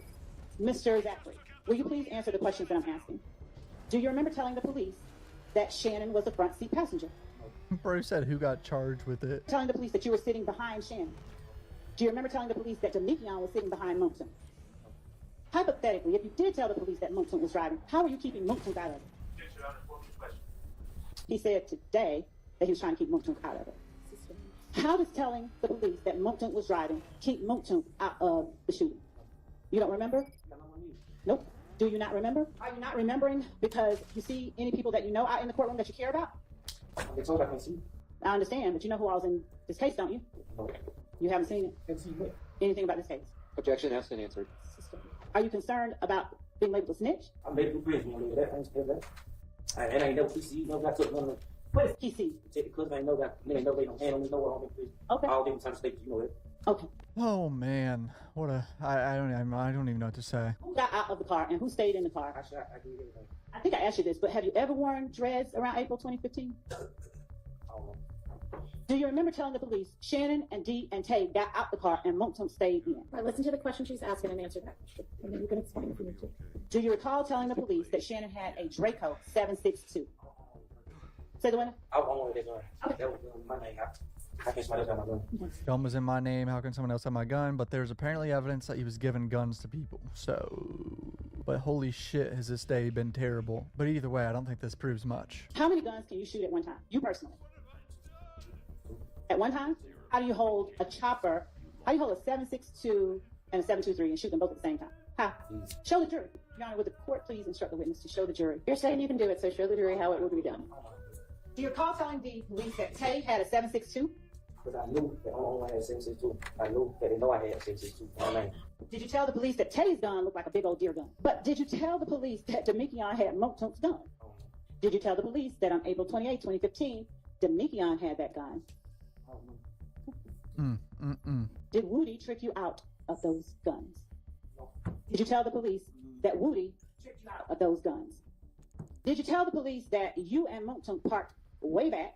Mr. Zachary, will you please answer the questions that I'm asking? Do you remember telling the police that Shannon was a front seat passenger? Bro said who got charged with it. Telling the police that you were sitting behind Shannon? Do you remember telling the police that Demekion was sitting behind Montoon? Hypothetically, if you did tell the police that Montoon was driving, how are you keeping Montoon out of it? He said today that he was trying to keep Montoon out of it. How does telling the police that Montoon was driving keep Montoon out of the shooting? You don't remember? Nope. Do you not remember? Are you not remembering because you see any people that you know out in the courtroom that you care about? They told I can see. I understand, but you know who else in this case, don't you? You haven't seen it? Anything about this case? Objection asked and answered. Are you concerned about being labeled a snitch? I'm labeled prison. You know that. I understand that. And I ain't no PC. No, I took none of the. What is PC? Because I know that they don't handle me nowhere. I'm in prison. Okay. All different types of states. You know that. Okay. Oh man, what a I don't even know what to say. Who got out of the car and who stayed in the car? I think I asked you this, but have you ever worn dreads around April 2015? Do you remember telling the police Shannon and Dee and Tay got out the car and Montum stayed in? All right, listen to the question she's asking and answer that question. And then you can explain if you need to. Do you recall telling the police that Shannon had a Draco 7.62? Say the winner. I won't that gun. That was my name. I guess my got my gun. Gun was in my name. How can someone else have my gun? But there's apparently evidence that he was giving guns to people. So, but holy shit, has this day been terrible. But either way, I don't think this proves much. How many guns can you shoot at one time? You personally. At one time? How do you hold a chopper? How do you hold a 7.62 and a 7.23 and shoot them both at the same time? How? Show the jury. Your Honor, would the court please instruct the witness to show the jury? You're saying you can do it, so show the jury how it would be done. Do you recall telling the police that Tay had a 7.62? Because I knew that I only had 7.62. I knew that they know I had 7.62. Did you tell the police that Tay's gun looked like a big old deer gun? But did you tell the police that Demekion had Montum's gun? Did you tell the police that on April 28, 2015, Demekion had that gun? Did Woody trick you out of those guns? Did you tell the police that Woody tricked you out of those guns? Did you tell the police that you and Montum parked way back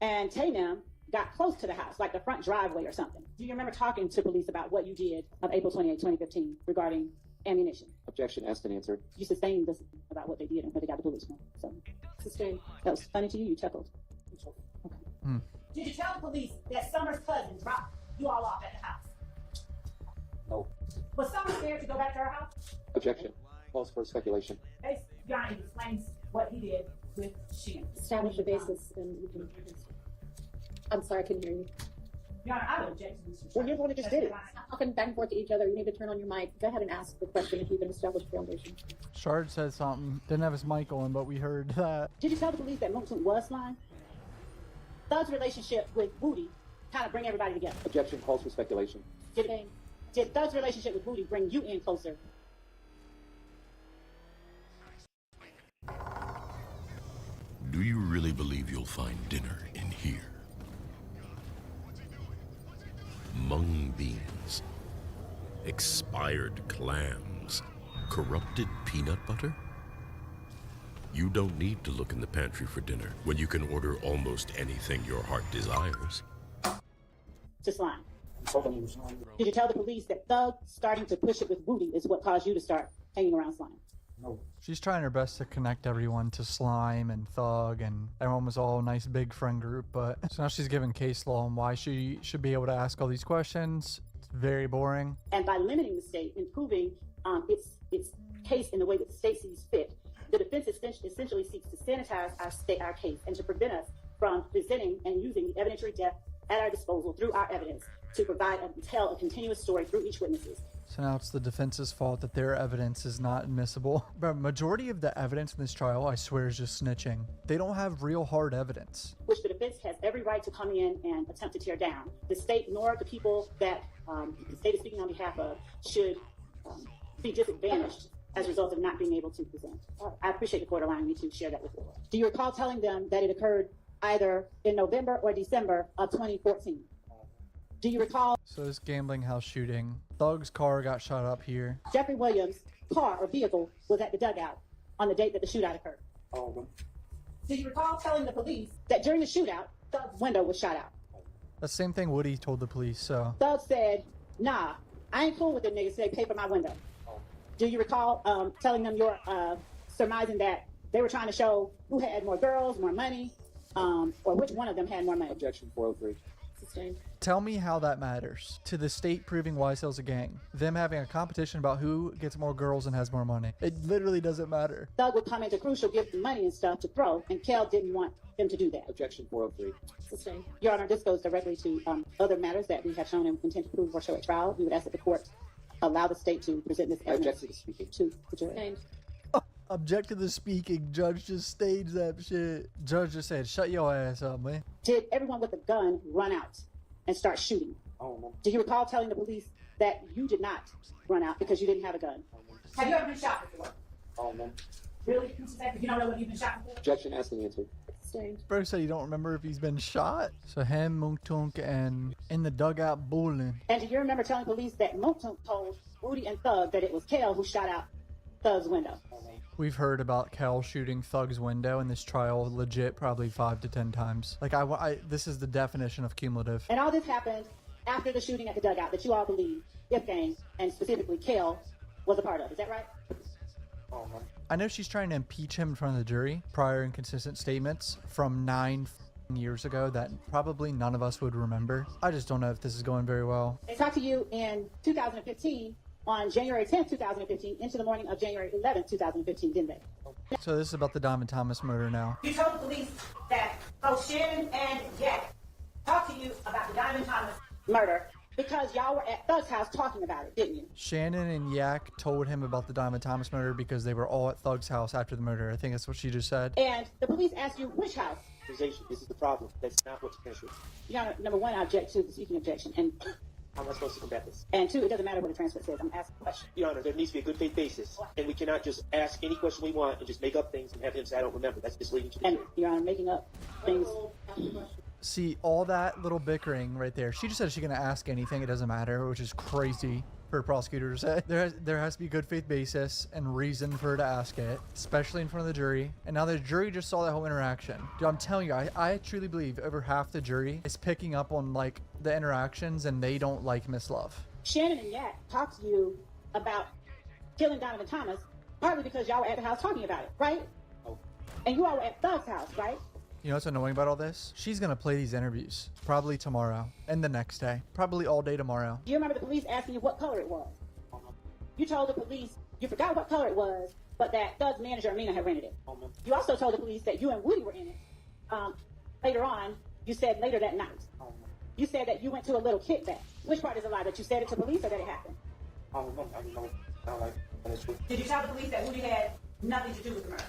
and Taynam got close to the house, like the front driveway or something? Do you remember talking to police about what you did on April 28, 2015 regarding ammunition? Objection asked and answered. You sustained this about what they did and what they got the police from. So, sustained. That was funny to you? You chuckled. Okay. Did you tell the police that Summer's cousin dropped you all off at the house? No. Was Summer scared to go back to her house? Objection. Calls for speculation. Johnny explains what he did with Shannon. Establish the basis and we can. I'm sorry, I couldn't hear you. Your Honor, I would object to this. Well, you're the one who just did it. Talking back and forth to each other. You need to turn on your mic. Go ahead and ask the question if you can establish the foundation. Shard said something. Didn't have his mic on, but we heard that. Did you tell the police that Montum was lying? Thug's relationship with Woody kind of bring everybody together. Objection. Calls for speculation. Did Thug's relationship with Woody bring you in closer? Do you really believe you'll find dinner in here? Mung beans, expired clams, corrupted peanut butter? You don't need to look in the pantry for dinner when you can order almost anything your heart desires. Just lying. Did you tell the police that Thug starting to push it with Woody is what caused you to start hanging around Slime? No. She's trying her best to connect everyone to Slime and Thug, and everyone was all a nice big friend group, but so now she's given case law on why she should be able to ask all these questions. It's very boring. And by limiting the state and proving its case in the way that the state sees fit, the defense essentially seeks to sanitize our case and to prevent us from presenting and using the evidentiary depth at our disposal through our evidence to provide and tell a continuous story through each witnesses. So now it's the defense's fault that their evidence is not admissible. But majority of the evidence in this trial, I swear, is just snitching. They don't have real hard evidence. Which the defense has every right to come in and attempt to tear down. The state nor the people that the state is speaking on behalf of should be disadvantaged as a result of not being able to present. I appreciate the court allowing me to share that with you. Do you recall telling them that it occurred either in November or December of 2014? Do you recall? So this gambling house shooting, Thug's car got shot up here. Jeffrey Williams' car or vehicle was at the dugout on the date that the shootout occurred. Do you recall telling the police that during the shootout, Thug's window was shot out? The same thing Woody told the police, so. Thug said, nah, I ain't cool with them niggas, so they pay for my window. Do you recall telling them you're surmising that they were trying to show who had more girls, more money, or which one of them had more money? Objection 403. Sustained. Tell me how that matters to the state proving YSL's a gang. Them having a competition about who gets more girls and has more money. It literally doesn't matter. Thug would come into Crucial, give them money and stuff to throw, and Kel didn't want them to do that. Objection 403. Sustained. Your Honor, this goes directly to other matters that we have shown and intend to prove or show at trial. We would ask that the court allow the state to present this evidence to the jury. Object to the speaking. Judge just staged that shit. Judge just said, shut your ass up, man. Did everyone with a gun run out and start shooting? Do you recall telling the police that you did not run out because you didn't have a gun? Have you ever been shot before? Really? You don't know when you've been shot before? Objection, ask and answer. Bro said he don't remember if he's been shot. So him, Moontunk, and in the dugout bowling. And do you remember telling police that Moontunk told Woody and Thug that it was Kel who shot out Thug's window? We've heard about Kel shooting Thug's window in this trial legit probably 5 to 10 times. Like this is the definition of cumulative. And all this happened after the shooting at the dugout that you all believe If Gang, and specifically Kel, was a part of. Is that right? I know she's trying to impeach him in front of the jury. Prior inconsistent statements from 9 years ago that probably none of us would remember. I just don't know if this is going very well. They talked to you in 2015 on January 10th, 2015 into the morning of January 11th, 2015, didn't they? So this is about the Diamond Thomas murder now. You told the police that both Shannon and Jack talked to you about the Diamond Thomas murder because y'all were at Thug's house talking about it, didn't you? Shannon and Yak told him about the Diamond Thomas murder because they were all at Thug's house after the murder. I think that's what she just said. And the police asked you which house? This is the problem. That's not what's transferred. Your Honor, number one, I object to the speaking objection. And how am I supposed to combat this? And two, it doesn't matter what the transcript says. I'm asking a question. Your Honor, there needs to be a good faith basis. And we cannot just ask any question we want and just make up things and have him say, I don't remember. That's misleading to the jury. Your Honor, making up things. See, all that little bickering right there. She just said she's going to ask anything. It doesn't matter, which is crazy for a prosecutor to say. There has to be good faith basis and reason for her to ask it, especially in front of the jury. And now the jury just saw that whole interaction. Dude, I'm telling you, I truly believe over half the jury is picking up on like the interactions and they don't like Miss Love. Shannon and Yak talked to you about killing Donovan Thomas partly because y'all were at the house talking about it, right? And you all were at Thug's house, right? You know what's annoying about all this? She's going to play these interviews probably tomorrow and the next day, probably all day tomorrow. Do you remember the police asking you what color it was? You told the police you forgot what color it was, but that Thug's manager, Amina, had rented it. You also told the police that you and Woody were in it. Later on, you said later that night. You said that you went to a little kickback. Which part is a lie? That you said it to police or that it happened? I don't know. I don't know. I don't like that's true. Did you tell the police that Woody had nothing to do with the murder?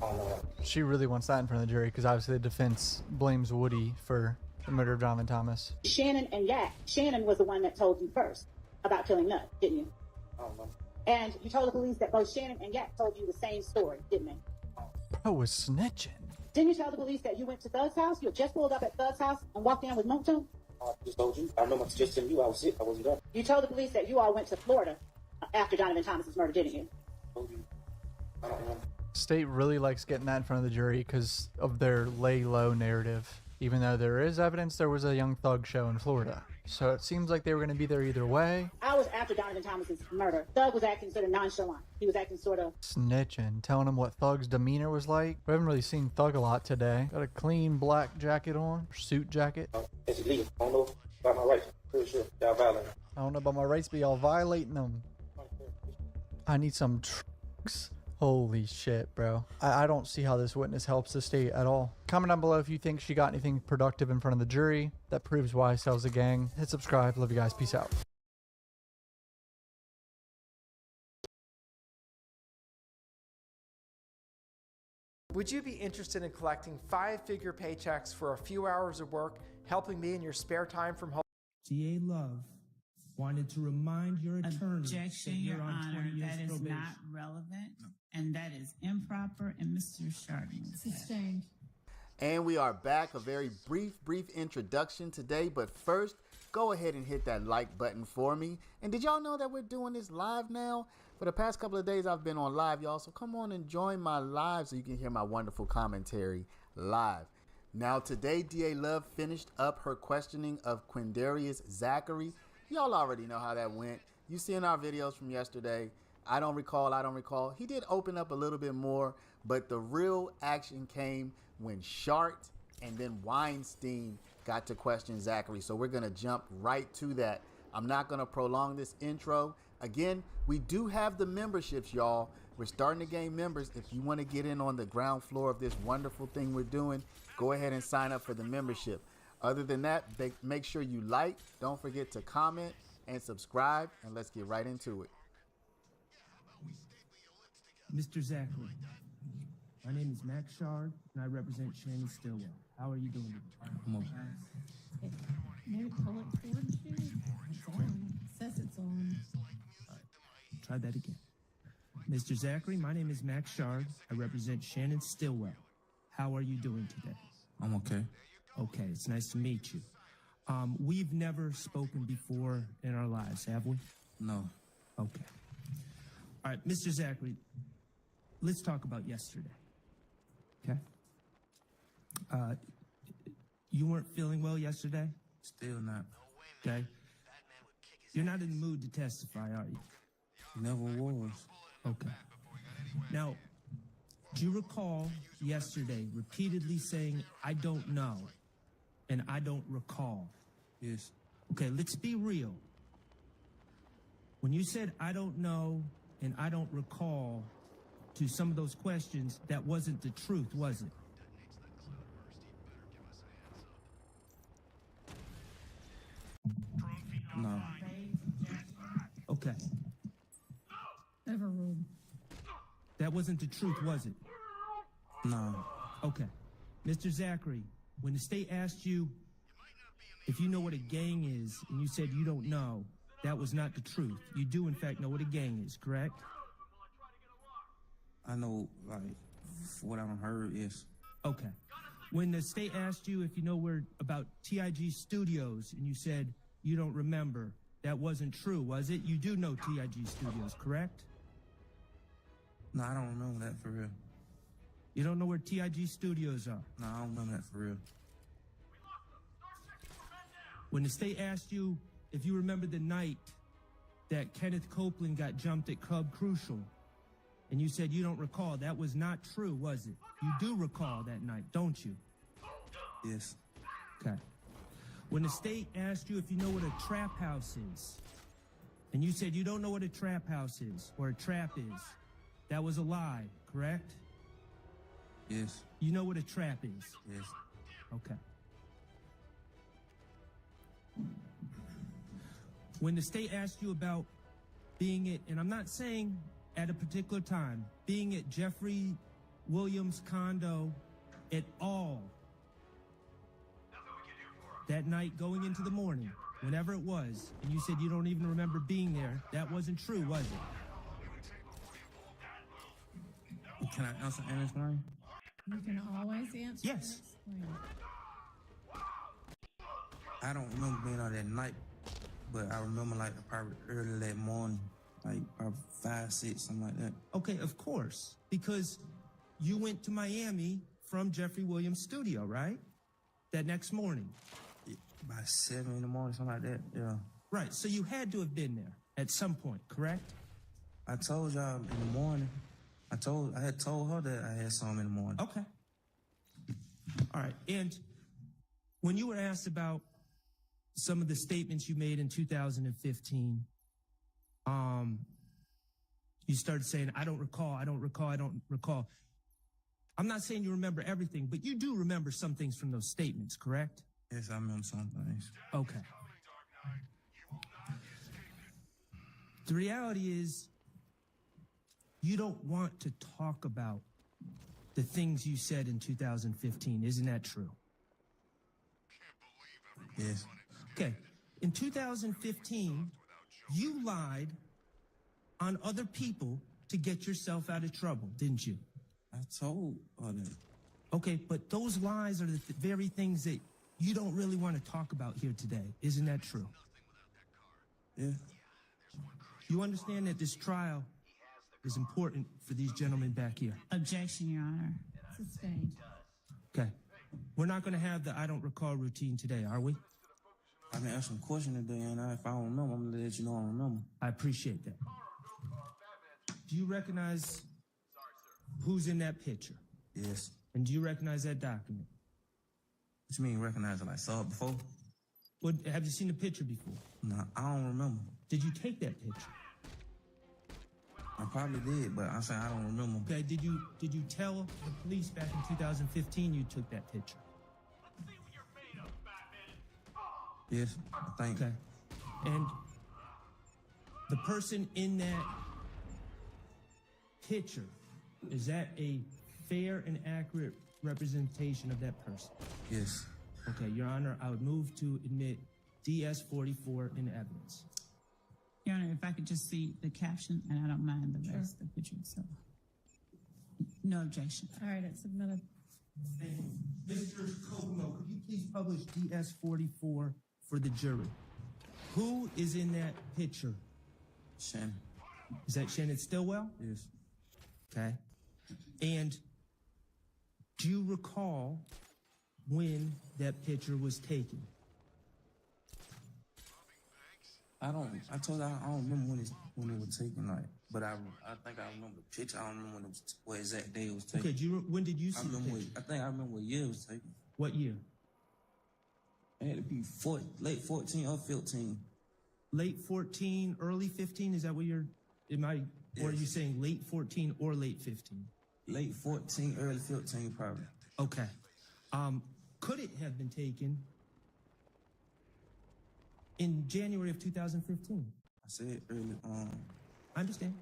I don't know. She really wants that in front of the jury because obviously the defense blames Woody for the murder of Donovan Thomas. Shannon and Yak. Shannon was the one that told you first about killing Nut, didn't you? I don't know. And you told the police that both Shannon and Yak told you the same story, didn't they? Bro was snitching. Didn't you tell the police that you went to Thug's house? You had just pulled up at Thug's house and walked in with Moonton? I just told you. I remember just telling you I was sick. I wasn't there. You told the police that you all went to Florida after Donovan Thomas's murder, didn't you? I told you. I don't remember. State really likes getting that in front of the jury because of their lay low narrative. Even though there is evidence there was a Young Thug show in Florida. So it seems like they were going to be there either way. Hours after Donovan Thomas's murder, Thug was acting sort of nonchalant. He was acting sort of snitching, telling him what Thug's demeanor was like. We haven't really seen Thug a lot today. Got a clean black jacket on, suit jacket. It's illegal. I don't know about my rights. I'm pretty sure y'all violating. I don't know about my rights, but y'all violating them. I need some trucks. Holy shit, bro. I don't see how this witness helps the state at all. Comment down below if you think she got anything productive in front of the jury that proves why Sells a gang. Hit subscribe. Love you guys. Peace out. Would you be interested in collecting 5-figure paychecks for a few hours of work, helping me in your spare time from home? DA Love wanted to remind your attorney Objection, that you're Your on Honor, 20 years that is probation. not relevant, and that is improper, and Mr. Chardon. Sustained. And we are back. A very brief introduction today, but first, go ahead and hit that like button for me. And did y'all know that we're doing this live now? For the past couple of days, I've been on live, y'all, so come on and join my live so you can hear my wonderful commentary live. Now, today, DA Love finished up her questioning of Quindarius Zachary. Y'all already know how that went. You seen our videos from yesterday. I don't recall. He did open up a little bit more, but the real action came when Shart and then Weinstein got to question Zachary. So we're going to jump right to that. I'm not going to prolong this intro. Again, we do have the memberships, y'all. We're starting to gain members. If you want to get in on the ground floor of this wonderful thing we're doing, go ahead and sign up for the membership. Other than that, make sure you like, don't forget to comment and subscribe, and let's get right into it. Mr. Zachary, my name is Max Shard, and I represent Shannon Stillwell. How are you doing today? I'm okay. Maybe pull it towards you. It's on. It says it's on. Try that again. Mr. Zachary, my name is Max Shard. I represent Shannon Stillwell. How are you doing today? I'm okay. Okay, it's nice to meet you. We've never spoken before in our lives, have we? No. Okay. All right, Mr. Zachary, let's talk about yesterday. Okay? You weren't feeling well yesterday? Still not. Okay. You're not in the mood to testify, are you? Never was. Okay. Now, do you recall yesterday repeatedly saying, I don't know, and I don't recall? Yes. Okay, let's be real. When you said, I don't know, and I don't recall to some of those questions, that wasn't the truth, was it? No. Okay. Overruled. That wasn't the truth, was it? No. Okay. Mr. Zachary, when the state asked you if you know what a gang is, and you said you don't know, that was not the truth. You do, in fact, know what a gang is, correct? I know, like, what I've heard is. Okay. When the state asked you if you know about TIG Studios, and you said you don't remember, that wasn't true, was it? You do know TIG Studios, correct? No, I don't remember that for real. You don't know where TIG Studios are? No, I don't remember that for real. When the state asked you if you remember the night that Kenneth Copeland got jumped at Club Crucial, and you said you don't recall, that was not true, was it? You do recall that night, don't you? Yes. Okay. When the state asked you if you know what a trap house is, and you said you don't know what a trap house is, or a trap is, that was a lie, correct? Yes. You know what a trap is? Yes. Okay. When the state asked you about being at, and I'm not saying at a particular time, being at Jeffrey Williams' condo at all, that night going into the morning, whenever it was, and you said you don't even remember being there, that wasn't true, was it? Can I answer and explain? You can always answer. Yes. And explain. I don't remember being out that night, but I remember like probably early that morning, like probably 5, 6, something like that. Okay, of course, because you went to Miami from Jeffrey Williams' studio, right? That next morning. By 7 in the morning, something like that, yeah. Right, so you had to have been there at some point, correct? I told y'all in the morning. I had told her that I had some in the morning. Okay. All right, and when you were asked about some of the statements you made in 2015, you started saying, I don't recall. I'm not saying you remember everything, but you do remember some things from those statements, correct? Yes, I remember some things. Okay. The reality is, you don't want to talk about the things you said in 2015. Isn't that true? Yes. Okay. In 2015, you lied on other people to get yourself out of trouble, didn't you? I told her that. Okay, but those lies are the very things that you don't really want to talk about here today. Isn't that true? Yeah. You understand that this trial is important for these gentlemen back here. Objection, Your Honor. Sustained. Okay. We're not going to have the I don't recall routine today, are we? I can ask some questions today, and if I don't remember, I'm going to let you know I don't remember. I appreciate that. Do you recognize who's in that picture? Yes. And do you recognize that document? What you mean recognize it? Like saw it before? Well, have you seen the picture before? No, I don't remember. Did you take that picture? I probably did, but I'm saying I don't remember. Okay, did you tell the police back in 2015 you took that picture? Yes, I think. Okay. And the person in that picture, Is that a fair and accurate representation of that person? Yes. Okay, Your Honor, I would move to admit DS-44 in evidence. Your Honor, if I could just see the caption, and I don't mind the rest of the picture, so. No objection. All right, it's submitted. Mr. Kokomo, could you please publish DS-44 for the jury? Who is in that picture? Shannon. Is that Shannon Stillwell? Yes. Okay. And do you recall when that picture was taken? I told you I don't remember when it was taken, like, but I think I remember the picture. I don't remember when it was, what exact day it was taken. Okay, when did you see the picture? I think I remember what year it was taken. What year? It had to be late 14 or 15. Late 14, early 15? Is that what you're, or are you saying late 14 or late 15? Late 14, early 15 probably. Okay. Could it have been taken in January of 2015? I said early I understand.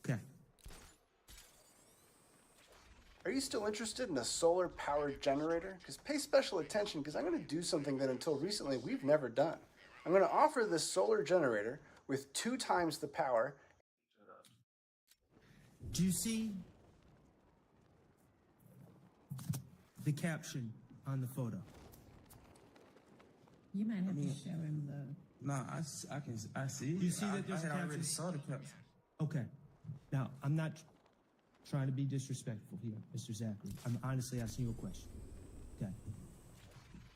Okay. Are you still interested in a solar-powered generator? Because pay special attention, because I'm going to do something that until recently we've never done. I'm going to offer this solar generator with 2 times the power. Do you see the caption on the photo? You might have to show him the... No, I see it. You see that there's a I already caption? saw the caption. Okay. Now, I'm not trying to be disrespectful here, Mr. Zachary. I'm honestly asking you a question. Okay.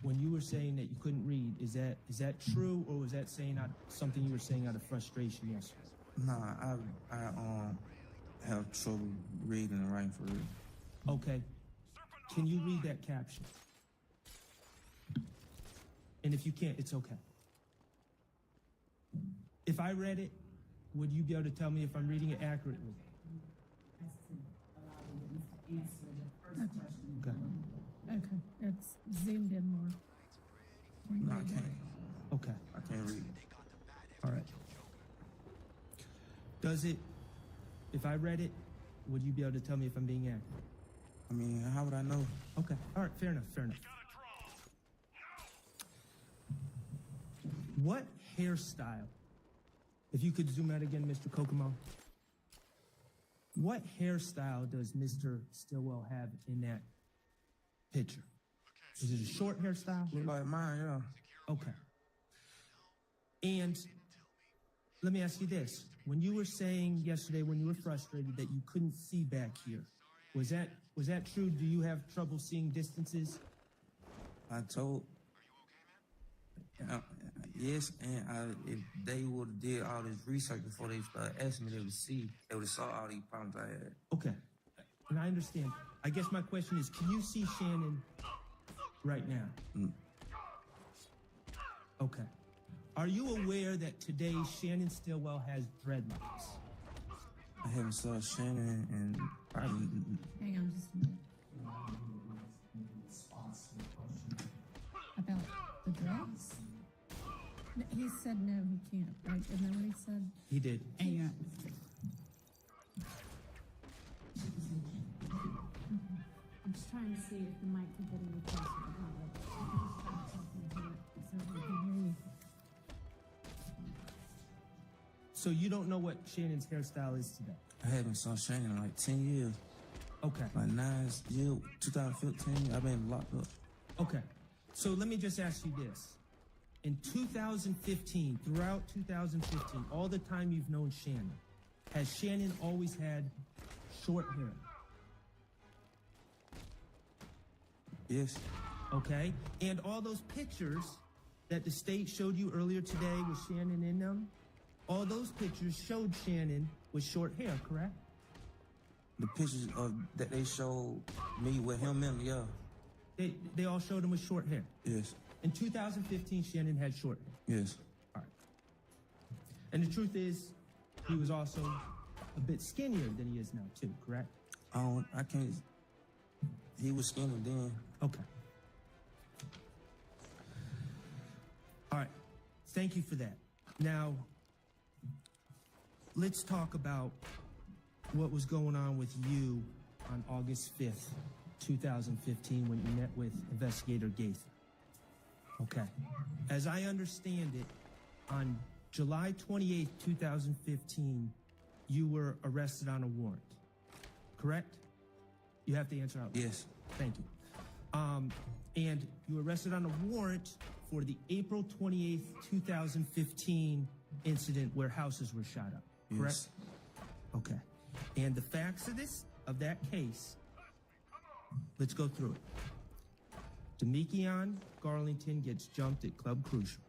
When you were saying that you couldn't read, is that true, or was that something you were saying out of frustration yesterday? Nah, I have trouble reading and writing for real. Okay. Can you read that caption? And if you can't, it's okay. If I read it, would you be able to tell me if I'm reading it accurately? Okay. Okay, it's zoomed in more. No, I can't. Okay. I can't read. All right. If I read it, would you be able to tell me if I'm being accurate? I mean, how would I know? Okay. All right, fair enough. What hairstyle, if you could zoom out again, Mr. Kokomo, what hairstyle does Mr. Stillwell have in that picture? Is it a short hairstyle? Look like mine, yeah. Okay. And let me ask you this. When you were saying yesterday when you were frustrated that you couldn't see back here, was that true? Do you have trouble seeing distances? I told... yes, and if they would have did all this research before they started asking me, they would have saw all these problems I had. Okay. And I understand. I guess my question is, can you see Shannon right now? Okay. Are you aware that today Shannon Stillwell has dreadlocks? I haven't saw Shannon and probably... Hang on just a minute. About the drugs? No, he said no, he can't, right? Isn't that what he said? He did. Hang on. I'm just trying to see if the mic can get any closer to him. So we can hear you. So you don't know what Shannon's hairstyle is today? I haven't saw Shannon in like 10 years. Okay. Like 9 years, 2015, I've been locked up. Okay. So let me just ask you this. In 2015, throughout 2015, all the time you've known Shannon, has Shannon always had short hair? Yes. Okay. And all those pictures that the state showed you earlier today with Shannon in them, all those pictures showed Shannon with short hair, correct? The pictures that they showed me with him in, yeah. They all showed him with short hair? Yes. In 2015, Shannon had short hair? Yes. All right. And the truth is, he was also a bit skinnier than he is now, too, correct? I can't... He was skinny then. Okay. All right. Thank you for that. Now, let's talk about what was going on with you on August 5th, 2015, when you met with Investigator Gaither. Okay. As I understand it, on July 28th, 2015, you were arrested on a warrant, correct? You have to answer out loud. Yes. Thank you. And you were arrested on a warrant for the April 28th, 2015 incident where houses were shot up, correct? Yes. Okay. And the facts of that case, let's go through it. Demekion Garlington gets jumped at Club Crucial.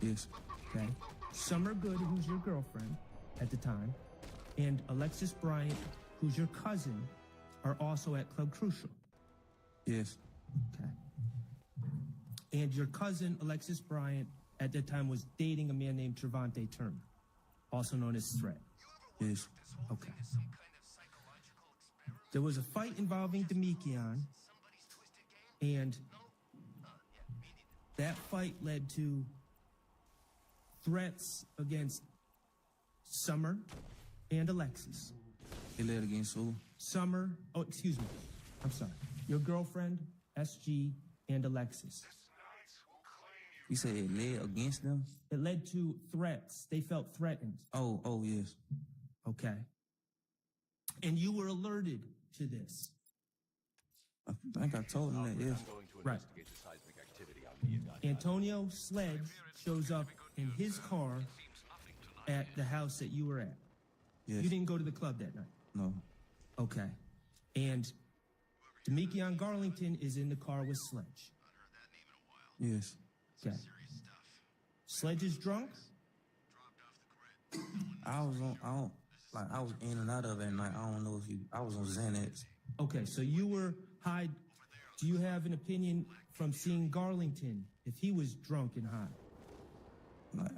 Yes. Okay. Summer Good, who's your girlfriend at the time, and Alexis Bryant, who's your cousin, are also at Club Crucial. Yes. Okay. And your cousin, Alexis Bryant, at that time was dating a man named Trevante Turner, also known as Threat. Yes. Okay. There was a fight involving Demekion, and that fight led to threats against Summer and Alexis. It led against who? Summer, oh, excuse me. I'm sorry. Your girlfriend, SG, and Alexis. You said it led against them? It led to threats. They felt threatened. Oh, yes. Okay. And you were alerted to this. I think I told him that, yes. Right. Antonio Sledge shows up in his car at the house that you were at. Yes. You didn't go to the club that night? No. Okay. And Demekion Garlington is in the car with Sledge. Yes. Okay. Sledge is drunk? I was in and out of it at night. I don't know if I was on Xanax. Okay, so you were high. Do you have an opinion from seeing Garlington if he was drunk and high? Like,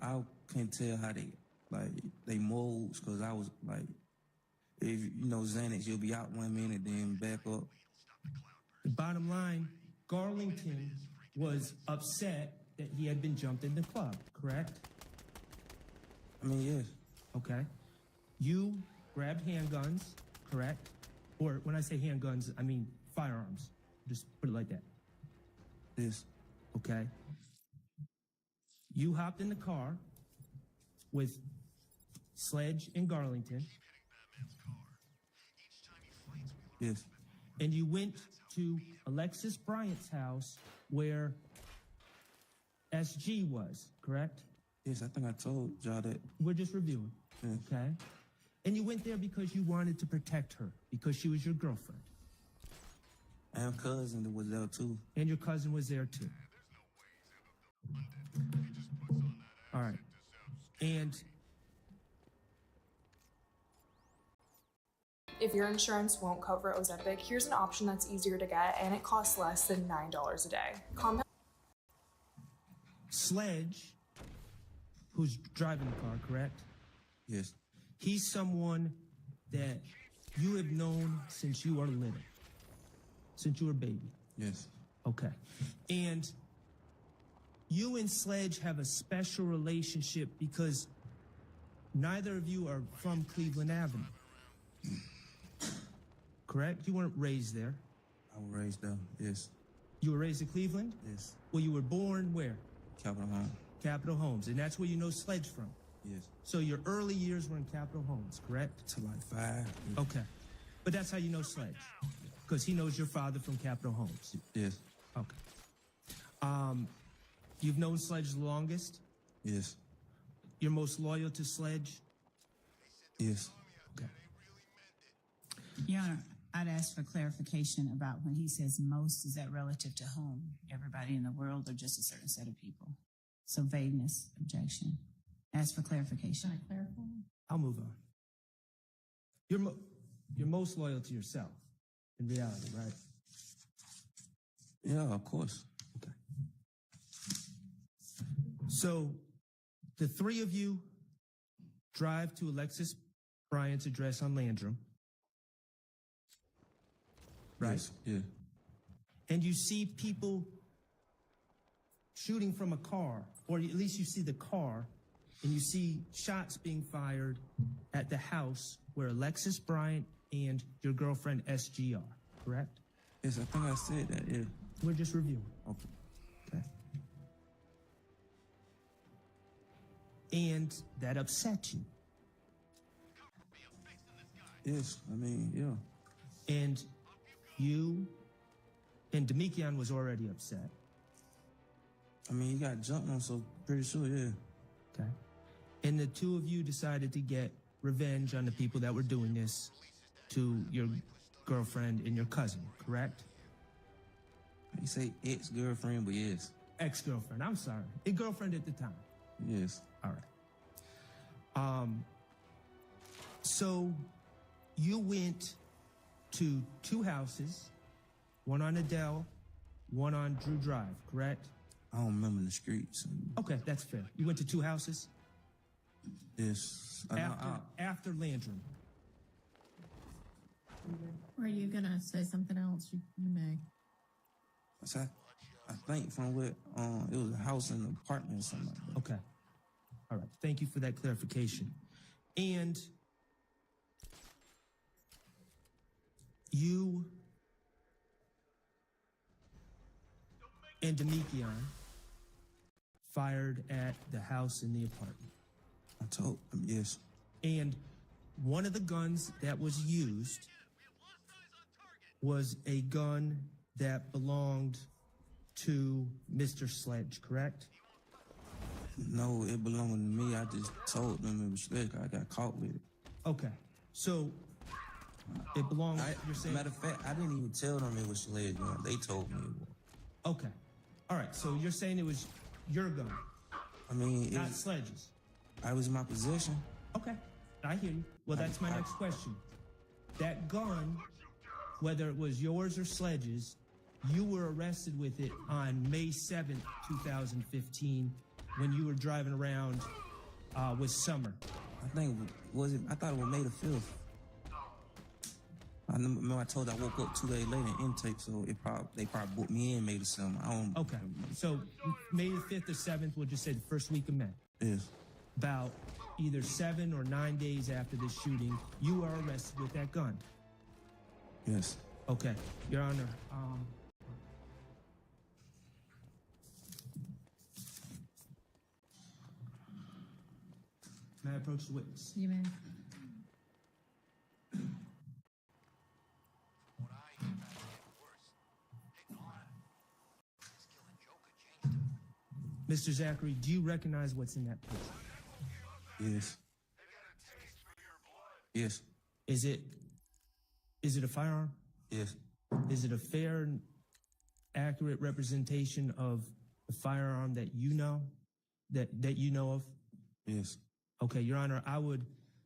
I can't tell how they modes, because I was like, if you know Xanax, you'll be out 1 minute, then back up. The bottom line, Garlington was upset that he had been jumped in the club, correct? I mean, yes. Okay. You grabbed handguns, correct? Or when I say handguns, I mean firearms. Just put it like that. Yes. Okay. You hopped in the car with Sledge and Garlington. Yes. And you went to Alexis Bryant's house where SG was, correct? Yes, I think I told y'all that. We're just reviewing. Yes. Okay. And you went there because you wanted to protect her, because she was your girlfriend. And cousin was there too. And your cousin was there too. All right. And if your insurance won't cover Ozempic, here's an option that's easier to get and it costs less than $9 a day. Sledge, who's driving the car, correct? Yes. He's someone that you have known since you were little, since you were a baby. Yes. Okay. And you and Sledge have a special relationship because neither of you are from Cleveland Avenue. Correct? You weren't raised there. I was raised there, yes. You were raised in Cleveland? Yes. Well, you were born where? Capitol Home. Capitol Homes. And that's where you know Sledge from? Yes. So your early years were in Capitol Homes, correct? To like 5. Okay. But that's how you know Sledge? Because he knows your father from Capitol Homes? Yes. Okay. You've known Sledge the longest? Yes. You're most loyal to Sledge? Yes. Okay. Your Honor, I'd ask for clarification about when he says most, is that relative to whom? Everybody in the world or just a certain set of people? So vagueness, objection. Ask for clarification. Can I clarify? I'll move on. You're most loyal to yourself, in reality, right? Yeah, of course. Okay. So, the three of you drive to Alexis Bryant's address on Landrum. Right? Yes. Yeah. And you see people shooting from a car, or at least you see the car, and you see shots being fired at the house where Alexis Bryant and your girlfriend SG are, correct? Yes, I think I said that, yeah. We're just reviewing. Okay. And that upset you. Yes, I mean, yeah. And you and Demikian was already upset. I mean, he got jumped on, so pretty sure, yeah. Okay. And the two of you decided to get revenge on the people that were doing this to your girlfriend and your cousin, correct? You say ex-girlfriend, but yes. Ex-girlfriend, I'm sorry. A girlfriend at the time. Yes. All right. So you went to two houses, one on Adele, one on Drew Drive, correct? I don't remember the streets. Okay, that's fair. You went to two houses? Yes. After Landrum. Were you gonna say something else? You may. I think from what, it was a house and an apartment or something like that. Okay. All right. Thank you for that clarification. And you and Demikian fired at the house and the apartment. I told him, yes. And one of the guns that was used was a gun that belonged to Mr. Sledge, correct? No, it belonged to me. I just told them it was Sledge. I got caught with it. Okay. So it belonged, you're saying? Matter of fact, I didn't even tell them it was Sledge gun. They told me it was. Okay. All right. So you're saying it was your gun? I mean, not Sledge's. I was in my possession. Okay. I hear you. Well, that's my next question. That gun, whether it was yours or Sledge's, you were arrested with it on May 7th, 2015, when you were driving around with Summer. I think, I thought it was May the 5th. I remember I told you I woke up 2 days later in intake, so they probably booked me in May the 7th. I don't. Okay. So May the 5th or 7th, we'll just say the first week of May. Yes. About either 7 or 9 days after the shooting, you are arrested with that gun. Yes. Okay. Your Honor, may I approach the witness? You may. Mr. Zachary, do you recognize what's in that picture? Yes. Yes. Is it a firearm? Yes. Is it a fair and accurate representation of the firearm that you know, that you know of? Yes. Okay, Your Honor, I would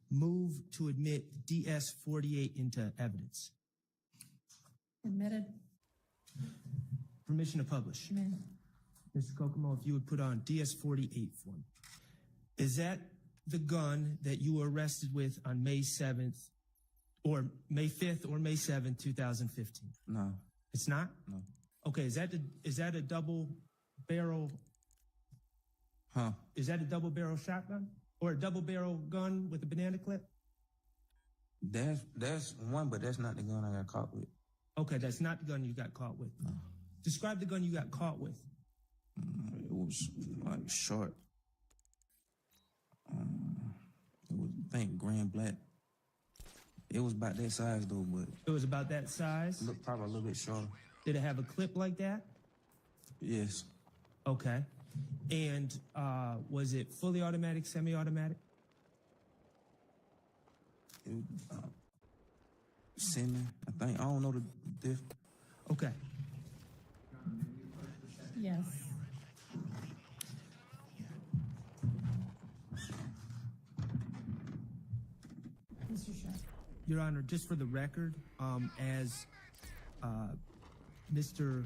move to admit DS-48 into evidence. Admitted. Permission to publish. Amen. Mr. Kokomo, if you would put on DS-48 for me. Is that the gun that you were arrested with on May 7th, or May 5th or May 7th, 2015? No. It's not? No. Okay, is that a double barrel? Huh? Is that a double barrel shotgun? Or a double barrel gun with a banana clip? That's one, but that's not the gun I got caught with. Okay, that's not the gun you got caught with. No. Describe the gun you got caught with. It was like short. It was, I think, gray and black. It was about that size though, but it was about that size? Probably a little bit shorter. Did it have a clip like that? Yes. Okay. And was it fully automatic, semi-automatic? Semi, I think. I don't know the diff. Okay. Yes. Mr. Sharp. Your Honor, just for the record, as Mr.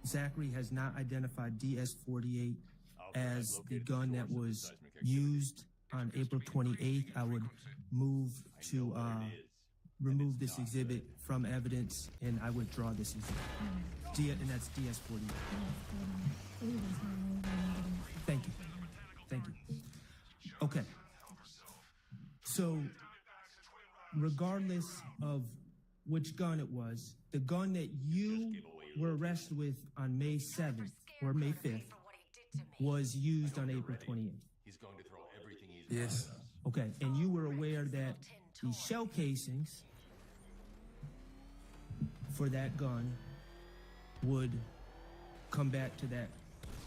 Zachary has not identified DS-48 as the gun that was used on April 28th, I would move to remove this exhibit from evidence, and I withdraw this exhibit. And that's DS-48. Thank you. Thank you. So, regardless of which gun it was, the gun that you were arrested with on May 7th or May 5th was used on April 28th. He's going to throw everything he's Yes. Okay, and you were aware that the shell casings for that gun would come back to that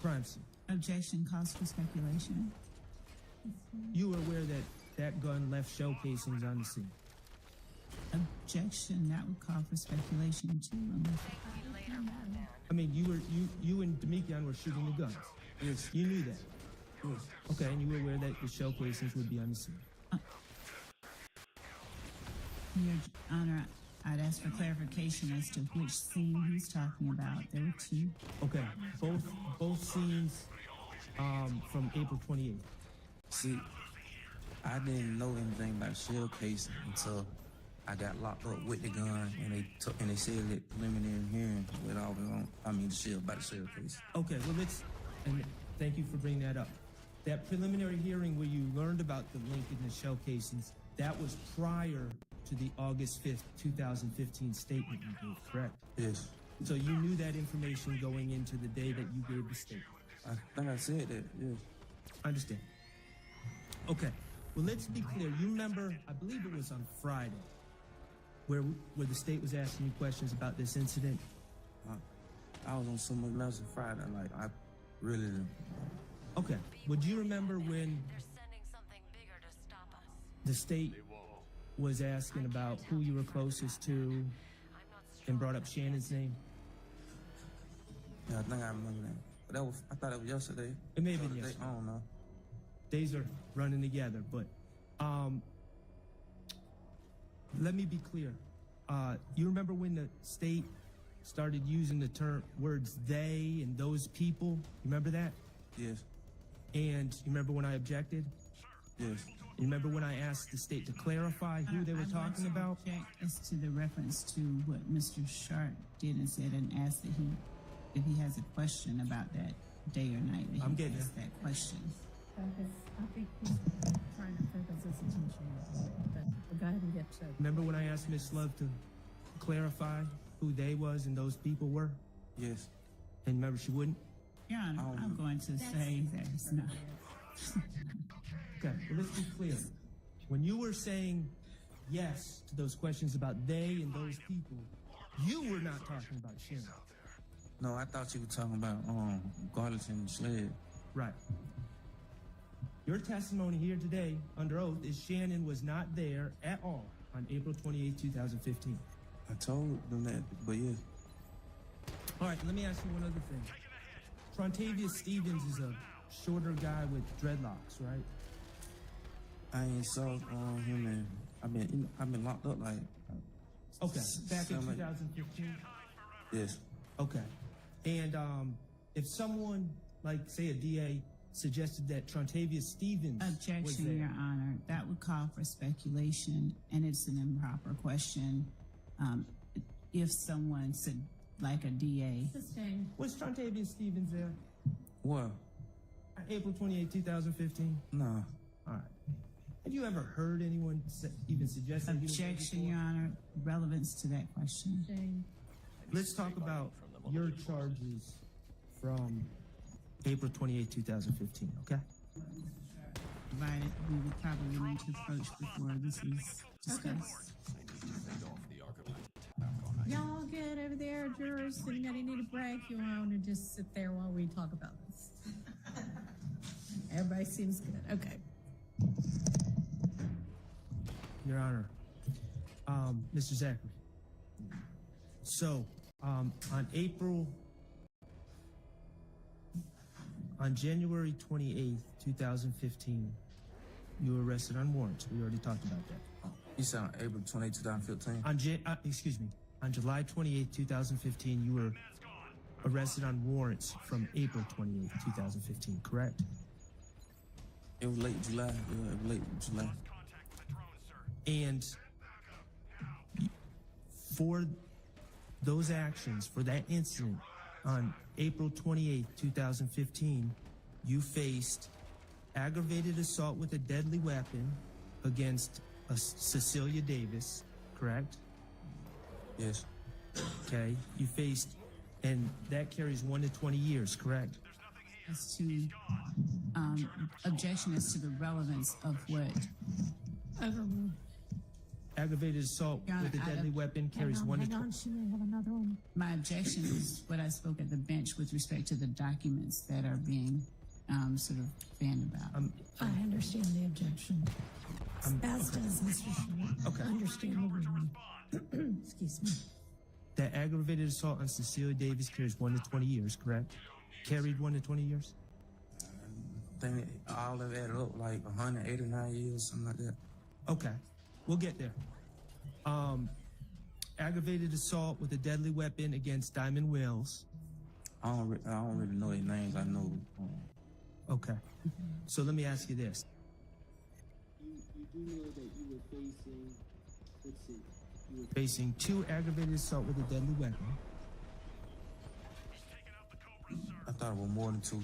crime scene. Objection calls for speculation. You were aware that that gun left shell casings on the scene. Objection, that would call for speculation too. I mean, you and Demekian were shooting the guns. Yes. You knew that. Yes. Okay, and you were aware that the shell casings would be on the scene. Your Honor, I'd ask for clarification as to which scene he's talking about. There were two. Okay, both scenes from April 28th. See, I didn't know anything about shell casing until I got locked up with the gun, and they said that preliminary hearing with all the shell by the shell case. Okay, well and thank you for bringing that up. That preliminary hearing where you learned about the link in the shell casings, that was prior to the August 5th, 2015 statement you gave, correct? Yes. So you knew that information going into the day that you gave the statement? I think I said that, yes. I understand. Okay, well, let's be clear. You remember, I believe it was on Friday, where the state was asking you questions about this incident? I was on someone else's Friday, like, I really didn't. Okay, would you remember when the state was asking about who you were closest to and brought up Shannon's name? Yeah, I think I remember that. But I thought it was yesterday. It may have been yesterday. I don't know. Days are running together, but let me be clear. You remember when the state started using the words they and those people? You remember that? Yes. And you remember when I objected? Yes. You remember when I asked the state to clarify who they were talking about? Object as to the reference to what Mr. Sharp did and said, and asked that if he has a question about that day or night, that I'm he getting ask that question. I think he's trying to focus his attention but go ahead and get to it. Remember when I asked Miss Love to clarify who they was and those people were? Yes. And remember she wouldn't? Your Honor, I'm going to say that it's not. Okay, well, let's be clear. When you were saying yes to those questions about they and those people, you were not talking about Shannon. No, I thought you were talking about Garlington and Sled. Right. Your testimony here today, under oath, is Shannon was not there at all on April 28, 2015. I told them that, but yeah. All right, let me ask you one other thing. Trontavious Stevens is a shorter guy with dreadlocks, right? I ain't saw him, and I've been locked up like. Okay, back in 2015. Yes. Okay, and if someone, like say a DA, suggested that Trontavious Stevens was Objection, there, Your Honor. That would call for speculation, and it's an improper question. If someone said, like a DA. Sustained. was Trontavious Stevens there? What? April 28, 2015? No. All right. Have you ever heard anyone even suggest that? Objection, Your Honor. Relevance to that question. Jane. Let's talk about your charges from April 28, 2015, okay? Provided we would probably need to approach before this is discussed. Y'all good over there, jurors? Anybody need a break? You want to just sit there while we talk about this? Everybody seems good. Okay. Your Honor, Mr. Zachary. So, on January 28th, 2015, you were arrested on warrants. We already talked about that. You said on April 28, 2015? On July 28, 2015, you were arrested on warrants from April 28, 2015, correct? It was late July. Yeah, it was late July. And for those actions, for that incident, on April 28, 2015, you faced aggravated assault with a deadly weapon, against Cecilia Davis, correct? Yes. Okay, you faced, and that carries 1 to 20 years, correct? As to objection as to the relevance of what Aggravated assault Your Honor, with a deadly weapon carries 1 to 20. She may have another one. my objection is what I spoke at the bench with respect to the documents that are being sort of banned about. I understand the objection. As does Mr. Schwartz. Okay. Understand the reason. Excuse me. That aggravated assault on Cecilia Davis carries 1 to 20 years, correct? Carried 1 to 20 years? I think all of that up like 189 years, something like that. Okay, we'll get there. Aggravated assault with a deadly weapon against Diamond Wells. I don't really know their names. I know. Okay, so let me ask you this. You do know that you were facing, let's see, you were Facing 2 aggravated assault with a deadly weapon. I thought it was more than 2.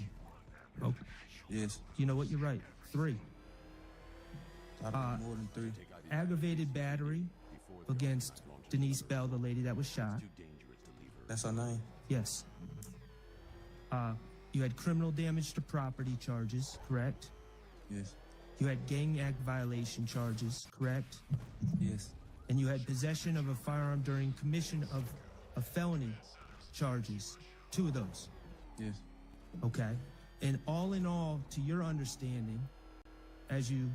Okay. Yes. You know what? You're right. 3. I thought it was more than 3. Aggravated battery against Denise Bell, the lady that was shot. That's her name? Yes. You had criminal damage to property charges, correct? Yes. You had gang act violation charges, correct? Yes. And you had possession of a firearm during commission of a felony charges. 2 of those. Yes. Okay. And all in all, to your understanding, as you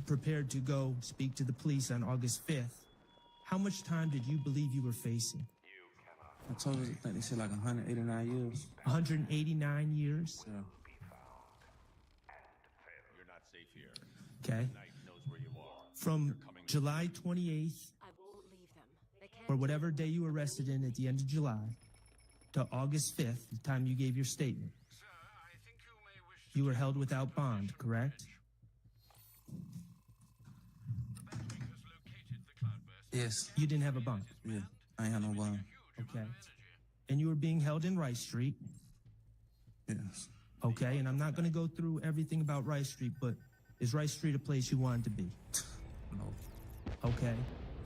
prepared to go speak to the police on August 5th, how much time did you believe you were facing? I told her, I think they said like 189 years. 189 years? Yeah. You're not safe here. Okay. Night knows where you are. From July 28th, or whatever day you were arrested in at the end of July, to August 5th, the time you gave your statement, you were held without bond, correct? Yes. You didn't have a bond? Yeah. I ain't had no bond. Okay. And you were being held in Rice Street? Yes. Okay, and I'm not going to go through everything about Rice Street, but is Rice Street a place you wanted to be? No. Okay.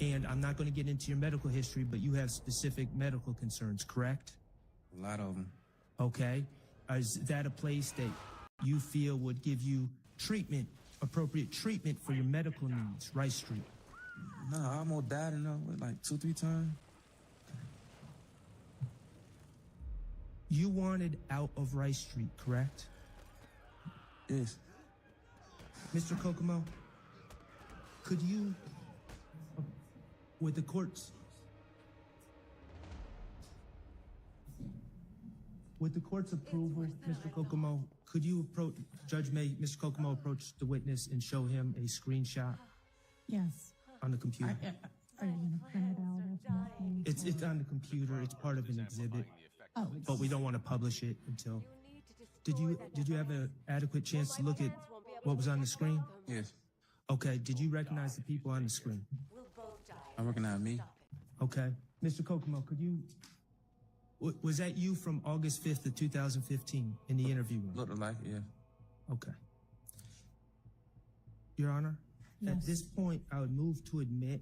And I'm not going to get into your medical history, but you have specific medical concerns, correct? A lot of them. Okay. Is that a place that you feel would give you treatment, appropriate treatment for your medical needs, Rice Street? No, I almost died in there, like 2-3 times. You wanted out of Rice Street, correct? Yes. Mr. Kokomo, could you, with the court's approval, Mr. Kokomo, could you approach, Judge May, Mr. Kokomo approach the witness and show him a screenshot Yes. on the computer? Are you going to print it out or something? It's on the computer. It's part of an exhibit. Oh, But we don't want to publish it until. Did you have an adequate chance to look at what was on the screen? Yes. Okay. Did you recognize the people on the screen? I recognize me. Okay. Mr. Kokomo, could you. Was that you from August 5th of 2015 in the interview room? Looked like it, yeah. Okay. Your Honor, Yes. at this point, I would move to admit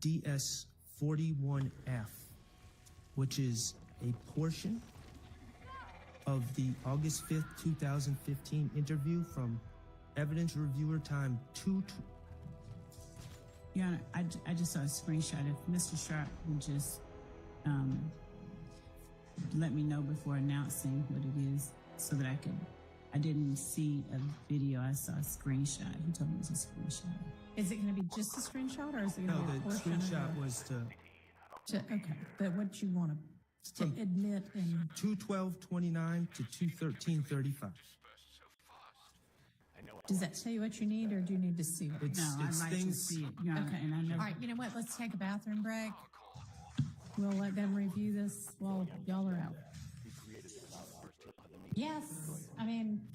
DS 41F, which is a portion of the August 5th, 2015 interview from evidence reviewer time 2. Your Honor, I just saw a screenshot. If Mr. Sharp would just let me know before announcing what it is so that I didn't see a video, I saw a screenshot. He told me it was a screenshot. Is it going to be just a screenshot or is it going No, to be a the portion of screenshot it? was to Okay, but what you want to admit in 2/12/29 to 2/13/35. does that tell you what you need or do you need to see it? It's I'd like to things. see it, Your Honor, Okay. and I know. All right, you know what? Let's take a bathroom break. We'll let them review this while y'all are out. Yes, I mean,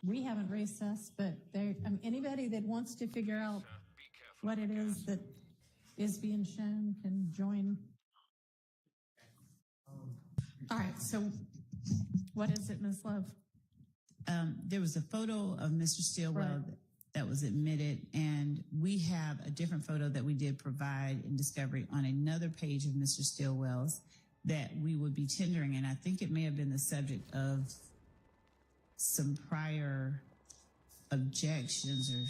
we haven't recessed, but anybody that wants to figure out what it is that is being shown can join. All right, so what is it, Ms. Love? There was a photo of Mr. Stillwell that was admitted, and we have a different photo that we did provide in discovery on another page of Mr. Stillwell's that we would be tendering, and I think it may have been the subject of some prior objections or...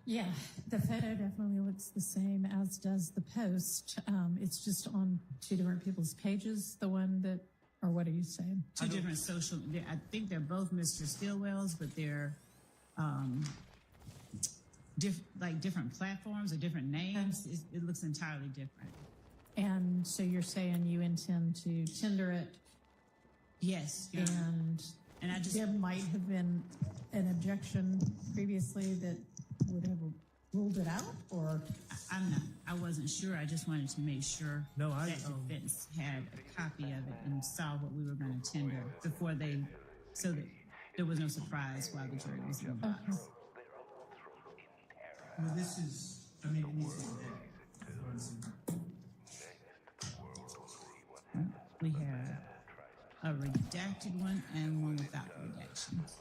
Yeah, the photo definitely looks the same, as does the post. It's just on two different people's pages, the one that, or what are you saying? Two different social, I think they're both Mr. Stillwell's, but they're different platforms or different names. It looks entirely different. And so you're saying you intend to tender it? Yes. And I just, there might have been an objection previously that would have ruled it out, or? I wasn't sure. I just wanted to make sure that defense had a copy of it and saw what we were going to tender before they, so that there was no surprise while the jury was in the box. Well, this is, I mean, it needs to be there. We have a redacted one and one without redactions.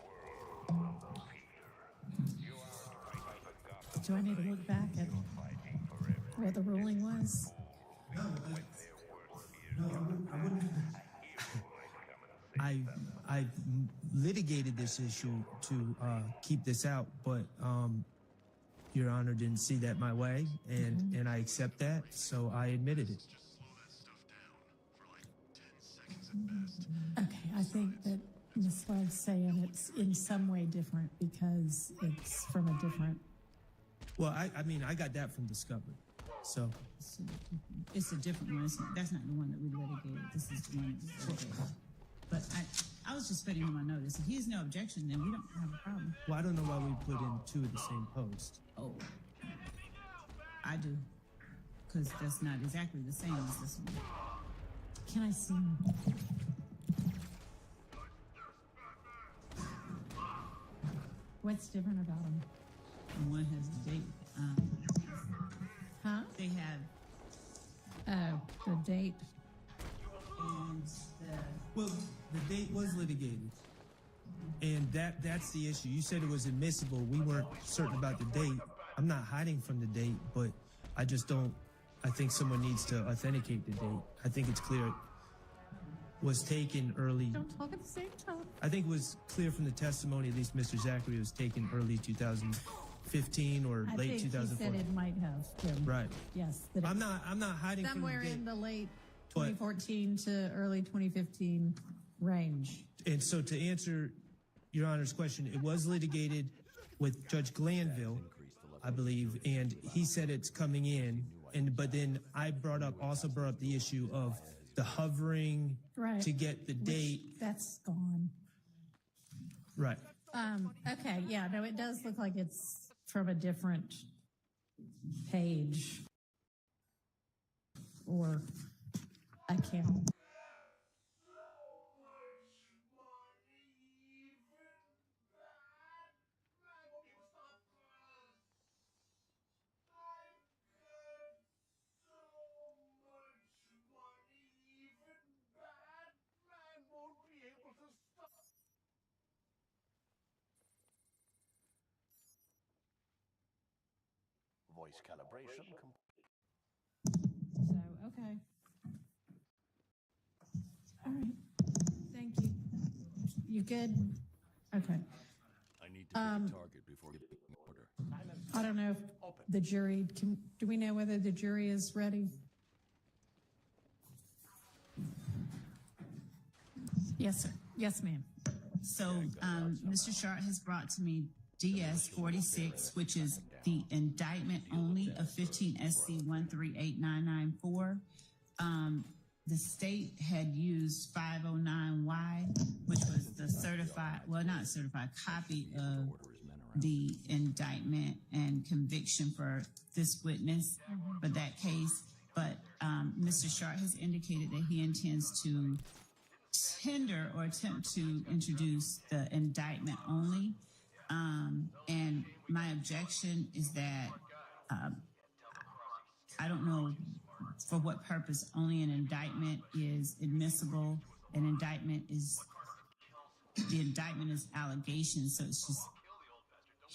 Do I need to look back at what the ruling was? No, I wouldn't. I litigated this issue to keep this out, but Your Honor didn't see that my way, and I accept that, so I admitted it. Okay, I think that Ms. Love's saying it's in some way different because it's from a different... Well, I mean, I got that from discovery, so... It's a different one. That's not the one that we litigated. This is the one that we litigated. But I was just putting him on notice. If he has no objection, then we don't have a problem. Well, I don't know why we put in two of the same post. Oh, I do. Because that's not exactly the same as this one. Can I see him? What's different about them? One has a date. They have. The date. And well, the date was litigated, and that's the issue. You said it was admissible. We weren't certain about the date. I'm not hiding from the date, but I just don't. I think someone needs to authenticate the date. I think it's clear it was taken early. Don't talk at the same time. I think it was clear from the testimony, at least Mr. Zachary, was taken early 2015 or late 2014. He said it might have been. Right. Yes. I'm not hiding from the date. Somewhere in the late 2014 to early 2015 range. And so to answer Your Honor's question, it was litigated with Judge Glanville, I believe, and he said it's coming in. But then I also brought up the issue of the hovering to get the date. That's gone. Right. Okay. Yeah. No, it does look like it's from a different page or account. Voice calibration complete. So, okay. All right. Thank you. You good? Okay. I need to pick a target before getting an order. I don't know if the jury do we know whether the jury is ready? Yes, sir. Yes, ma'am. So, Mr. Sharp has brought to me DS 46, which is the indictment only of 15 SC 138994. The state had used 509Y, which was the not certified copy of the indictment and conviction for this witness for that case. But Mr. Sharp has indicated that he intends to tender or attempt to introduce the indictment only. And my objection is that I don't know for what purpose only an indictment is admissible. An indictment is the indictment is allegations, so it's just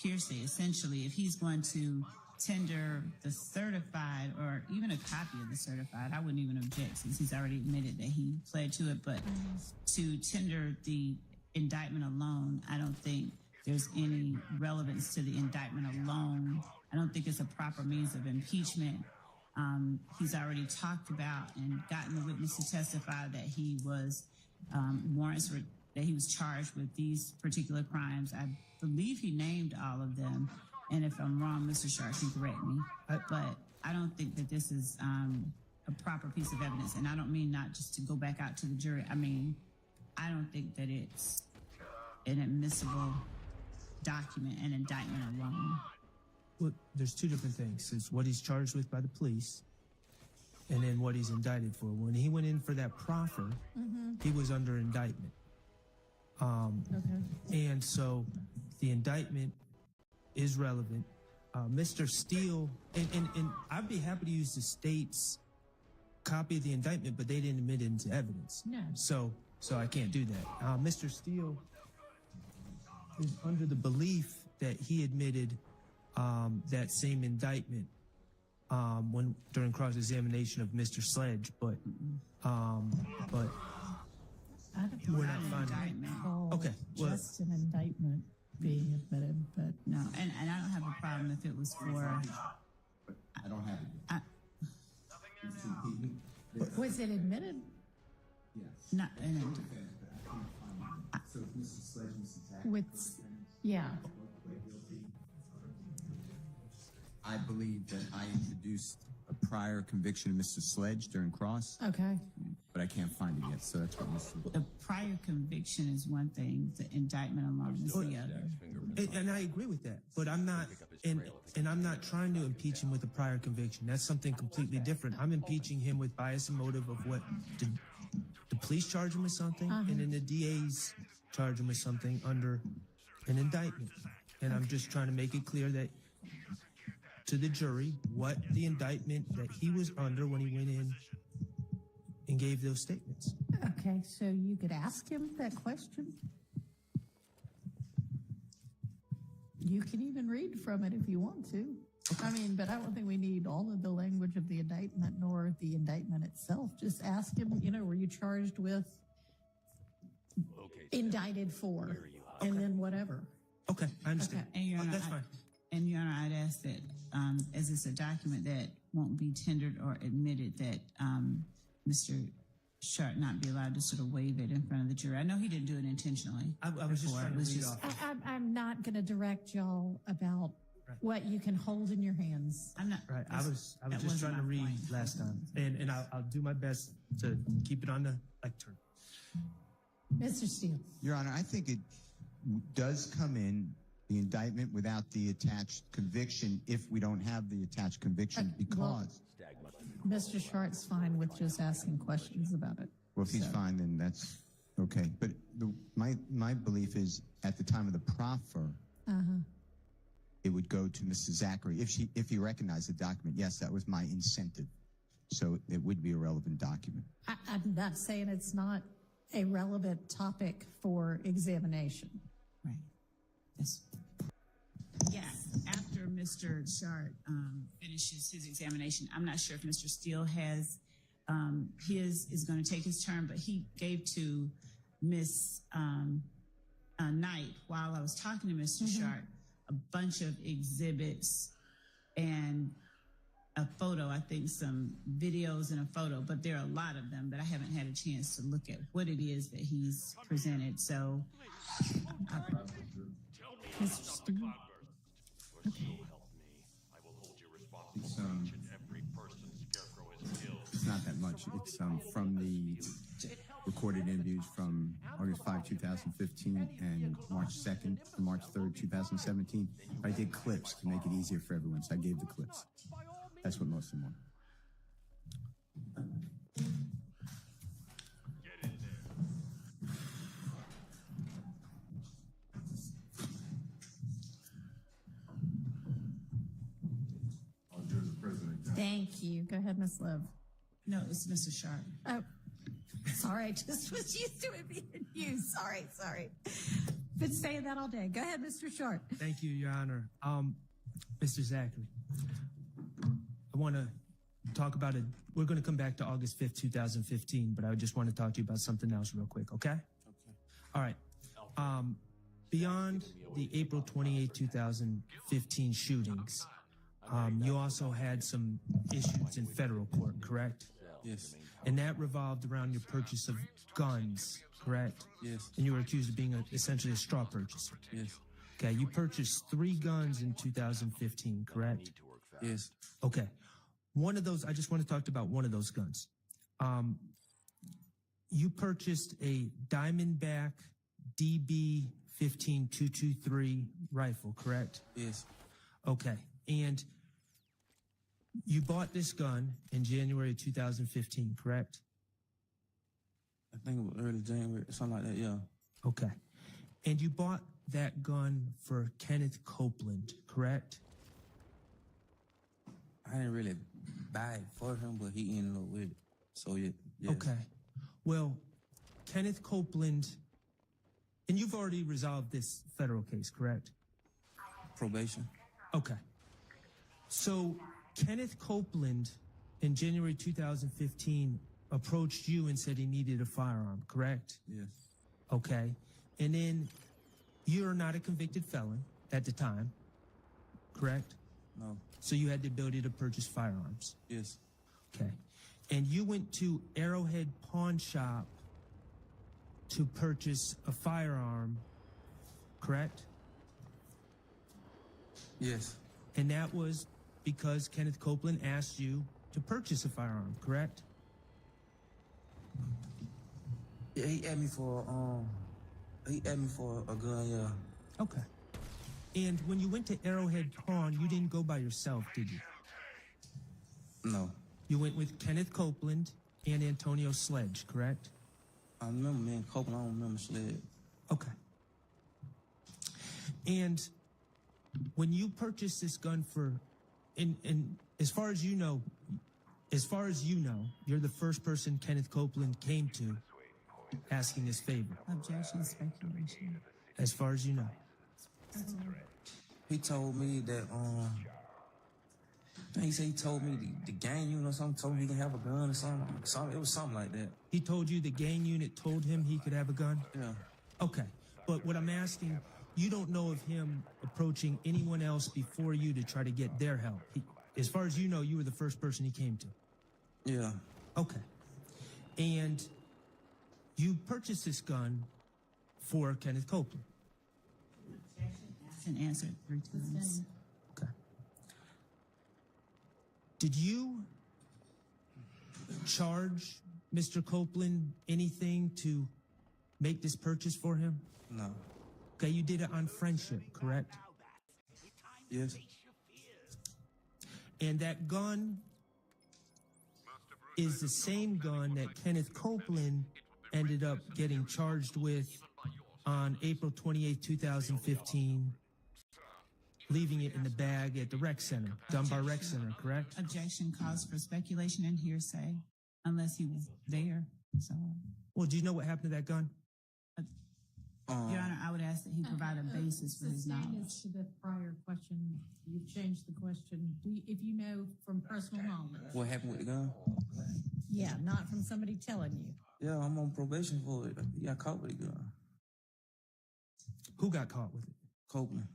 hearsay. Essentially, if he's going to tender the certified or even a copy of the certified, I wouldn't even object since he's already admitted that he pled to it. But to tender the indictment alone, I don't think there's any relevance to the indictment alone. I don't think it's a proper means of impeachment. He's already talked about and gotten the witness to testify that he was warrants were, that he was charged with these particular crimes. I believe he named all of them. And if I'm wrong, Mr. Sharp can correct me. But I don't think that this is a proper piece of evidence. And I don't mean not just to go back out to the jury. I mean, I don't think that it's an admissible document, an indictment alone. Well, there's two different things. It's what he's charged with by the police and then what he's indicted for. When he went in for that proffer, he was under indictment. And so the indictment is relevant. Mr. Steele, and I'd be happy to use the state's copy of the indictment, but they didn't admit it into evidence. No. So I can't do that. Mr. Steele is under the belief that he admitted that same indictment when during cross-examination of Mr. Sledge, but we're not finding it. Okay, well, Just an indictment being admitted, but no, and I don't have a problem if it was for. I don't have it. was it admitted? Yes. Not So if Mr. Sledge, Mr. Zach, With, yeah. I believe that I introduced a prior conviction of Mr. Sledge during cross, Okay. but I can't find it yet, so that's what Mr. The prior conviction is one thing, the indictment alone is the other. and I agree with that, but I'm not, and I'm not trying to impeach him with a prior conviction. That's something completely different. I'm impeaching him with bias and motive of what the police charge him with something, and then the DA's charge him with something under an indictment. And I'm just trying to make it clear that to the jury what the indictment that he was under when he went in and gave those statements. Okay, so you could ask him that question. You can even read from it if you want to. I mean, but I don't think we need all of the language of the indictment nor the indictment itself. Just ask him, were you charged with, indicted for, and then whatever. Okay, I understand. And Your Honor, that's fine. And Your Honor, I'd ask that, as it's a document that won't be tendered or admitted, that Mr. Sharp not be allowed to sort of waive it in front of the jury. I know he didn't do it intentionally. I was just trying to read off. I'm not going to direct y'all about what you can hold in your hands. I'm not. Right. I was just trying to read last time, and I'll do my best to keep it on the lectern. Mr. Steele. Your Honor, I think it does come in the indictment without the attached conviction if we don't have the attached conviction because. Mr. Sharp's fine with just asking questions about it. Well, if he's fine, then that's okay. But my belief is at the time of the proffer, it would go to Mrs. Zachary if he recognized the document. Yes, that was my incentive, so it would be a relevant document. I'm not saying it's not a relevant topic for examination. Right. Yes. Yes. After Mr. Sharp finishes his examination, I'm not sure if Mr. Steele has his is going to take his turn, but he gave to Miss Knight while I was talking to Mr. Sharp a bunch of exhibits and a photo, I think some videos and a photo, but there are a lot of them, but I haven't had a chance to look at what it is that he's presented. So, Mr. Steele. It's not that much. It's from the recorded interviews from August 5, 2015 and March 2nd, March 3rd, 2017. I did clips to make it easier for everyone, so I gave the clips. That's what most of them were. Thank you. Go ahead, Ms. Love. No, it's Mr. Sharp. Oh, Sorry, I just was used to it being used. Sorry. Been saying that all day. Go ahead, Mr. Short. Thank you, Your Honor. Mr. Zachary, I want to talk about it. We're going to come back to August 5th, 2015, but I just want to talk to you about something else real quick, okay? Okay. All right. Beyond the April 28, 2015 shootings, you also had some issues in federal court, correct? Yes. And that revolved around your purchase of guns, correct? Yes. And you were accused of being essentially a straw purchaser. Yes. Okay, you purchased 3 guns in 2015, correct? Yes. Okay. One of those, I just want to talk about one of those guns. You purchased a Diamondback DB 15223 rifle, correct? Yes. Okay. And you bought this gun in January 2015, correct? I think it was early January, something like that, yeah. Okay. And you bought that gun for Kenneth Copeland, correct? I didn't really buy it for him, but he ended up with it. So, yeah. Yes. Okay. Well, Kenneth Copeland, and you've already resolved this federal case, correct? Probation. Okay. So Kenneth Copeland in January 2015 approached you and said he needed a firearm, correct? Yes. Okay. And then you're not a convicted felon at the time, correct? No. So you had the ability to purchase firearms. Yes. Okay. And you went to Arrowhead Pawn Shop to purchase a firearm, correct? Yes. And that was because Kenneth Copeland asked you to purchase a firearm, correct? Yeah, he asked me for a gun, yeah. Okay. And when you went to Arrowhead Pawn, you didn't go by yourself, did you? No. You went with Kenneth Copeland and Antonio Sledge, correct? I remember me and Copeland, I don't remember Sledge. Okay. And when you purchased this gun for, and as far as you know, you're the first person Kenneth Copeland came to asking this favor. Objection, speculation. As far as you know. He told me that, he said he told me the gang unit or something, told me he can have a gun or something. It was something like that. He told you the gang unit told him he could have a gun? Yeah. Okay. But what I'm asking, you don't know of him approaching anyone else before you to try to get their help. As far as you know, you were the first person he came to. Yeah. Okay. And you purchased this gun for Kenneth Copeland. And answered 3 times. Okay. Did you charge Mr. Copeland anything to make this purchase for him? No. Okay, you did it on friendship, correct? Yes. And that gun is the same gun that Kenneth Copeland ended up getting charged with on April 28, 2015, leaving it in the bag at the rec center, Dunbar Rec Center, correct? Objection calls for speculation and hearsay, unless he was there. So, Well, do you know what happened to that gun? Your Honor, I would ask that he provide a basis for his knowledge. To the prior question, you've changed the question. If you know from personal knowledge. What happened with the gun? Yeah, not from somebody telling you. Yeah, I'm on probation for it. He got caught with the gun. Who got caught with it? Copeland.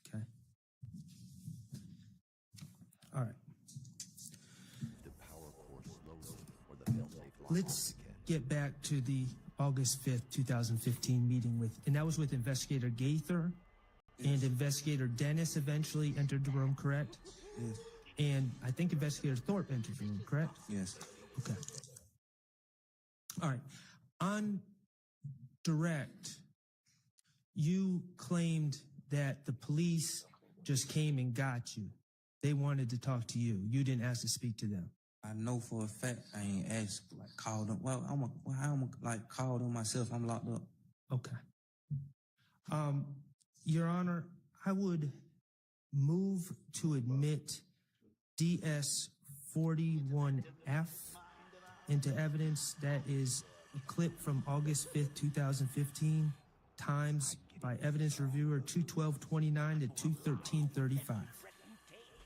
Okay. All right. Let's get back to the August 5th, 2015 meeting and that was with Investigator Gaither and Investigator Dennis eventually entered the room, correct? Yes. And I think Investigator Thorpe entered the room, correct? Yes. Okay. All right. On direct, you claimed that the police just came and got you. They wanted to talk to you. You didn't ask to speak to them. I know for a fact I ain't asked, called them. Well, I'm called them myself. I'm locked up. Okay. Your Honor, I would move to admit DS 41F into evidence that is a clip from August 5th, 2015, times by evidence reviewer 21229 to 21335.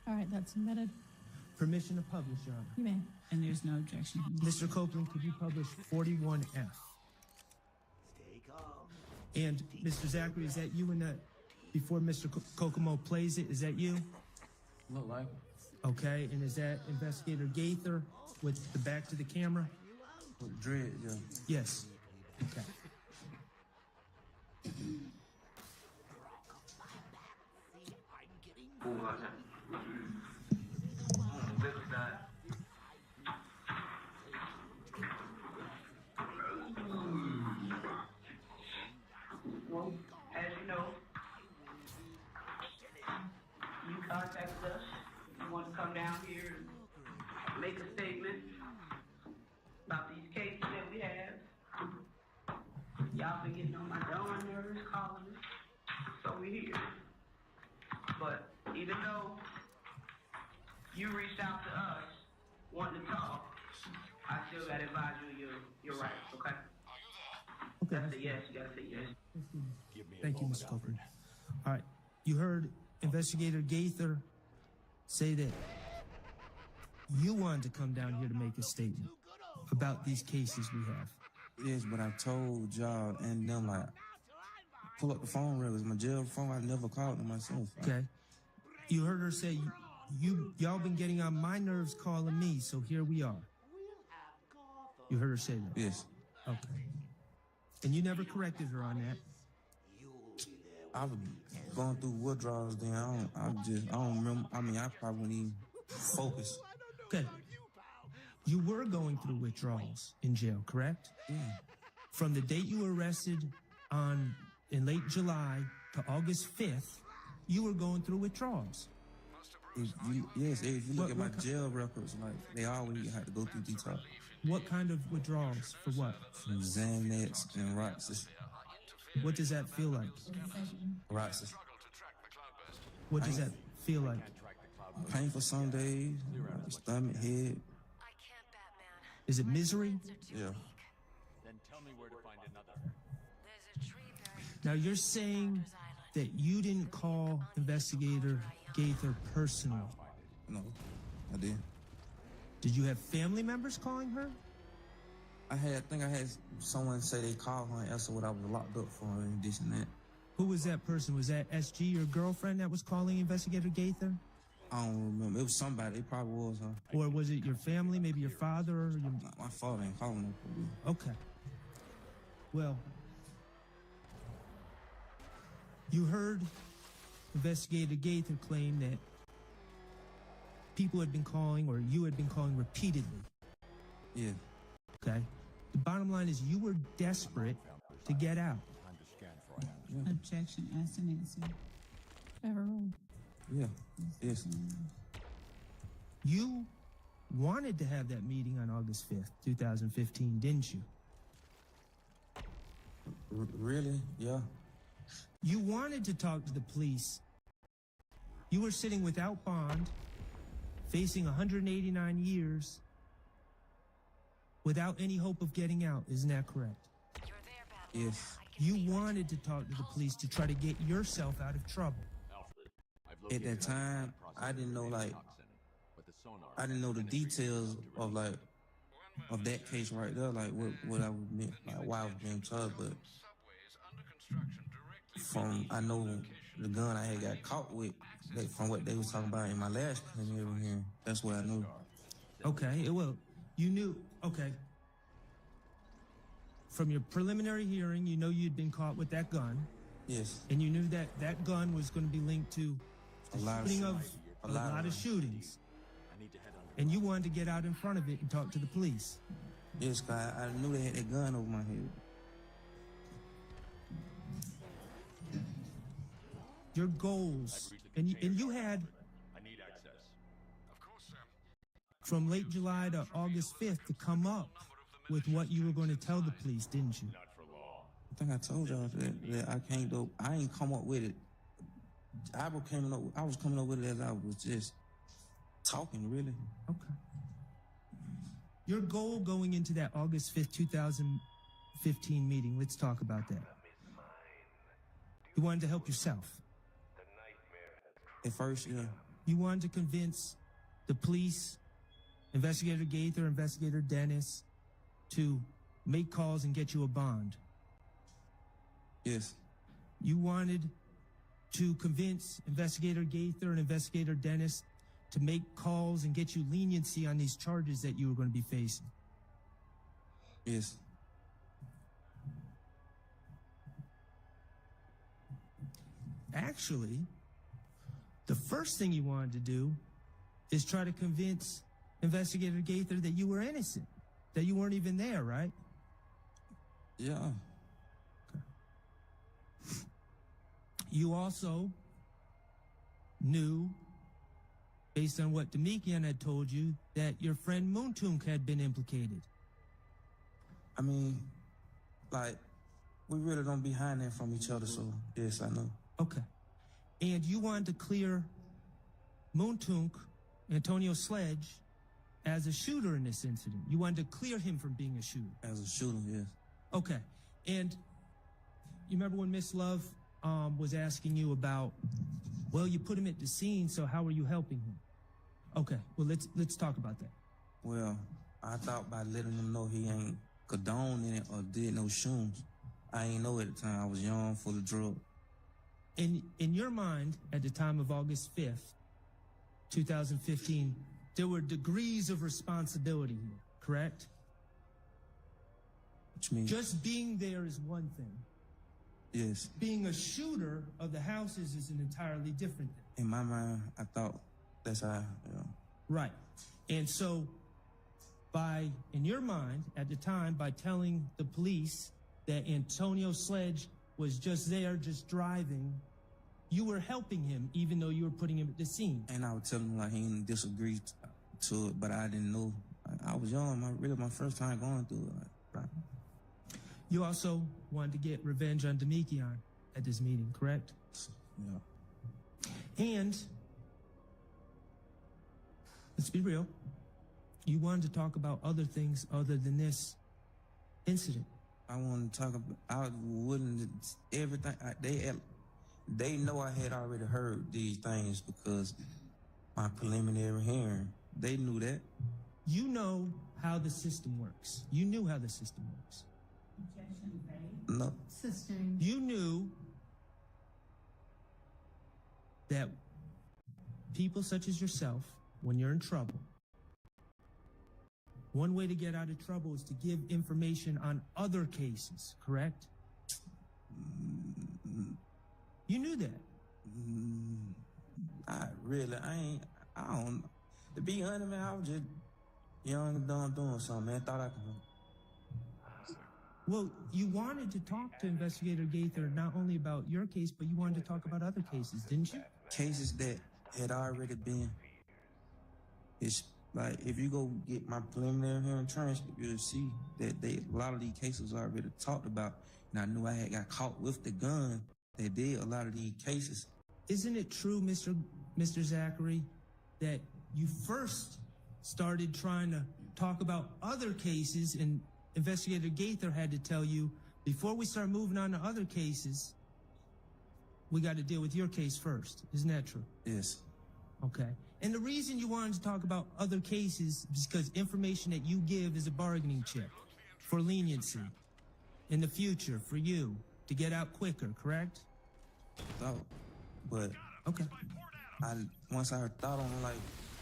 All right, that's submitted. Permission to publish, Your Honor. You may. And there's no objection. Mr. Copeland, could you publish 41F? And Mr. Zachary, is that you in that, before Mr. Kokomo plays it, is that you? Look like Okay, and is that Investigator Gaither with the back to the camera? with dread, yeah. Yes. Okay. Well, as you know, you contacted us. You want to come down here and make a statement about these cases that we have. Y'all been getting on my darn nerves calling us, so we're here. But even though you reached out to us wanting to talk, I still gotta advise you of your rights, okay? Okay. That's a yes, you gotta say yes. Thank you, Mr. Copeland. All right, you heard Investigator Gaither say that you wanted to come down here to make a statement about these cases we have. Yes, but I told y'all and them, like, pull up the phone records. My jail phone, I never called them myself. Okay. You heard her say, y'all been getting on my nerves calling me, so here we are. You heard her say that? Yes. Okay. And you never corrected her on that? I was going through withdrawals then. I don't remember. I mean, I probably wouldn't even focus. Okay. You were going through withdrawals in jail, correct? Yeah. From the date you were arrested in late July to August 5th, you were going through withdrawals. If you look at my jail records, like, they always had to go through detox. What kind of withdrawals? For what? From Xanax and Roxas. What does that feel like? Roxas. What does that feel like? Painful some days, like stomach, head. Is it misery? Yeah. Then tell me where to find another. Now you're saying that you didn't call Investigator Gaither personally. No, I did. Did you have family members calling her? I think I had someone say they called her and asked her what I was locked up for and this and that. Who was that person? Was that SG, your girlfriend, that was calling Investigator Gaither? I don't remember. It was somebody. It probably was her. Or was it your family, maybe your father? Or your... My father ain't calling her. Okay. Well, you heard Investigator Gaither claim that people had been calling, or you had been calling repeatedly. Yeah. Okay. The bottom line is you were desperate to get out. Objection, asked and answered. Overruled. Yeah. Yes. You wanted to have that meeting on August 5th, 2015, didn't you? Really? Yeah. You wanted to talk to the police. You were sitting without bond, facing 189 years, without any hope of getting out. Isn't that correct? Yes. You wanted to talk to the police to try to get yourself out of trouble. At that time, I didn't know, like, I didn't know the details of, like, of that case right there, like what I was meant, like why I was being charged, but I know the gun I had got caught with, like, from what they was talking about in my last preliminary hearing. That's what I knew. Okay, well, you knew, okay. From your preliminary hearing, you know you'd been caught with that gun. Yes. And you knew that that gun was going to be linked to the shooting of a lot of shootings. And you wanted to get out in front of it and talk to the police. Yes, cause I knew they had that gun over my head. Your goals, and you had, from late July to August 5th to come up with what you were going to tell the police, didn't you? I think I told y'all that I can't do. I ain't come up with it. I was coming up with it as I was just talking, really. Okay. Your goal going into that August 5th, 2015 meeting, let's talk about that. You wanted to help yourself. At first, yeah. You wanted to convince the police, Investigator Gaither, Investigator Dennis, to make calls and get you a bond. Yes. You wanted to convince Investigator Gaither and Investigator Dennis to make calls and get you leniency on these charges that you were going to be facing. Yes. Actually, the first thing you wanted to do is try to convince Investigator Gaither that you were innocent, that you weren't even there, right? Yeah. Okay. You also knew, based on what Demikian had told you, that your friend Moontunk had been implicated. I mean, like, we really don't be hiding that from each other, so yes, I know. Okay. And you wanted to clear Moontunk, Antonio Sledge, as a shooter in this incident. You wanted to clear him from being a shooter. As a shooter, yes. Okay. And you remember when Miss Love was asking you about, well, you put him at the scene, so how are you helping him? Okay, well, let's talk about that. Well, I thought by letting him know he ain't condoning it or did no shoes. I ain't know at the time. I was young, full of drugs. In your mind, at the time of August 5th, 2015, there were degrees of responsibility here, correct? Which means? Just being there is one thing. Yes. Being a shooter of the houses is an entirely different thing. In my mind, I thought that's how, you know. Right. And so, in your mind, at the time, by telling the police that Antonio Sledge was just there, just driving, you were helping him, even though you were putting him at the scene. And I would tell him, like, he didn't disagree to it, but I didn't know. I was young, really my first time going through it. Right. You also wanted to get revenge on Demikian at this meeting, correct? Yeah. And, let's be real, you wanted to talk about other things other than this incident. I wanted to talk about, I wouldn't, everything, they know I had already heard these things because my preliminary hearing, they knew that. You know how the system works. You knew how the system works. No. Sustained. You knew that people such as yourself, when you're in trouble, one way to get out of trouble is to give information on other cases, correct? You knew that. I don't, to be honest, man, I was just young and dumb doing something, man. Thought I could. Well, you wanted to talk to Investigator Gaither not only about your case, but you wanted to talk about other cases, didn't you? Cases that had already been, it's like, if you go get my preliminary hearing transcript, you'll see that a lot of these cases are already talked about. And I knew I had got caught with the gun that did a lot of these cases. Isn't it true, Mr. Zachary, that you first started trying to talk about other cases and Investigator Gaither had to tell you, before we start moving on to other cases, we got to deal with your case first. Isn't that true? Yes. Okay. And the reason you wanted to talk about other cases is because information that you give is a bargaining chip for leniency in the future for you to get out quicker, correct? Thought, but okay. Once I thought on like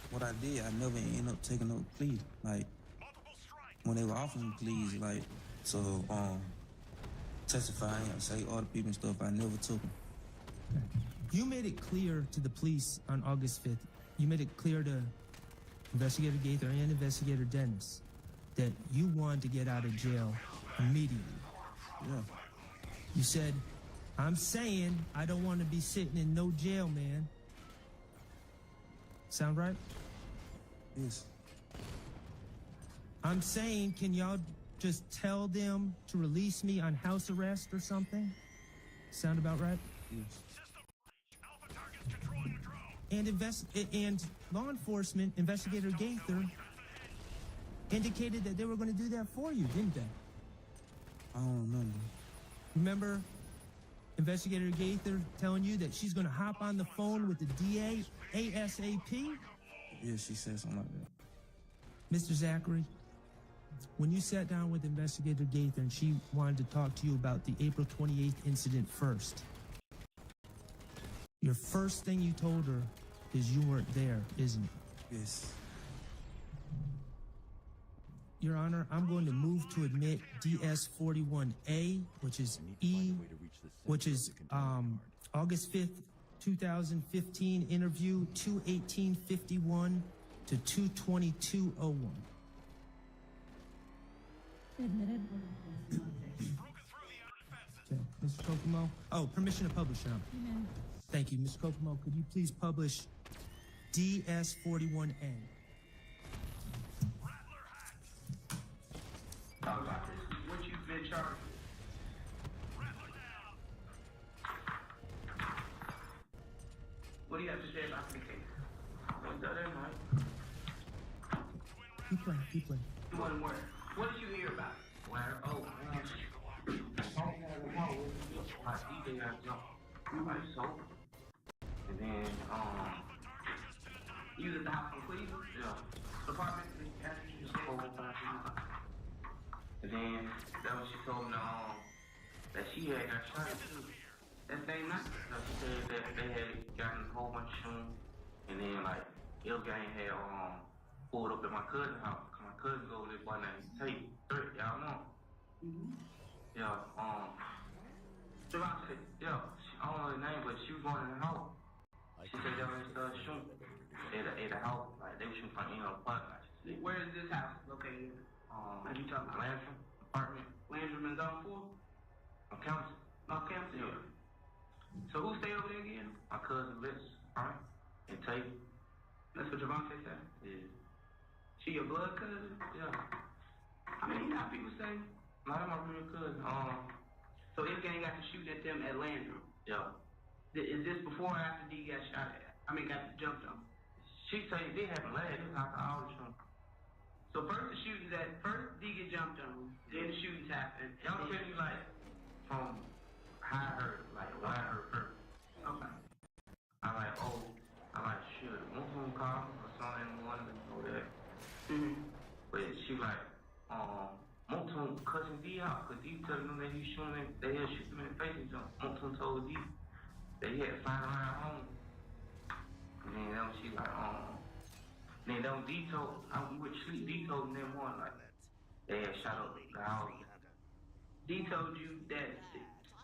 what I did, I never ended up taking no plea. Like when they were offering pleas, like so testifying and say all the people and stuff, I never took them. Okay. You made it clear to the police on August 5th. You made it clear to Investigator Gaither and Investigator Dennis that you wanted to get out of jail immediately. Yeah. You said, I'm saying I don't want to be sitting in no jail, man. Sound right? Yes. I'm saying, can y'all just tell them to release me on house arrest or something? Sound about right? Yes. And law enforcement, Investigator Gaither, indicated that they were going to do that for you, didn't they? I don't remember. Remember Investigator Gaither telling you that she's going to hop on the phone with the DA ASAP? Yeah, she said something like that. Mr. Zachary, when you sat down with Investigator Gaither and she wanted to talk to you about the April 28th incident first, your first thing you told her is you weren't there, isn't it? Yes. Your Honor, I'm going to move to admit DS-41A, which is August 5th, 2015 interview 21851 to 22201. Admitted. Okay, Mr. Kokomo. Oh, permission to publish, Your Honor. Yeah. Thank you. Mr. Kokomo, could you please publish DS-41A? Talk about this. What you've been charged. What do you have to say about the case? What's that in, Mike? Keep playing. You want where? What did you hear about? Where? Oh, man. DJ got jumped. Like so. And then, you was at the house in Cleveland? Yeah. Apartment? And then that was she told me that she had got shot too. That same night. She said that they had gotten a whole bunch of shoes, and then like Il Gang had pulled up at my cousin's house. My cousin go with this boy named Tate. Y'all know. Yeah, Javante, yeah, I don't know his name, but she was going in the house. She said they was shooting at the house, like they were shooting from the park. Where is this house located? You talking about Landrum apartment? Landrum and Zone 4? On campus? North campus? Yeah. So who stayed over there again? My cousin Liz, right? And Tate. That's what Javante said? Yeah. She your blood cousin? Yeah. I mean, you know how people say, not my real cousin. So this gang got to shoot at them at Landrum? Yeah. Is this before or after D got shot at? Got jumped on? She said it did happen last. It was after all the shooting. So first D get jumped on, then the shootings happened. Y'all tell me like from how I heard, like what I heard first. Okay. I'm like, shit, one phone call or something in the morning and all that. But she like, Montone cussing D out, cause D told them that he shooting him, they had shoot him in the face and something. Montone told D that he had to find around home. And then that was she like, then that was D told, I went to sleep, D told them one like they had shot up the house. D told you that,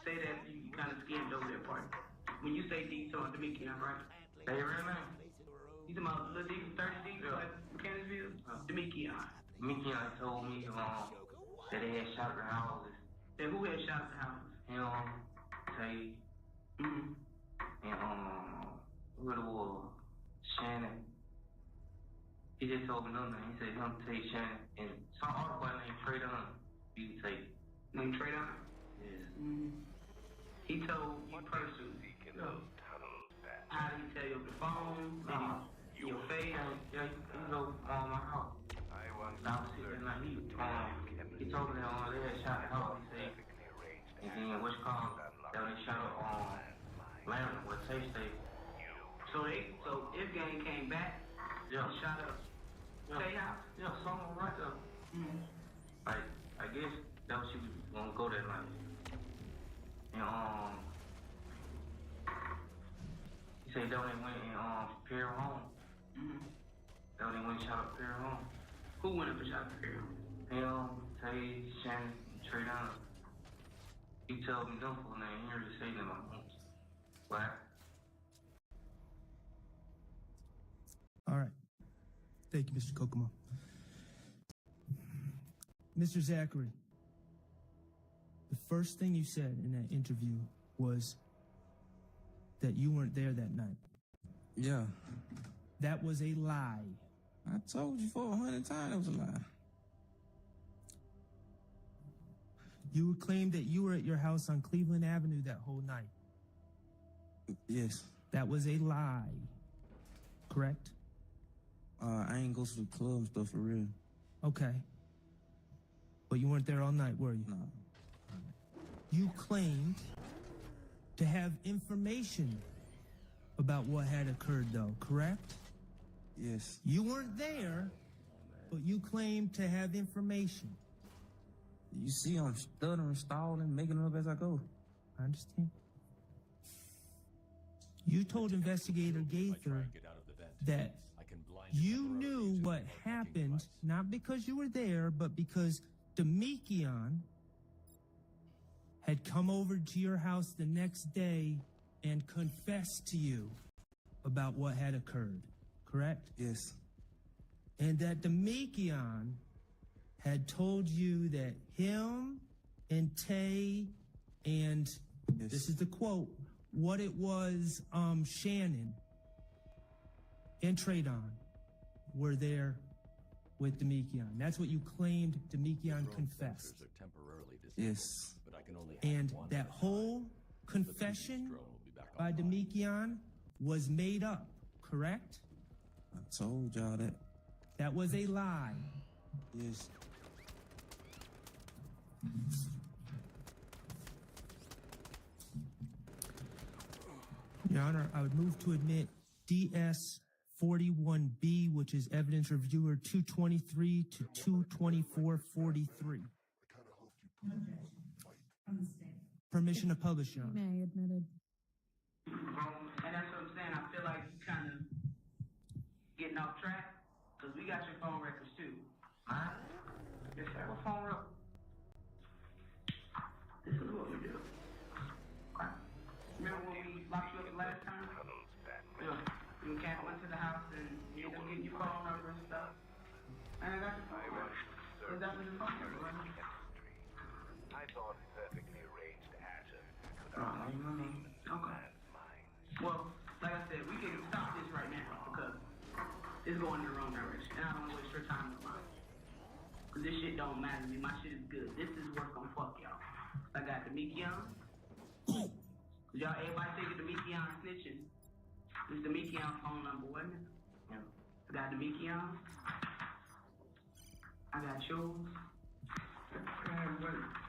say that you kind of skimmed over that part. When you say D told Demikian, right? Say your real name? You talking about Lil D from 30 D, like Mechanicsville? Demikian. Demikian told me that they had shot at the houses. And who had shot at the houses? Him, Tay, and who it was? Shannon. He just told me nothing. He said him, Tay, Shannon, and some other boy named Trey Dunn. You Tay. Named Trey Dunn? Yeah. He told you personally. How did he tell you over the phone? Your face? Yeah, he go on my house. I was sitting like he told me that they had shot the house, he said. And then what's called that they shot up on Landrum where Tay stayed. So if gang came back, yeah, shot up Tay house? Yeah, someone right there. Like, I guess that was she was gonna go that night. And he said that when they went and Pierre home. That when they went and shot up Pierre home. Who went up and shot up Pierre home? Him, Tay, Shannon, and Trey Dunn. He told me them full name. He heard you say them on homes. What? All right. Thank you, Mr. Kokomo. Mr. Zachary, the first thing you said in that interview was that you weren't there that night. Yeah. That was a lie. I told you 400 times it was a lie. You claimed that you were at your house on Cleveland Avenue that whole night. Yes. That was a lie. Correct? I ain't go to the club and stuff for real. Okay. But you weren't there all night, were you? No. You claimed to have information about what had occurred, though, correct? Yes. You weren't there, but you claimed to have information. You see I'm stuttering, stalling, making it up as I go. I understand. You told Investigator Gaither that you knew what happened, not because you were there, but because Demikion had come over to your house the next day and confessed to you about what had occurred, correct? Yes. And that Demikion had told you that him and Tay and, this is the quote, what it was, Shannon and Tradon were there with Demikion. That's what you claimed Demikion confessed. Yes. And that whole confession by Demikion was made up, correct? I told y'all that. That was a lie. Yes. Your Honor, I would move to admit DS 41B, which is evidence reviewer 223 to 22443. Permission to publish, Your Honor. May, admitted. And that's what I'm saying. I feel like you kind of getting off track because we got your phone records too. Alright? Yes, sir. What phone record? This is what we do. Okay. Remember when we locked you up the last time? Yeah. You went to the house and you ended up getting your phone number and stuff. And I got your phone number. Is that what your phone number was? I thought perfectly arranged action. Okay. Well, like I said, we can stop this right now because it's going in the wrong direction. And I don't want to waste your time with mine. Because this shit don't matter to me. My shit is good. This is what's gonna fuck y'all. I got Demikion. Cause y'all, everybody thinking Demikion snitching. This is Demikion's phone number, wasn't it? Yeah. I got Demikion. I got yours.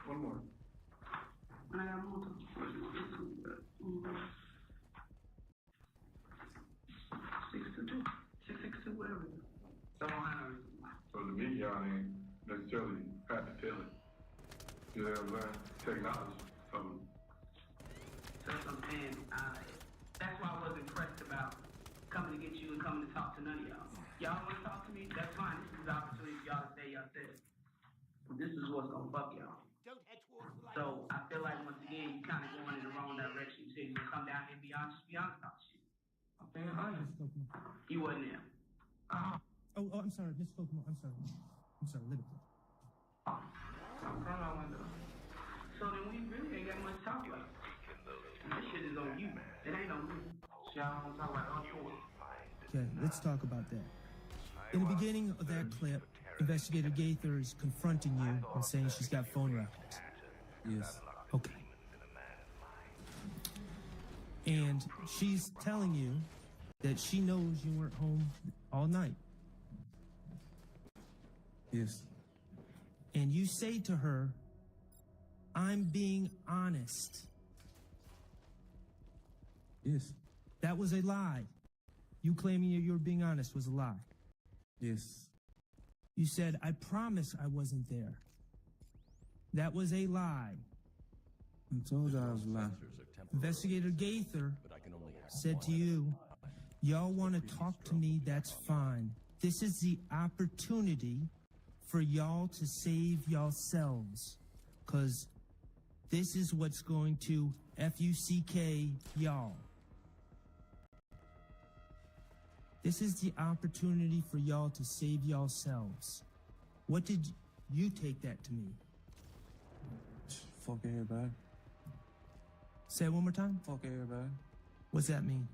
One more. And I got multiple. 622. 662, whatever. So I don't have no reason why. So the media ain't necessarily Pat Taylor. You know what I'm saying? Technology. So that's what I'm saying. That's why I was impressed about coming to get you and coming to talk to none of y'all. Y'all want to talk to me? That's fine. This is the opportunity for y'all to say y'all said. This is what's gonna fuck y'all. So I feel like once again you kind of going in the wrong direction. You said you gonna come down here and be honest about shit. I'm being honest. You wasn't there. Oh, I'm sorry, Miss Kokomo. I'm sorry, Liverpool. So then we really ain't got much to talk about. This shit is on you. It ain't on me. So y'all don't talk about it. Okay, let's talk about that. In the beginning of that clip, Investigator Gaither is confronting you and saying she's got phone records. Yes. Okay. And she's telling you that she knows you weren't home all night. Yes. And you say to her, I'm being honest. Yes. That was a lie. You claiming you were being honest was a lie. Yes. You said, I promise I wasn't there. That was a lie. I told you I was lying. Investigator Gaither said to you, y'all want to talk to me, that's fine. This is the opportunity for y'all to save yourselves. Because this is what's going to F-U-C-K y'all. This is the opportunity for y'all to save yourselves. What did you take that to mean? Fuck everybody. Say it one more time. Fuck everybody. What's that mean?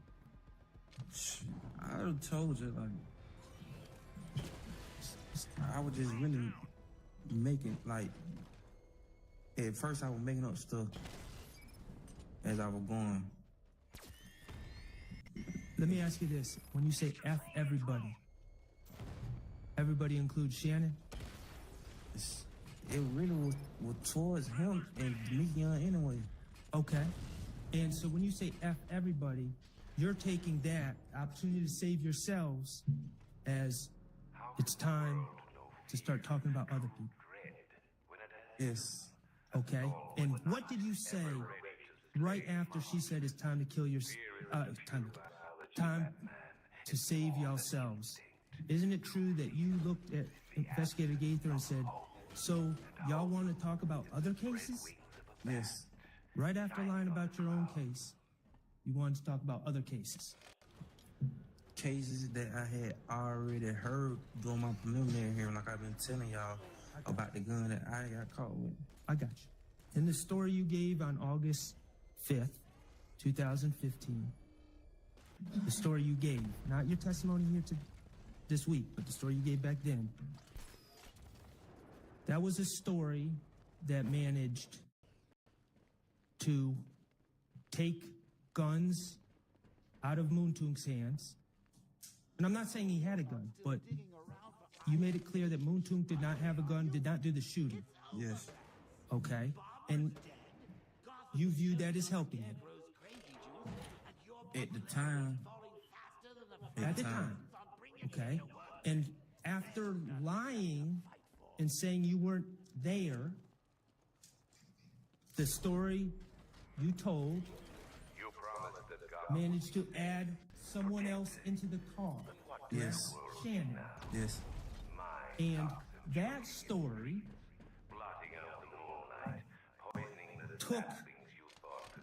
I already told you, like, I was just really making, like, at first I was making up stuff as I was going. Let me ask you this. When you say F everybody, everybody includes Shannon? It really was towards him and Demekion anyway. Okay. And so when you say F everybody, you're taking that opportunity to save yourselves as it's time to start talking about other people. Yes. Okay. And what did you say right after she said it's time to kill your, time to save yourselves? Isn't it true that you looked at Investigator Gaither and said, so y'all want to talk about other cases? Yes. Right after lying about your own case, you wanted to talk about other cases. Cases that I had already heard during my preliminary hearing, like I've been telling y'all about the gun that I got caught with. I got you. In the story you gave on August 5th, 2015, the story you gave, not your testimony here this week, but the story you gave back then, that was a story that managed to take guns out of Moontung's hands. And I'm not saying he had a gun, but you made it clear that Moontung did not have a gun, did not do the shooting. Yes. Okay. And you view that as helping him. At the time. At the time. Okay. And after lying and saying you weren't there, the story you told managed to add someone else into the car. Yes. Shannon. Yes. And that story took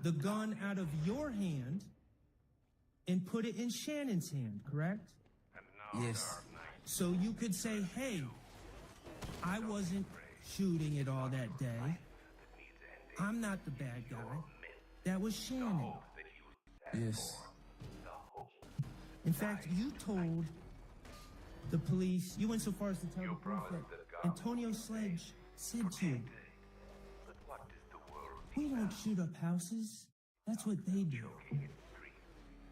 the gun out of your hand and put it in Shannon's hand, correct? Yes. So you could say, hey, I wasn't shooting it all that day. I'm not the bad guy. That was Shannon. Yes. In fact, you told the police, you went so far as to tell the police that Antonio Sledge said to you, we don't shoot up houses. That's what they do.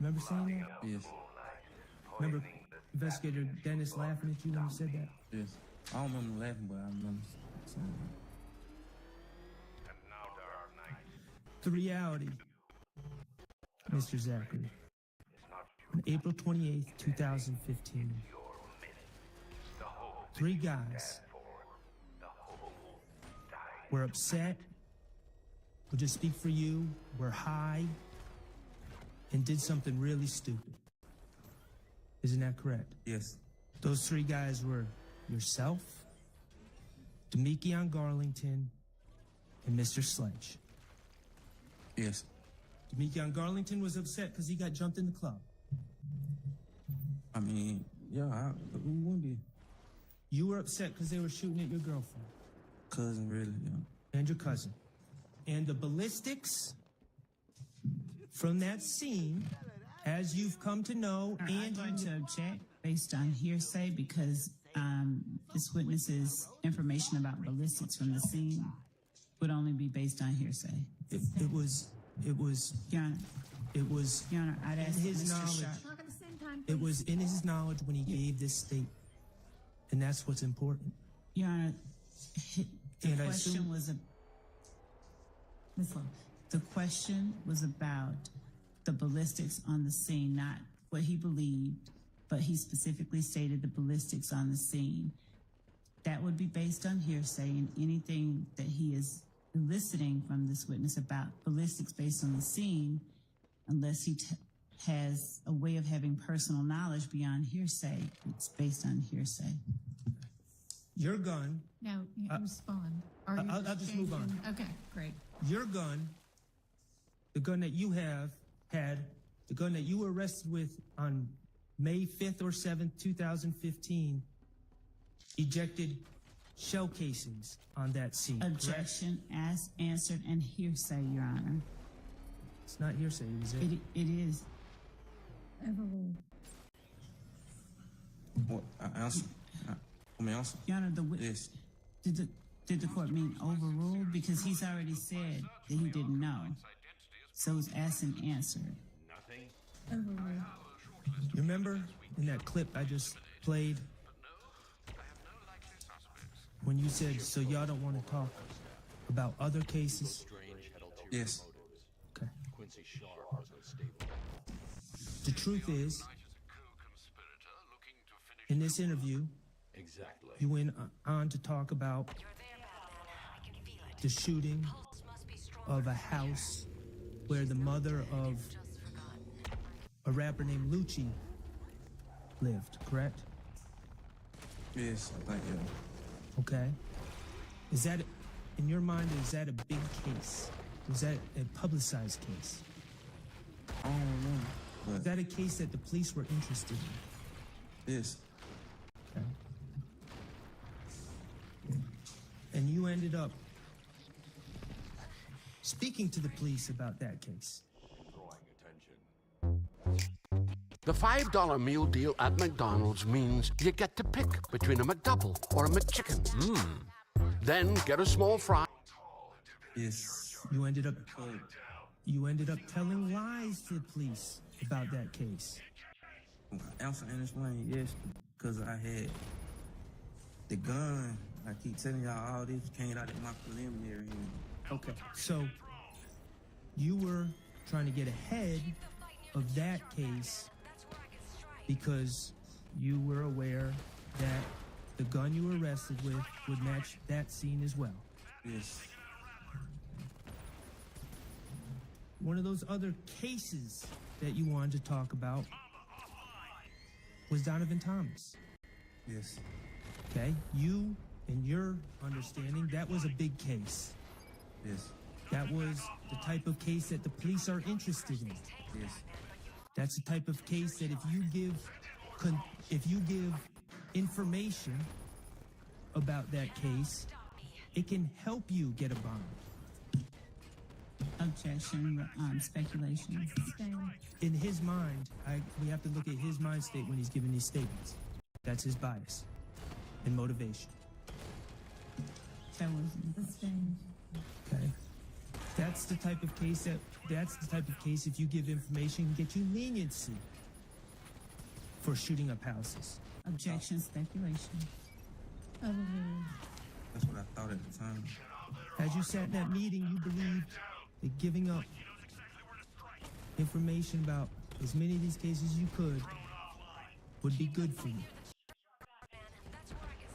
Remember saying that? Yes. Remember Investigator Dennis laughing at you when you said that? Yes. I don't remember laughing, but I remember saying that. The reality, Mr. Zachary, on April 28th, 2015, 3 guys were upset, we'll just speak for you, were high, and did something really stupid. Isn't that correct? Yes. Those 3 guys were yourself, Demekion Garlington, and Mr. Sledge. Yes. Demekion Garlington was upset because he got jumped in the club. I mean, yeah, who wouldn't be? You were upset because they were shooting at your girlfriend. Cousin, really, yeah. And your cousin. And the ballistics from that scene, as you've come to know, I'm going to object based on hearsay because this witness's information about ballistics from the scene would only be based on hearsay. It was, Your Honor. It was Your Honor, I'd ask in his Mr. knowledge. Sharp. It was in his knowledge when he gave this statement, and that's what's important. Your Honor, the And I question assume- was the question was about the ballistics on the scene, not what he believed, but he specifically stated the ballistics on the scene. That would be based on hearsay, and anything that he is eliciting from this witness about ballistics based on the scene, unless he has a way of having personal knowledge beyond hearsay, it's based on hearsay. Your gun. Now, you respond. Are you I'll just move on. changing- Okay, great. Your gun, the gun that you had, the gun that you were arrested with on May 5th or 7th, 2015, ejected shell casings on that scene. Objection as answered and hearsay, Your Honor. It's not hearsay, is it? It is. Everrule. What? I answer. Your Honor, the witness. Did the court mean overruled? Because he's already said that he didn't know. So it's asked and answered. Overruled. Remember in that clip I just played When you said, so y'all don't want to talk about other cases? Yes. Okay. The truth is, in this interview, you went on to talk about the shooting of a house where the mother of a rapper named Lucci lived, correct? Yes, I think, yeah. Okay. Is that, in your mind, is that a big case? Was that a publicized case? I don't remember. But is that a case that the police were interested in? Yes. Okay. And you ended up speaking to the police about that case. The $5 meal deal at McDonald's means you get to pick between a McDouble or a McChicken. Then get a small fry. Yes. You ended up telling lies to the police about that case. Answer and explain, yes, because I had the gun. I keep telling y'all all this came out of my preliminary. Okay. So you were trying to get ahead of that case because you were aware that the gun you were arrested with would match that scene as well. Yes. One of those other cases that you wanted to talk about was Donovan Thomas. Yes. Okay? You, in your understanding, that was a big case. Yes. That was the type of case that the police are interested in. Yes. That's the type of case that if you give information about that case, it can help you get a bond. Objection, speculation. In his mind, we have to look at his mind state when he's giving these statements. That's his bias and motivation. That wasn't the same. Okay. That's the type of case if you give information, get you leniency for shooting up houses. Objection, speculation. That's what I thought at the time. As you sat in that meeting, you believed that giving up information about as many of these cases as you could would be good for you.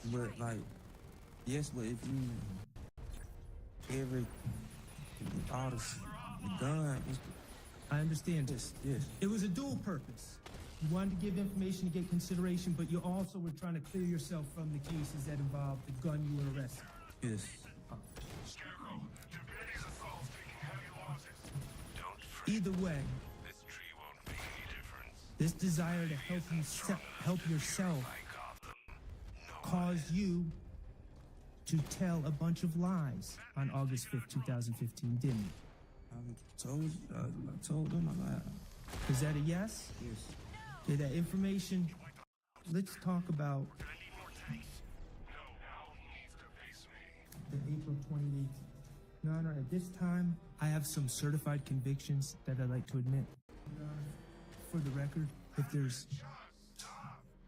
But like, yes, but if you all the gun. I understand this. Yes. It was a dual purpose. You wanted to give information to get consideration, but you also were trying to clear yourself from the cases that involved the gun you were arrested. Yes. Either way, this desire to help yourself caused you to tell a bunch of lies on August 5th, 2015, didn't it? I told them I lied. Is that a yes? Yes. Okay, that information, let's talk about the April 2018. Your Honor, at this time, I have some certified convictions that I'd like to admit. For the record, if there's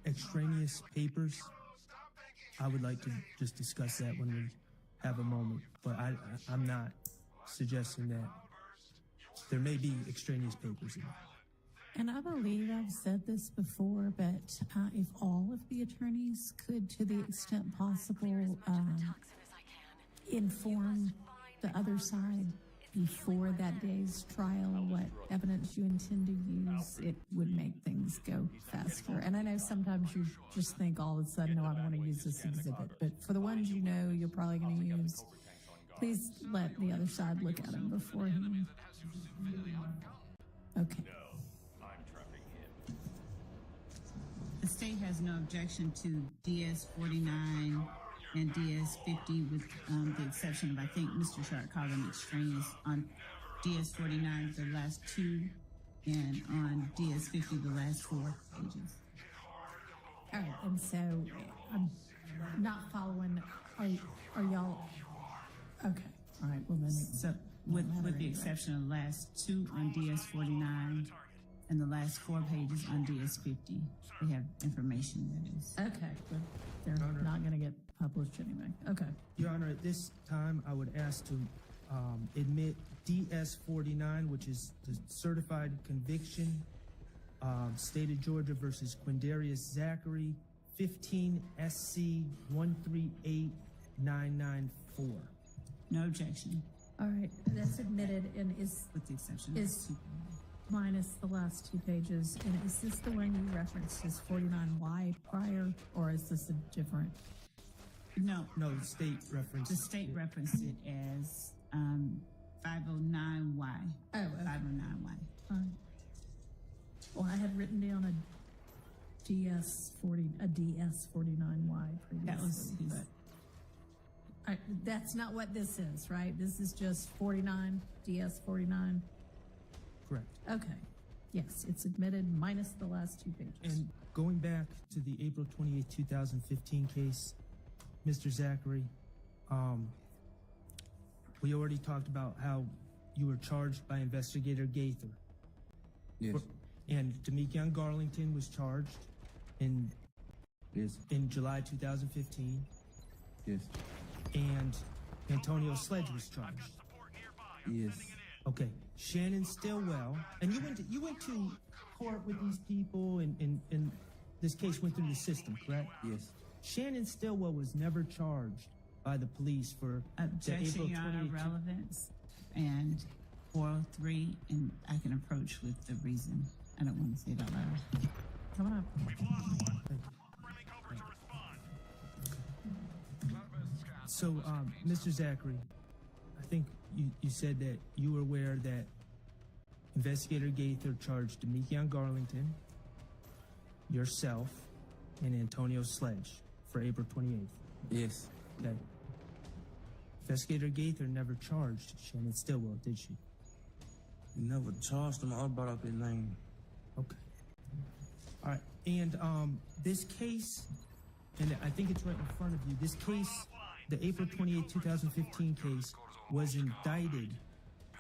extraneous papers, I would like to just discuss that when we have a moment. But I'm not suggesting that there may be extraneous papers in it. And I believe I've said this before, but if all of the attorneys could, to the extent possible, inform the other side before that day's trial what evidence you intend to use, it would make things go faster. And I know sometimes you just think all of a sudden, no, I want to use this exhibit. But for the ones you know you're probably going to use, please let the other side look at them beforehand. Okay. The state has no objection to DS-49 and DS-50 with the exception of, I think Mr. Sharp called them extraneous. On DS-49, the last 2, and on DS-50, the last 4 pages. All right, and so I'm not following. Are y'all okay? All right. Well then, So with the exception of the last 2 on DS-49 and the last 4 pages on DS-50, they have information that is okay. But they're not going to get published anyway. Okay. Your Honor, at this time, I would ask to admit DS-49, which is the certified conviction, State of Georgia versus Quindarius Zachary, 15 SC 138994. No objection. All right, that's admitted and is With the exception is minus the last 2 pages. And is this the one you referenced as 49Y prior, or is this a different? No. No, the state reference. The state referenced it as 509Y. Oh, okay. 509Y. Well, I had written down a DS49Y previously. That was his. But that's not what this is, right? This is just 49, DS49. Correct. Okay. Yes, it's admitted minus the last 2 pages. And going back to the April 28, 2015 case, Mr. Zachary, we already talked about how you were charged by Investigator Gaither. Yes. And Demekion Garlington was charged in July 2015. Yes. And Antonio Sledge was charged. Yes. Okay. Shannon Stillwell, and you went to court with these people, and this case went through the system, correct? Yes. Shannon Stillwell was never charged by the police for Objection, Your Honor, relevance and 403, and I can approach with the reason. I don't want to say it out loud. Come on up. So, Mr. Zachary, I think you said that you were aware that Investigator Gaither charged Demekion Garlington, yourself, and Antonio Sledge for April 28th. Yes. Okay. Investigator Gaither never charged Shannon Stillwell, did she? You never charged him. I brought up his name. Okay. All right. And this case, and I think it's right in front of you, this case, the April 28, 2015 case, was indicted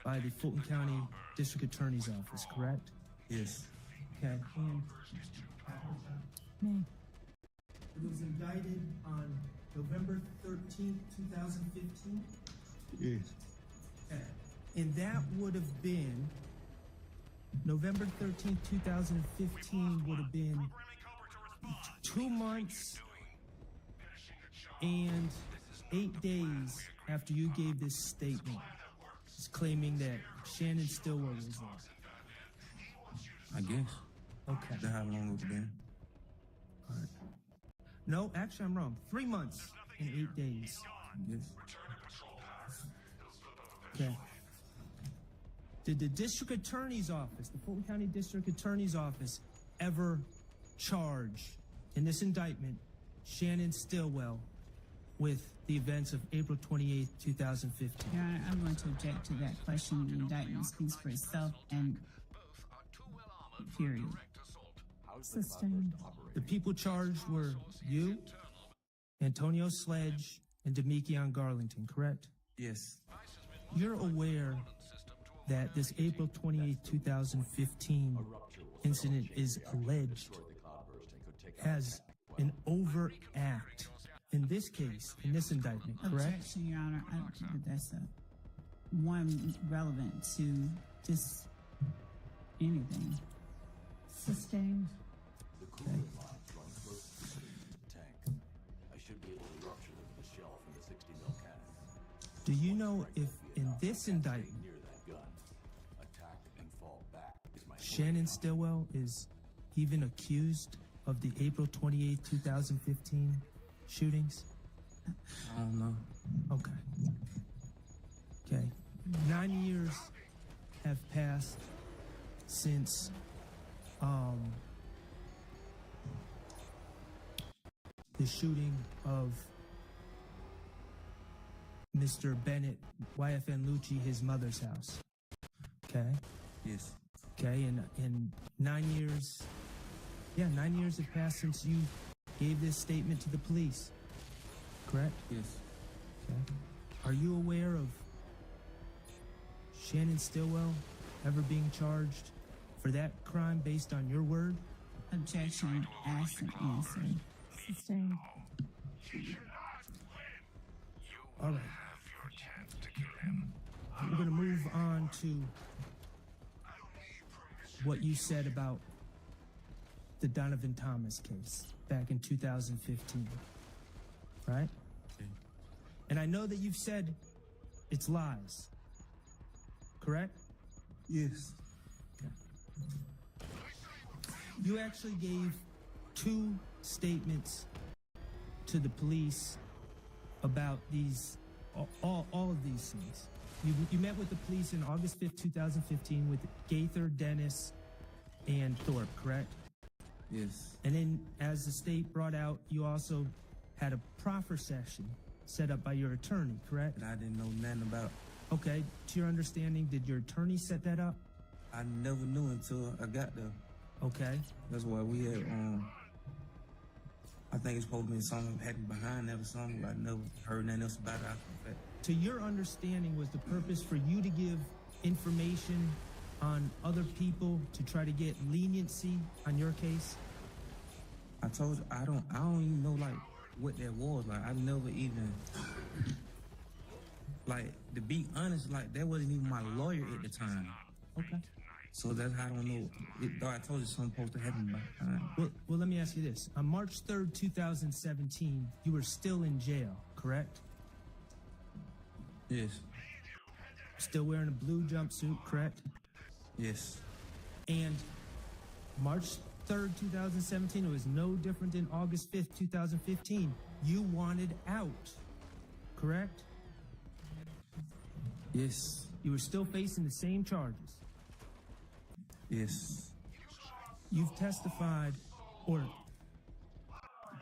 by the Fulton County District Attorney's Office, correct? Yes. Okay. And Me. it was indicted on November 13th, 2015? Yes. Okay. And that would have been, November 13th, 2015 would have been 2 months and 8 days after you gave this statement. It's claiming that Shannon Stillwell was there. I guess. Okay. That's how long it's been. All right. No, actually, I'm wrong. 3 months and 8 days. Yes. Okay. Did the District Attorney's Office, the Fulton County District Attorney's Office, ever charge in this indictment Shannon Stillwell with the events of April 28th, 2015? Your Honor, I'm going to object to that question. The indictment speaks for itself, and period. Sustained. The people charged were you, Antonio Sledge, and Demekion Garlington, correct? Yes. You're aware that this April 28, 2015 incident is alleged as an overt act in this case, in this indictment, correct? Objection, Your Honor. I don't think that that's one relevant to just anything. Sustained. Okay. I should be able to rupture the shell from the 60 mil cannon. Do you know if in this indictment, Shannon Stillwell is even accused of the April 28, 2015 shootings? I don't know. Okay. Okay. 9 years have passed since the shooting of Mr. Bennett, YFN Lucci, his mother's house. Okay? Yes. Okay, and 9 years, 9 years have passed since you gave this statement to the police, correct? Yes. Okay. Are you aware of Shannon Stillwell ever being charged for that crime based on your word? Objection, asked and answered. Sustained. All right. We're going to move on to what you said about the Donovan Thomas case back in 2015, right? And I know that you've said it's lies, correct? Yes. You actually gave 2 statements to the police about these, all of these things. You met with the police in August 5th, 2015 with Gaither, Dennis, and Thorpe, correct? Yes. And then, as the state brought out, you also had a proffer session set up by your attorney, correct? That I didn't know nothing about. Okay, to your understanding, did your attorney set that up? I never knew until I got there. Okay. That's why we had, I think it's supposed to be something happened behind that or something, but I never heard nothing else about it after that. To your understanding, was the purpose for you to give information on other people to try to get leniency on your case? I told you, I don't even know, like, what that was. Like, I never even, like, to be honest, like, that wasn't even my lawyer at the time. Okay. So that's how I don't know. Though I told you something supposed to happen behind. Well, let me ask you this. On March 3rd, 2017, you were still in jail, correct? Yes. Still wearing a blue jumpsuit, correct? Yes. And March 3rd, 2017, it was no different than August 5th, 2015. You wanted out, correct? Yes. You were still facing the same charges. Yes. You've testified, or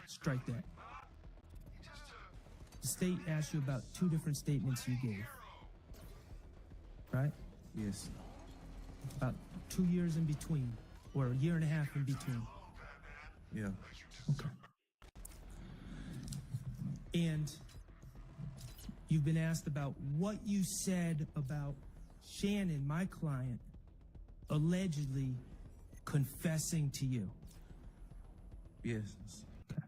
strike that. The state asked you about 2 different statements you gave, right? Yes. About 2 years in between, or a year and a half in between. Yeah. Okay. And you've been asked about what you said about Shannon, my client, allegedly confessing to you. Yes. Okay.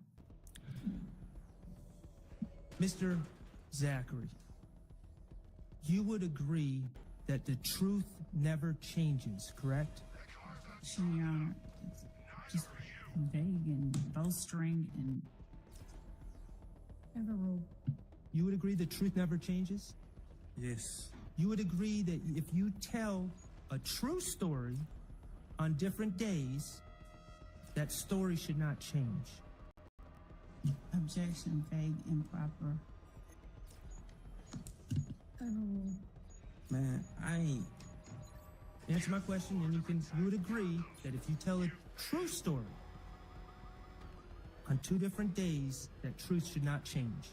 Mr. Zachary, you would agree that the truth never changes, correct? Your Honor, it's just vague and bowstring and never rule. You would agree the truth never changes? Yes. You would agree that if you tell a true story on different days, that story should not change. Objection, vague, improper. Man, I ain't. Answer my question, and you would agree that if you tell a true story on 2 different days, that truth should not change.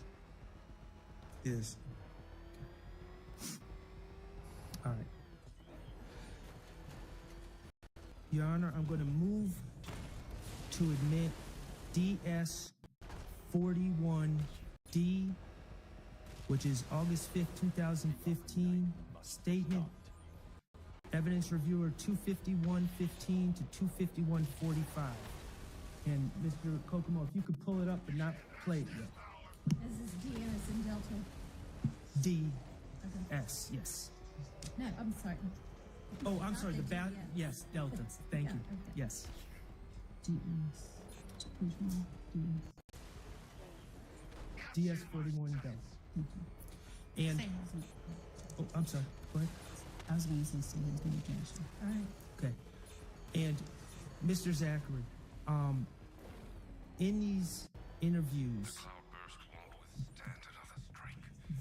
Yes. All right. Your Honor, I'm going to move to admit DS 41D, which is August 5th, 2015 statement. Evidence reviewer 25115 to 25145. And Mr. Kokomo, if you could pull it up but not play it yet. Is this DS in Delta? DS, yes. No, I'm sorry. Oh, I'm sorry, the bat, yes, Delta, thank you, okay. yes. DS 41 Delta. And, oh, I'm sorry, go ahead. I was going to say state his no objection. All right. Okay. And Mr. Zachary, in these interviews,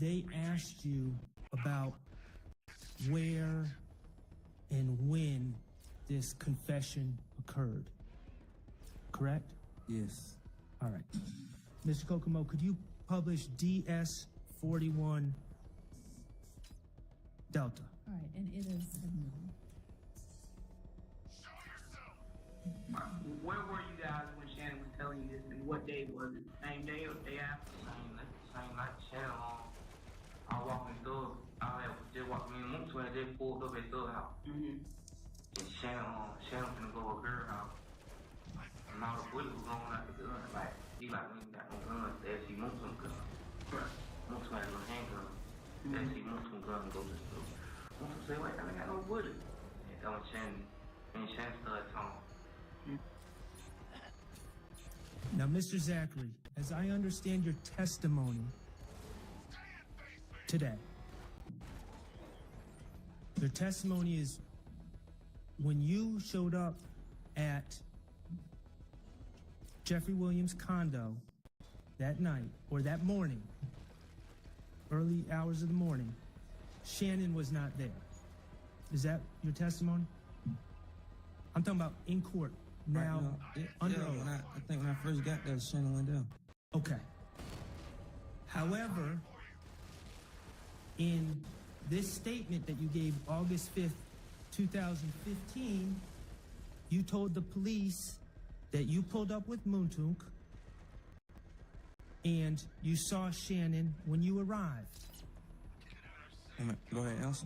they asked you about where and when this confession occurred, correct? Yes. All right. Mr. Kokomo, could you publish DS 41 Delta? All right, and it is. Where were you guys when Shannon was telling you this, and what day was it? Same day or day after? Same night. Shannon, I was walking through. I had just walked me and I just pulled up at the house. And Shannon finna go to her house. And all the bullets was going out the gun. Like, he like, we ain't got no guns. As he moved some guns. Muntu had no handgun. Then see Muntu gun go to the store. Muntu say, wait, I ain't got no bullet. And that was Shannon. And Shannon started talking. Now, Mr. Zachary, as I understand your testimony today, your testimony is when you showed up at Jeffrey Williams' condo that night or that morning, early hours of the morning, Shannon was not there. Is that your testimony? I'm talking about in court. Now, under oath. I think when I first got there, Shannon went down. Okay. However, in this statement that you gave August 5th, 2015, you told the police that you pulled up with Muntunk and you saw Shannon when you arrived. Go ahead, Elsa.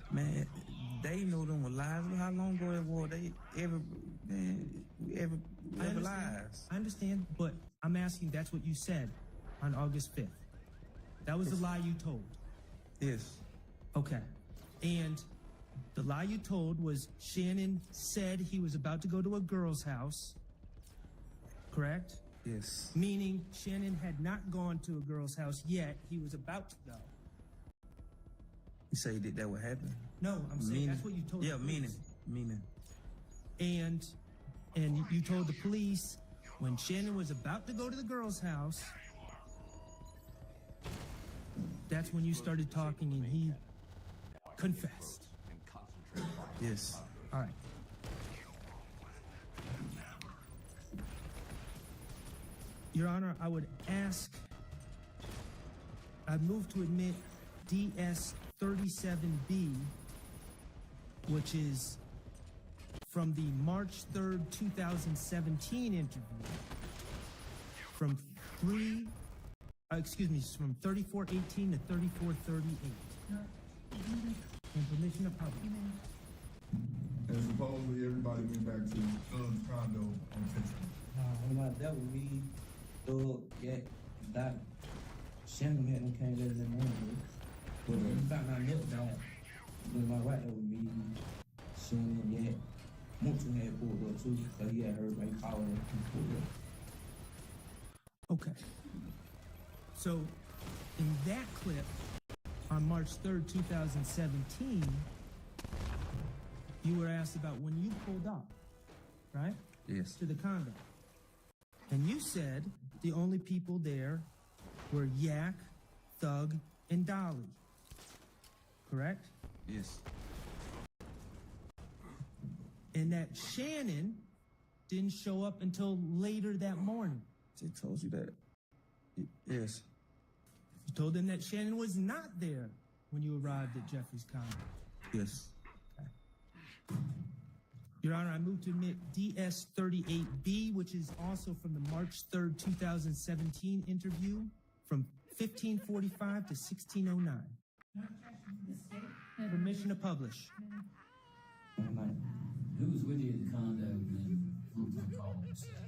Man, they know them were lies. Look how long ago it was. They ever lies. I understand, but I'm asking, that's what you said on August 5th. That was the lie you told. Yes. Okay. And the lie you told was Shannon said he was about to go to a girl's house, correct? Yes. Meaning Shannon had not gone to a girl's house yet. He was about to go. You say that would happen? No, I'm saying that's what you told the police. Meaning. And you told the police when Shannon was about to go to the girl's house, that's when you started talking and he confessed. Yes. All right. Your Honor, I would ask, I move to admit DS-37B, which is from the March 3rd, 2017 interview, from 3418 to 3438. And permission of public. And supposedly everybody went back to Thug's condo on 15th. That would be Thug, that Shannon had them came later in the morning. But in fact, I never died. But my right there would be Shannon, Muntu had pulled up too, because he had heard me calling and pulled up. Okay. So, in that clip, on March 3rd, 2017, you were asked about when you pulled up, right? Yes. To the condo. And you said the only people there were Yak, Thug, and Dolly. Correct? Yes. And that Shannon didn't show up until later that morning. They told you that? Yes. You told them that Shannon was not there when you arrived at Jeffrey's condo. Yes. Okay. Your Honor, I move to admit DS-38B, which is also from the March 3rd, 2017 interview from 1545 to 1609. Permission to publish. Who was with you at the condo when Muntu called?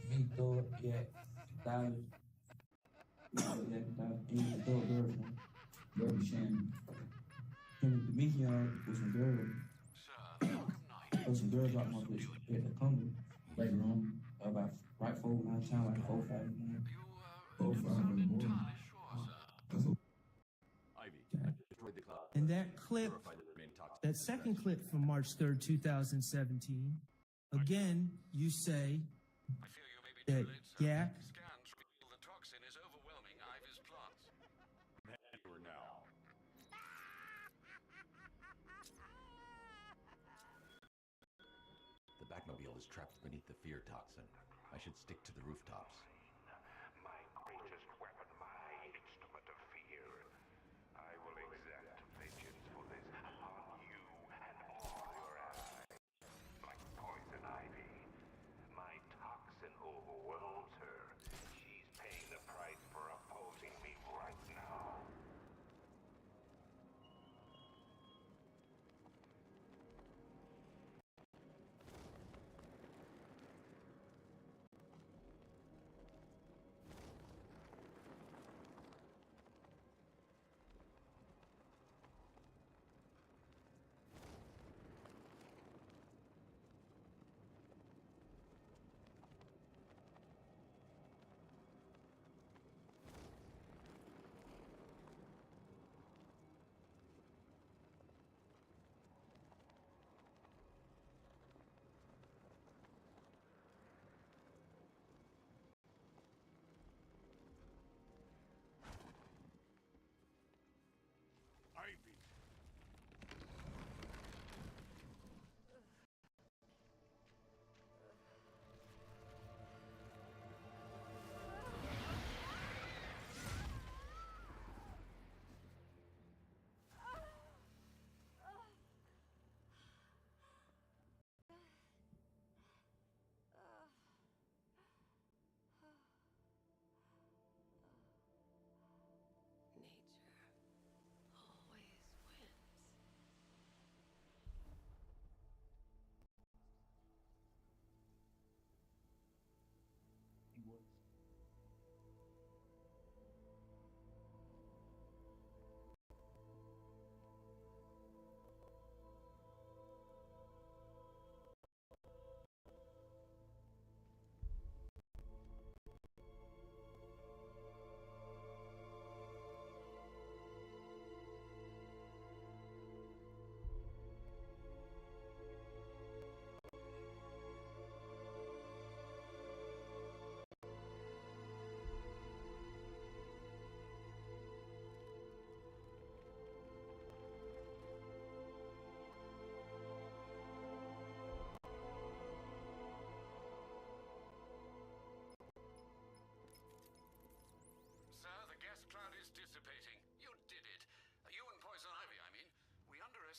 Me, Thug, Dolly. Thug girlfriend. Where was Shannon? Him to meet y'all with some girls. Some girls out my place at the condo. Later on? About right 4 9 time, like 4 5 in the morning. 4 5 in the morning. And that clip, that second clip from March 3rd, 2017, again, you say that Yak The Batmobile is trapped beneath the fear toxin. I should stick to the rooftops. My greatest weapon, my instrument of fear. I will exact vengeance for this on you and all your allies. Like poison ivy. My toxin overwhelms her. She's paying the price for opposing me right now.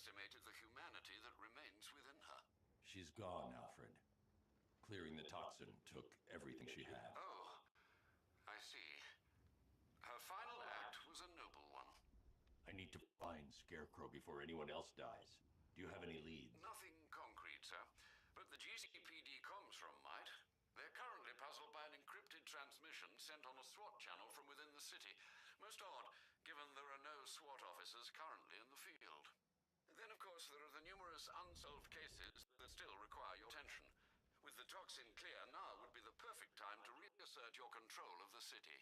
underestimated the humanity that remains within her. She's gone, Alfred. Clearing the toxin took everything she had. Oh, I see. Her final act was a noble one. I need to find Scarecrow before anyone else dies. Do you have any leads? Nothing concrete, sir. But the GCPD comms room might. They're currently puzzled by an encrypted transmission sent on a SWAT channel from within the city. Most odd, given there are no SWAT officers currently in the field. Then, of course, there are the numerous unsolved cases that still require your attention. With the toxin clear, now would be the perfect time to reassert your control of the city.